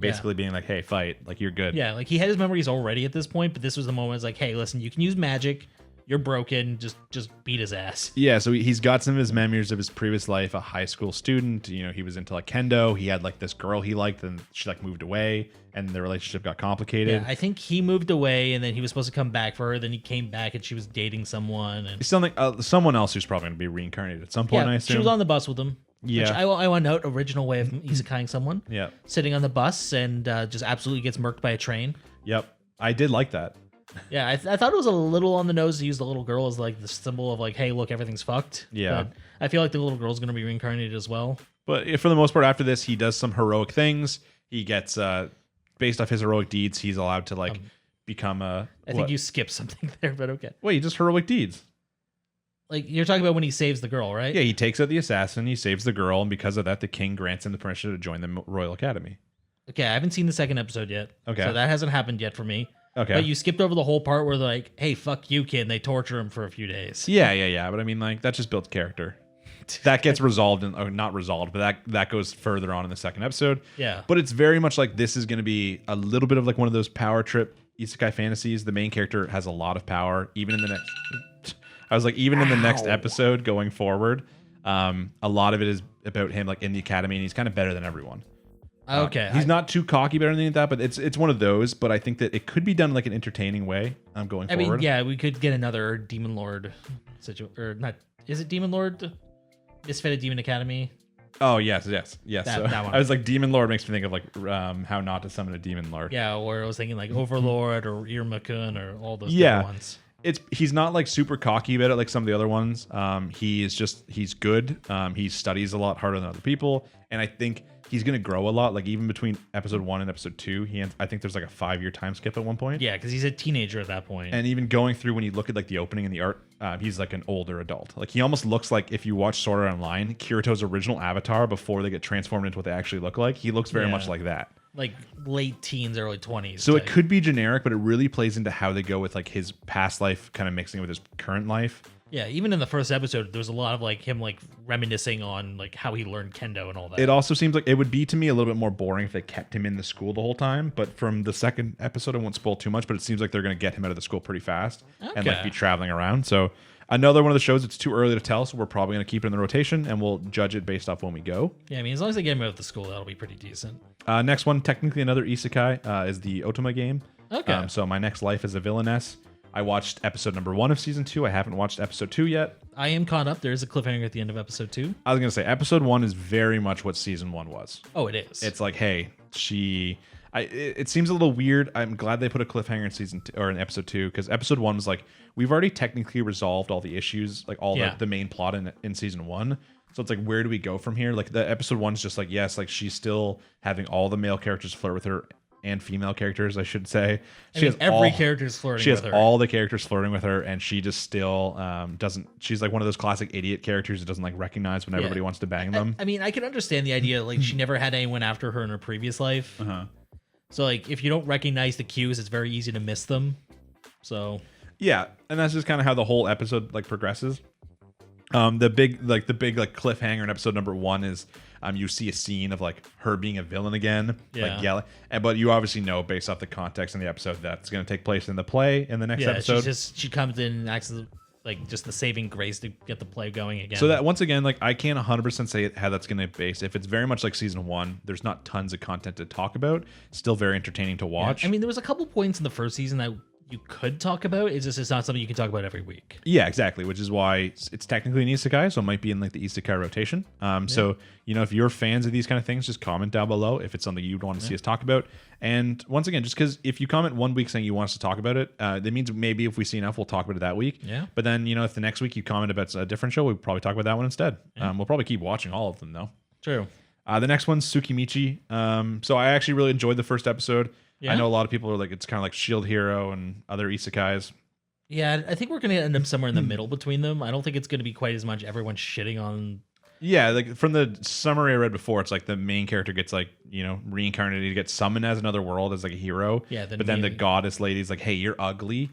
Basically being like, hey, fight, like you're good. Yeah, like he had his memories already at this point, but this was the moment it's like, hey, listen, you can use magic. You're broken. Just beat his ass. Yeah, so he's got some of his memories of his previous life, a high school student. He was into like kendo. He had like this girl he liked, and she like moved away, and the relationship got complicated. Yeah, I think he moved away, and then he was supposed to come back for her. Then he came back, and she was dating someone. And someone else who's probably going to be reincarnated at some point. I assume she was on the bus with him. Yeah, which I want to note, original way of isekaiing someone. Yeah, sitting on the bus and just absolutely gets murked by a train. Yep, I did like that. Yeah, I thought it was a little on the nose to use the little girl as like the symbol of like, hey, look, everything's fucked. Yeah, but I feel like the little girl's gonna be reincarnated as well. But for the most part, after this, he does some heroic things. He gets based off his heroic deeds, he's allowed to like become a. I think you skipped something there, but okay. Wait, just heroic deeds. Like you're talking about when he saves the girl, right? Yeah, he takes out the assassin, he saves the girl, and because of that, the king grants him the permission to join the Royal Academy. Okay, I haven't seen the second episode yet. Okay, so that hasn't happened yet for me. Okay, but you skipped over the whole part where they're like, "Hey, fuck you, kid," and they torture him for a few days. Yeah. But I mean, like that just builds character. That gets resolved, not resolved, but that goes further on in the second episode. Yeah. But it's very much like this is going to be a little bit of like one of those power trip isekai fantasies. The main character has a lot of power, even in the next. I was like, even in the next episode going forward, a lot of it is about him like in the academy, and he's kind of better than everyone. Okay, he's not too cocky about anything like that, but it's one of those. But I think that it could be done in like an entertaining way. Going forward. I mean, yeah, we could get another Demon Lord situation, or not? Is it Demon Lord? Misfitted Demon Academy. Oh yes. That one. I was like, Demon Lord makes me think of like how not to summon a Demon Lord. Yeah, or I was thinking like Overlord or Irma-kun or all those different ones. He's not like super cocky about it like some of the other ones. He's good. He studies a lot harder than other people, and I think he's gonna grow a lot. Like even between episode 1 and episode 2, I think there's like a 5-year time skip at one point. Yeah, because he's a teenager at that point. And even going through when you look at like the opening and the art, he's like an older adult. Like he almost looks like, if you watch Sword Art Online, Kirito's original avatar before they get transformed into what they actually look like. He looks very much like that. Like late teens, early 20s. So it could be generic, but it really plays into how they go with like his past life kind of mixing with his current life. Yeah, even in the first episode, there was a lot of like him like reminiscing on like how he learned kendo and all that. It also seems like it would be to me a little bit more boring if they kept him in the school the whole time. But from the second episode, I won't spoil too much, but it seems like they're going to get him out of the school pretty fast and like be traveling around. So another one of the shows, it's too early to tell, so we're probably going to keep it in the rotation and we'll judge it based off when we go. Yeah, I mean, as long as they get him out of the school, that'll be pretty decent. Next one, technically another isekai, is the Otoma game. Okay. So My Next Life as a Villainess. I watched episode number 1 of season 2. I haven't watched episode 2 yet. I am caught up. There is a cliffhanger at the end of episode 2. I was gonna say episode 1 is very much what season 1 was. Oh, it is. It's like, hey, it seems a little weird. I'm glad they put a cliffhanger in season 2 or in episode 2, because episode 1 was like, we've already technically resolved all the issues, like all the main plot in season 1. So it's like, where do we go from here? Like the episode 1 is just like, yes, like she's still having all the male characters flirt with her, and female characters, I should say. Every character's flirting with her. She has all the characters flirting with her, and she just still doesn't. She's like one of those classic idiot characters that doesn't like recognize when everybody wants to bang them. I mean, I can understand the idea. Like, she never had anyone after her in her previous life. So, like, if you don't recognize the cues, it's very easy to miss them. So, yeah, and that's just kind of how the whole episode like progresses. The big cliffhanger in episode number 1 is you see a scene of like her being a villain again, like yelling, but you obviously know based off the context in the episode that's going to take place in the play in the next episode. She comes in and acts like just the saving grace to get the play going again. So that once again, like I can't 100% say how that's going to base. If it's very much like season 1, there's not tons of content to talk about. Still very entertaining to watch. I mean, there was a couple points in the first season that you could talk about. It's just, it's not something you can talk about every week. Yeah, exactly. Which is why it's technically an isekai, so it might be in like the isekai rotation. So, you know, if you're fans of these kind of things, just comment down below if it's something you'd want to see us talk about. And once again, just because if you comment one week saying you want us to talk about it, that means maybe if we see enough, we'll talk about it that week. Yeah. But then, you know, if the next week you comment about a different show, we'll probably talk about that one instead. We'll probably keep watching all of them though. True. The next one's Tsukimichi. So I actually really enjoyed the first episode. Yeah. I know a lot of people are like, it's kind of like Shield Hero and other isekais. Yeah, I think we're going to end up somewhere in the middle between them. I don't think it's going to be quite as much everyone shitting on. Yeah, like from the summary I read before, it's like the main character gets like, you know, reincarnated, he gets summoned as another world as like a hero. Yeah, but then the goddess lady's like, hey, you're ugly.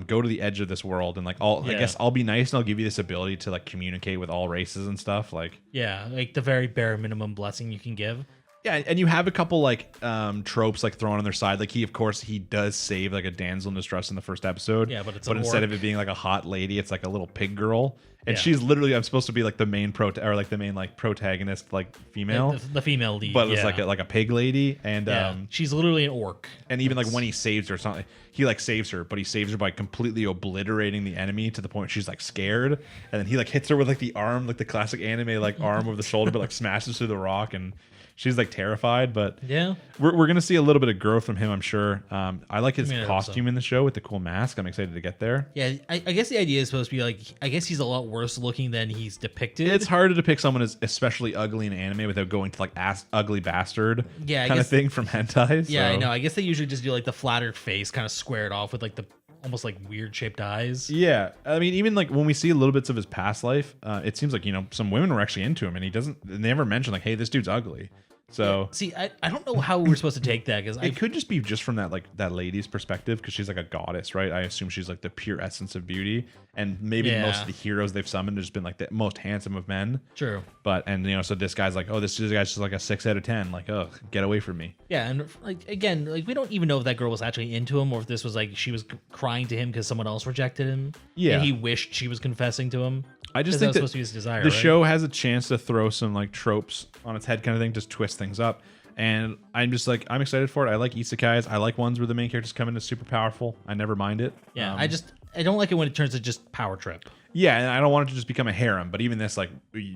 Go to the edge of this world and like I guess I'll be nice and I'll give you this ability to like communicate with all races and stuff. Like, yeah, like the very bare minimum blessing you can give. Yeah, and you have a couple like tropes like thrown on their side. Like of course he does save like a damsel in distress in the first episode. Yeah, but instead of it being like a hot lady, it's like a little pig girl. And she's literally, I'm supposed to be like the main protagonist, like female, the female lead, but it's like a pig lady, and she's literally an orc. And even like when he saves her, it's not like he like saves her, but he saves her by completely obliterating the enemy to the point she's like scared, and then he like hits her with like the arm, like the classic anime like arm over the shoulder, but like smashes through the rock, and she's like terrified. But yeah, we're gonna see a little bit of growth from him, I'm sure. I like his costume in the show with the cool mask. I'm excited to get there. Yeah, I guess the idea is supposed to be like, I guess he's a lot worse looking than he's depicted. It's hard to depict someone as especially ugly in anime without going to like ugly bastard kind of thing from hentai. Yeah, I know. I guess they usually just do like the flattered face kind of squared off with like the almost like weird shaped eyes. Yeah, I mean, even like when we see a little bits of his past life, it seems like, you know, some women were actually into him, and they never mention like, hey, this dude's ugly. So see, I don't know how we're supposed to take that, because it could just be just from that like that lady's perspective, because she's like a goddess, right? I assume she's like the pure essence of beauty, and maybe most of the heroes they've summoned have just been like the most handsome of men. True. But and you know, so this guy's like, oh, this guy's just like a 6 out of 10. Like, oh, get away from me. Yeah, and like again, like we don't even know if that girl was actually into him, or if this was like she was crying to him because someone else rejected him. Yeah, and he wished she was confessing to him. I just think that supposed to be his desire, the show has a chance to throw some like tropes on its head, kind of thing, just twist things up. And I'm just like, I'm excited for it. I like isekais. I like ones where the main characters come in as super powerful. I never mind it. Yeah, I don't like it when it turns to just power trip. Yeah, and I don't want it to just become a harem. But even this, like,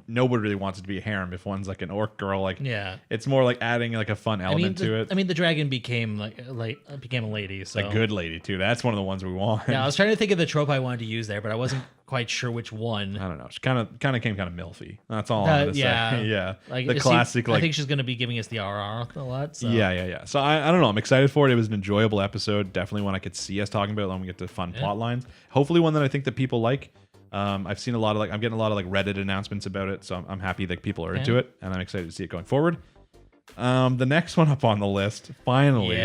nobody really wants it to be a harem. If one's like an orc girl, like, it's more like adding like a fun element to it. I mean, the dragon became became a lady, so a good lady too. That's one of the ones we want. Yeah, I was trying to think of the trope I wanted to use there, but I wasn't quite sure which one. I don't know. She kind of came kind of milfy. That's all I'm gonna say. Yeah, like the classic. I think she's gonna be giving us the RR a lot. So. Yeah. So I don't know. I'm excited for it. It was an enjoyable episode. Definitely one I could see us talking about when we get to fun plot lines. Hopefully one that I think that people like. I've seen a lot of I'm getting a lot of like Reddit announcements about it, so I'm happy that people are into it, and I'm excited to see it going forward. The next one up on the list, finally,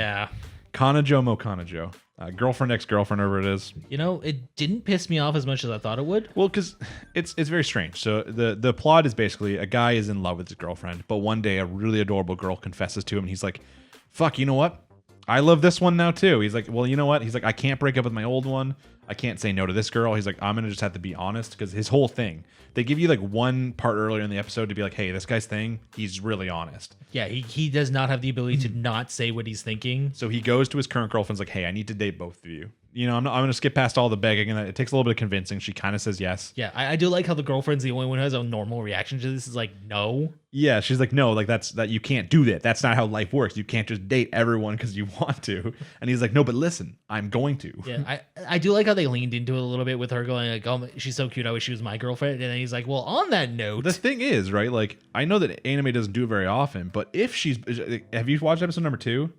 Kanajo Mo Kanajo, girlfriend ex-girlfriend, whatever it is. You know, it didn't piss me off as much as I thought it would. Well, because it's very strange. So the plot is basically a guy is in love with his girlfriend, but one day a really adorable girl confesses to him, and he's like, "Fuck, you know what? I love this one now too." He's like, well, you know what? He's like, I can't break up with my old one. I can't say no to this girl. He's like, I'm going to just have to be honest, because his whole thing, they give you like one part earlier in the episode to be like, hey, this guy's thing, he's really honest. Yeah, he does not have the ability to not say what he's thinking. So he goes to his current girlfriend's like, hey, I need to date both of you. I'm going to skip past all the begging, and it takes a little bit of convincing. She kind of says yes. Yeah, I do like how the girlfriend's the only one who has a normal reaction to this. Is like, no. Yeah, she's like, no, like that you can't do that. That's not how life works. You can't just date everyone because you want to. And he's like, no, but listen, I'm going to. Yeah, I do like how they leaned into it a little bit with her going like, oh, she's so cute. I wish she was my girlfriend. And then he's like, well, on that note, the thing is, right? Like, I know that anime doesn't do it very often, but if have you watched episode number 2?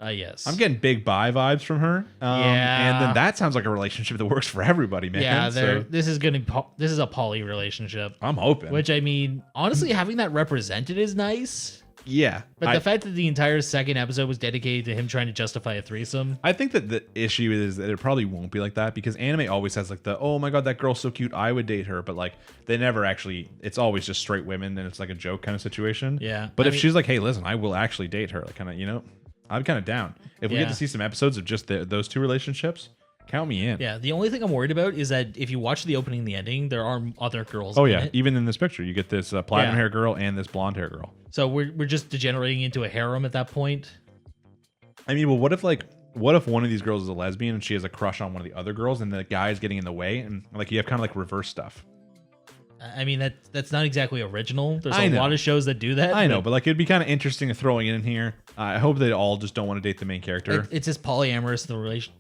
Yes. I'm getting big bi vibes from her. Yeah. And then that sounds like a relationship that works for everybody, man. Yeah, so, this is a poly relationship. I'm hoping. Which, I mean, honestly, having that represented is nice. Yeah. But the fact that the entire second episode was dedicated to him trying to justify a threesome. I think that the issue is that it probably won't be like that because anime always has like oh my god, that girl's so cute, I would date her. But like they never actually, it's always just straight women and it's like a joke kind of situation. Yeah. But if she's like, hey, listen, I will actually date her, like kind of, I'm kind of down. If we get to see some episodes of just those two relationships, count me in. Yeah, the only thing I'm worried about is that if you watch the opening and the ending, there are other girls. Oh yeah, even in this picture, you get this platinum hair girl and this blonde hair girl. So we're just degenerating into a harem at that point. I mean, well, what if one of these girls is a lesbian and she has a crush on one of the other girls, and the guy is getting in the way, and like you have kind of like reverse stuff. I mean, that's not exactly original. There's a lot of shows that do that. I know, but like it'd be kind of interesting throwing it in here. I hope they all just don't want to date the main character. It's just polyamorous,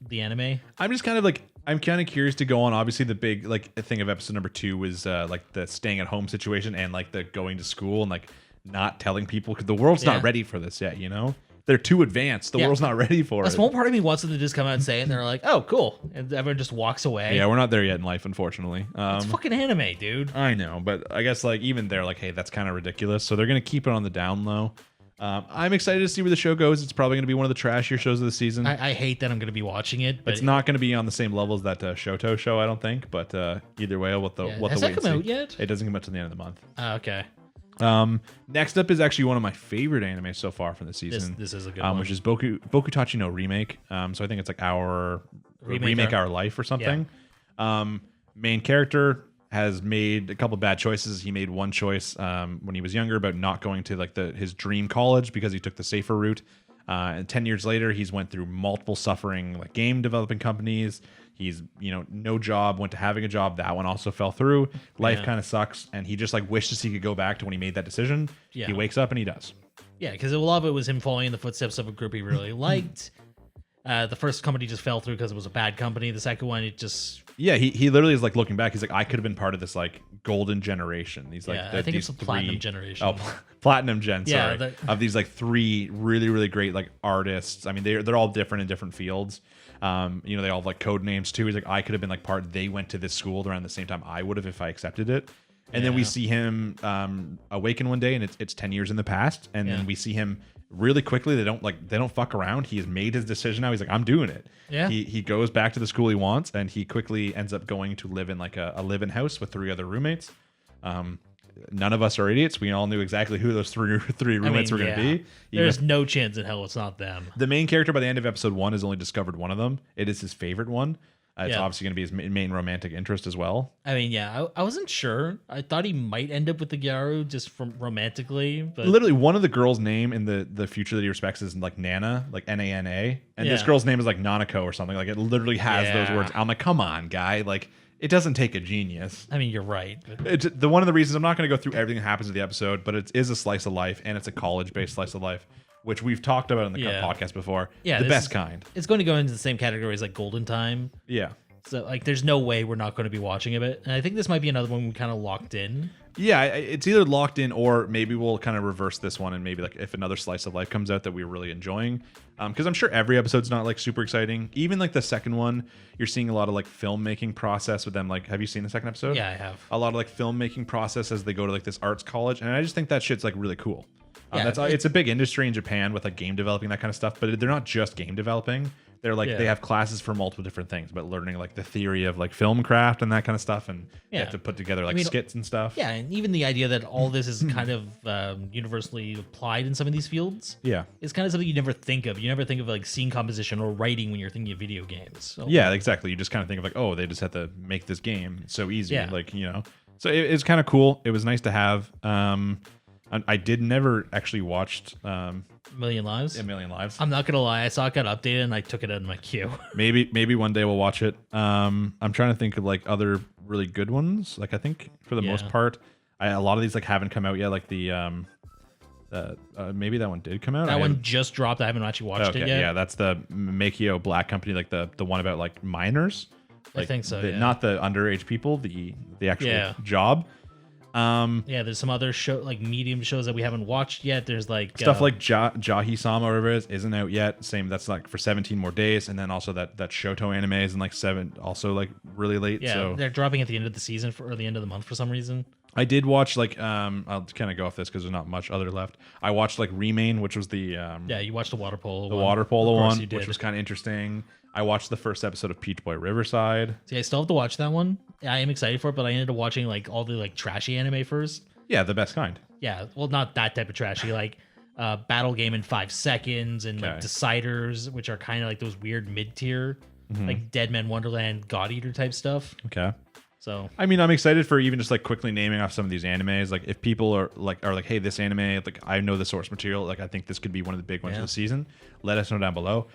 the anime. I'm just kind of like, I'm kind of curious to go on. Obviously, the big like thing of episode number 2 was like the staying at home situation and like the going to school and like not telling people because the world's not ready for this yet. They're too advanced. The world's not ready for it. A small part of me wants them to just come out and say it, and they're like, oh, cool. And everyone just walks away. Yeah, we're not there yet in life, unfortunately. It's fucking anime, dude. I know, but I guess like even they're like, hey, that's kind of ridiculous. So they're going to keep it on the down low. I'm excited to see where the show goes. It's probably going to be one of the trashier shows of the season. I hate that I'm going to be watching it. But it's not going to be on the same level as that Shoto show, I don't think. But either way, we'll has wait that and come out see. yet? It doesn't come out till the end of the month. Okay. Next up is actually one of my favorite animes so far from the season. This is a good one. Which is Bokutachi no Remake. So I think it's like our remake our life or something. Main character has made a couple bad choices. He made one choice when he was younger about not going to like his dream college because he took the safer route. And 10 years later, he's went through multiple suffering like game developing companies. He's, no job, went to having a job. That one also fell through. Life kind of sucks. And he just like wishes he could go back to when he made that decision. Yeah. He wakes up and he does. Yeah, because a lot of it was him following in the footsteps of a group he really liked. The first company just fell through because it was a bad company. The second one, it just... Yeah, he literally is like looking back. He's like, I could have been part of this like golden generation. He's like, I think it's the platinum generation. Oh, platinum gen. Yeah, sorry, of these like 3 really really great like artists. I mean, they're all different in different fields. They all have like code names too. He's like, I could have been like part. They went to this school around the same time I would have if I accepted it. And then we see him awaken one day, and it's 10 years in the past. And then we see him really quickly. They don't fuck around. He has made his decision now. He's like, I'm doing it. Yeah. He goes back to the school he wants, and he quickly ends up going to live in like a live-in house with 3 other roommates. None of us are idiots. We all knew exactly who those three roommates were going to be. There's no chance in hell it's not them. The main character by the end of episode 1 has only discovered one of them. It is his favorite one. It's obviously going to be his main romantic interest as well. I mean, I wasn't sure. I thought he might end up with the Gyaru just from romantically. But literally, one of the girls' name in the future that he respects is like Nana, like Nana, and this girl's name is like Nanako or something. Like it literally has those words. I'm like, come on, guy. Like it doesn't take a genius. I mean, you're right. It's one of the reasons I'm not going to go through everything that happens in the episode, but it is a slice of life, and it's a college-based slice of life, which we've talked about in the podcast before. Yeah, the best kind. It's going to go into the same category as like Golden Time. Yeah. So, like, there's no way we're not going to be watching it. And I think this might be another one we kind of locked in. Yeah, it's either locked in or maybe we'll kind of reverse this one and maybe, like, if another slice of life comes out that we're really enjoying. Because I'm sure every episode's not, like, super exciting. Even, like, the second one, you're seeing a lot of, like, filmmaking process with them. Like, have you seen the second episode? Yeah, I have. A lot of, like, filmmaking process as they go to, like, this arts college. And I just think that shit's, like, really cool. It's a big industry in Japan with, like, game developing, that kind of stuff. But they're not just game developing. They're like they have classes for multiple different things, but learning like the theory of like film craft and that kind of stuff, and you have to put together like skits and stuff. Yeah, and even the idea that all this is kind of universally applied in some of these fields. Yeah, it's kind of something you never think of. You never think of like scene composition or writing when you're thinking of video games. So, yeah, exactly. You just kind of think of like, oh, they just have to make this game. It's so easy. Yeah. Like so it's kind of cool. It was nice to have. I did never actually watched Million Lives. A Million Lives. I'm not gonna lie, I saw it got updated and I took it out of my queue. Maybe one day we'll watch it. I'm trying to think of like other really good ones. Like I think for the most part, a lot of these like haven't come out yet. Like the maybe that one did come out. That one just dropped. I haven't actually watched it yet. Yeah, that's the Makio Black Company, like the one about like minors. Like I think so. Not the underage people, the actual job. There's some other like medium shows that we haven't watched yet. There's like stuff like Jahi-sama or whatever it is isn't out yet. Same, that's like for 17 more days, and then also that Shoto anime is in like 7, also like really late. Yeah, so they're dropping at the end of the season or the end of the month for some reason. I did watch like I'll kind of go off this because there's not much other left. I watched like Remain, which was the you watched the water polo one, which was kind of interesting. I watched the first episode of Peach Boy Riverside. See, I still have to watch that one. I am excited for it, but I ended up watching like all the like trashy anime first. Yeah, the best kind. Yeah, well, not that type of trashy, like Battle Game in 5 Seconds and like Deciders, which are kind of like those weird mid-tier, like Dead Man Wonderland, God Eater type stuff. Okay. So I mean, I'm excited for even just like quickly naming off some of these animes. Like if people are like, hey, this anime, like I know the source material, like I think this could be one of the big ones of the season. Let us know down below.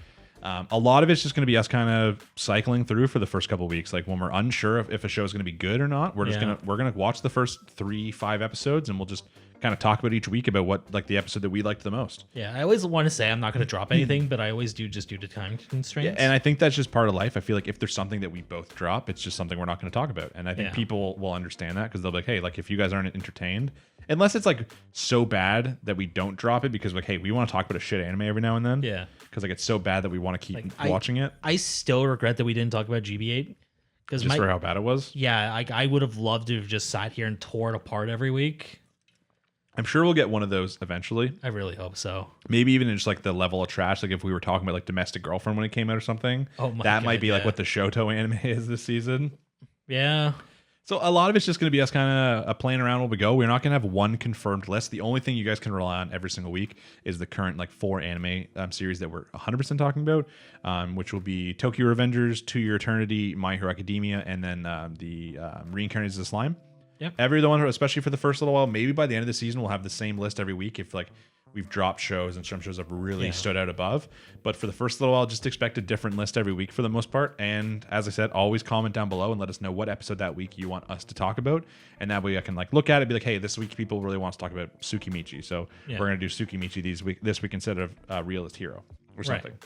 A lot of it's just going to be us kind of cycling through for the first couple of weeks. Like when we're unsure if a show is going to be good or not, we're just we're gonna watch the first 3-5 episodes, and we'll just kind of talk about each week about what like the episode that we liked the most. Yeah, I always want to say I'm not going to drop anything, but I always do just due to time constraints. Yeah, and I think that's just part of life. I feel like if there's something that we both drop, it's just something we're not going to talk about. And I think people will understand that because they'll be like, hey, like if you guys aren't entertained, unless it's like so bad that we don't drop it because like, hey, we want to talk about a shit anime every now and then. Yeah. Because like it's so bad that we want to keep watching it. I still regret that we didn't talk about GB8. Just for how bad it was? Yeah, I would have loved to have just sat here and tore it apart every week. I'm sure we'll get one of those eventually. I really hope so. Maybe even just like the level of trash. Like if we were talking about like Domestic Girlfriend when it came out or something. Oh my God, might be like what the Shoto anime is this season. Yeah. So a lot of it's just going to be us kind of playing around while we go. We're not going to have one confirmed list. The only thing you guys can rely on every single week is the current like 4 anime series that we're 100% talking about, which will be Tokyo Revengers, To Your Eternity, My Hero Academia, and then the Reincarnated as a Slime. Yep. Every one, especially for the first little while, maybe by the end of the season, we'll have the same list every week if like we've dropped shows and some shows have really stood out above. But for the first little while, just expect a different list every week for the most part. And as I said, always comment down below and let us know what episode that week you want us to talk about. And that way I can like look at it and be like, hey, this week people really want to talk about Tsukimichi. So we're going to do Tsukimichi this week instead of Realist Hero or something. Right.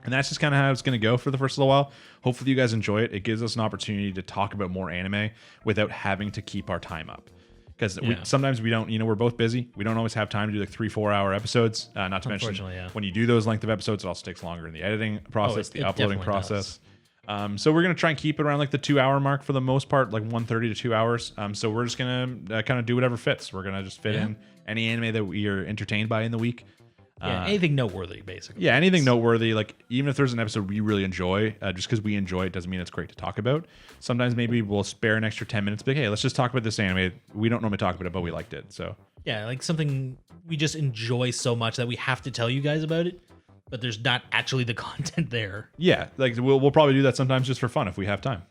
And that's just kind of how it's going to go for the first little while. Hopefully you guys enjoy it. It gives us an opportunity to talk about more anime without having to keep our time up. Because sometimes we don't, we're both busy. We don't always have time to do like 3-4 hour episodes. Not to mention when you do those length of episodes, it also takes longer in the editing process, the uploading process. So we're going to try and keep it around like the 2 hour mark for the most part, like 1:30 to 2 hours. So we're just going to kind of do whatever fits. We're going to just fit in any anime that we are entertained by in the week. Anything noteworthy, basically. Yeah, anything noteworthy. Like even if there's an episode we really enjoy, just because we enjoy it doesn't mean it's great to talk about. Sometimes maybe we'll spare an extra 10 minutes. Be like, hey, let's just talk about this anime. We don't normally talk about it, but we liked it. So yeah, like something we just enjoy so much that we have to tell you guys about it, but there's not actually the content there. Yeah, like we'll probably do that sometimes just for fun if we have time.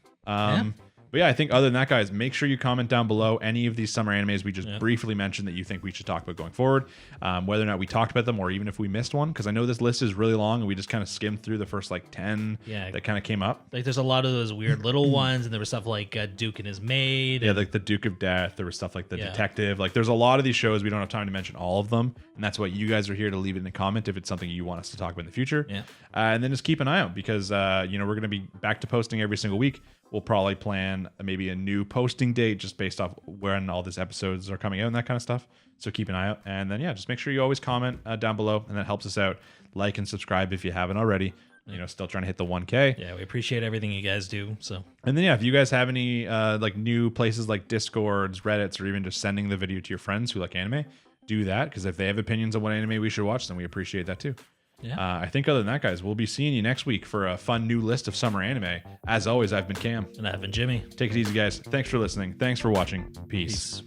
But yeah, I think other than that, guys, make sure you comment down below any of these summer animes we just briefly mentioned that you think we should talk about going forward, whether or not we talked about them or even if we missed one, because I know this list is really long and we just kind of skimmed through the first like 10 that kind of came up. Like there's a lot of those weird little ones, and there was stuff like Duke and His Maid. Yeah, like the Duke of Death. There was stuff like the Detective. Like there's a lot of these shows we don't have time to mention all of them, and that's why you guys are here to leave it in a comment if it's something you want us to talk about in the future. And then just keep an eye out because we're going to be back to posting every single week. We'll probably plan maybe a new posting date just based off when all these episodes are coming out and that kind of stuff. So keep an eye out. And then, just make sure you always comment down below, and that helps us out. Like and subscribe if you haven't already. Still trying to hit the 1K. Yeah, we appreciate everything you guys do. So, and then, if you guys have any like new places like Discords, Reddits, or even just sending the video to your friends who like anime, do that. Because if they have opinions on what anime we should watch, then we appreciate that too. I think other than that, guys, we'll be seeing you next week for a fun new list of summer anime. As always, I've been Cam. And I've been Jimmy. Take it easy, guys. Thanks for listening. Thanks for watching. Peace.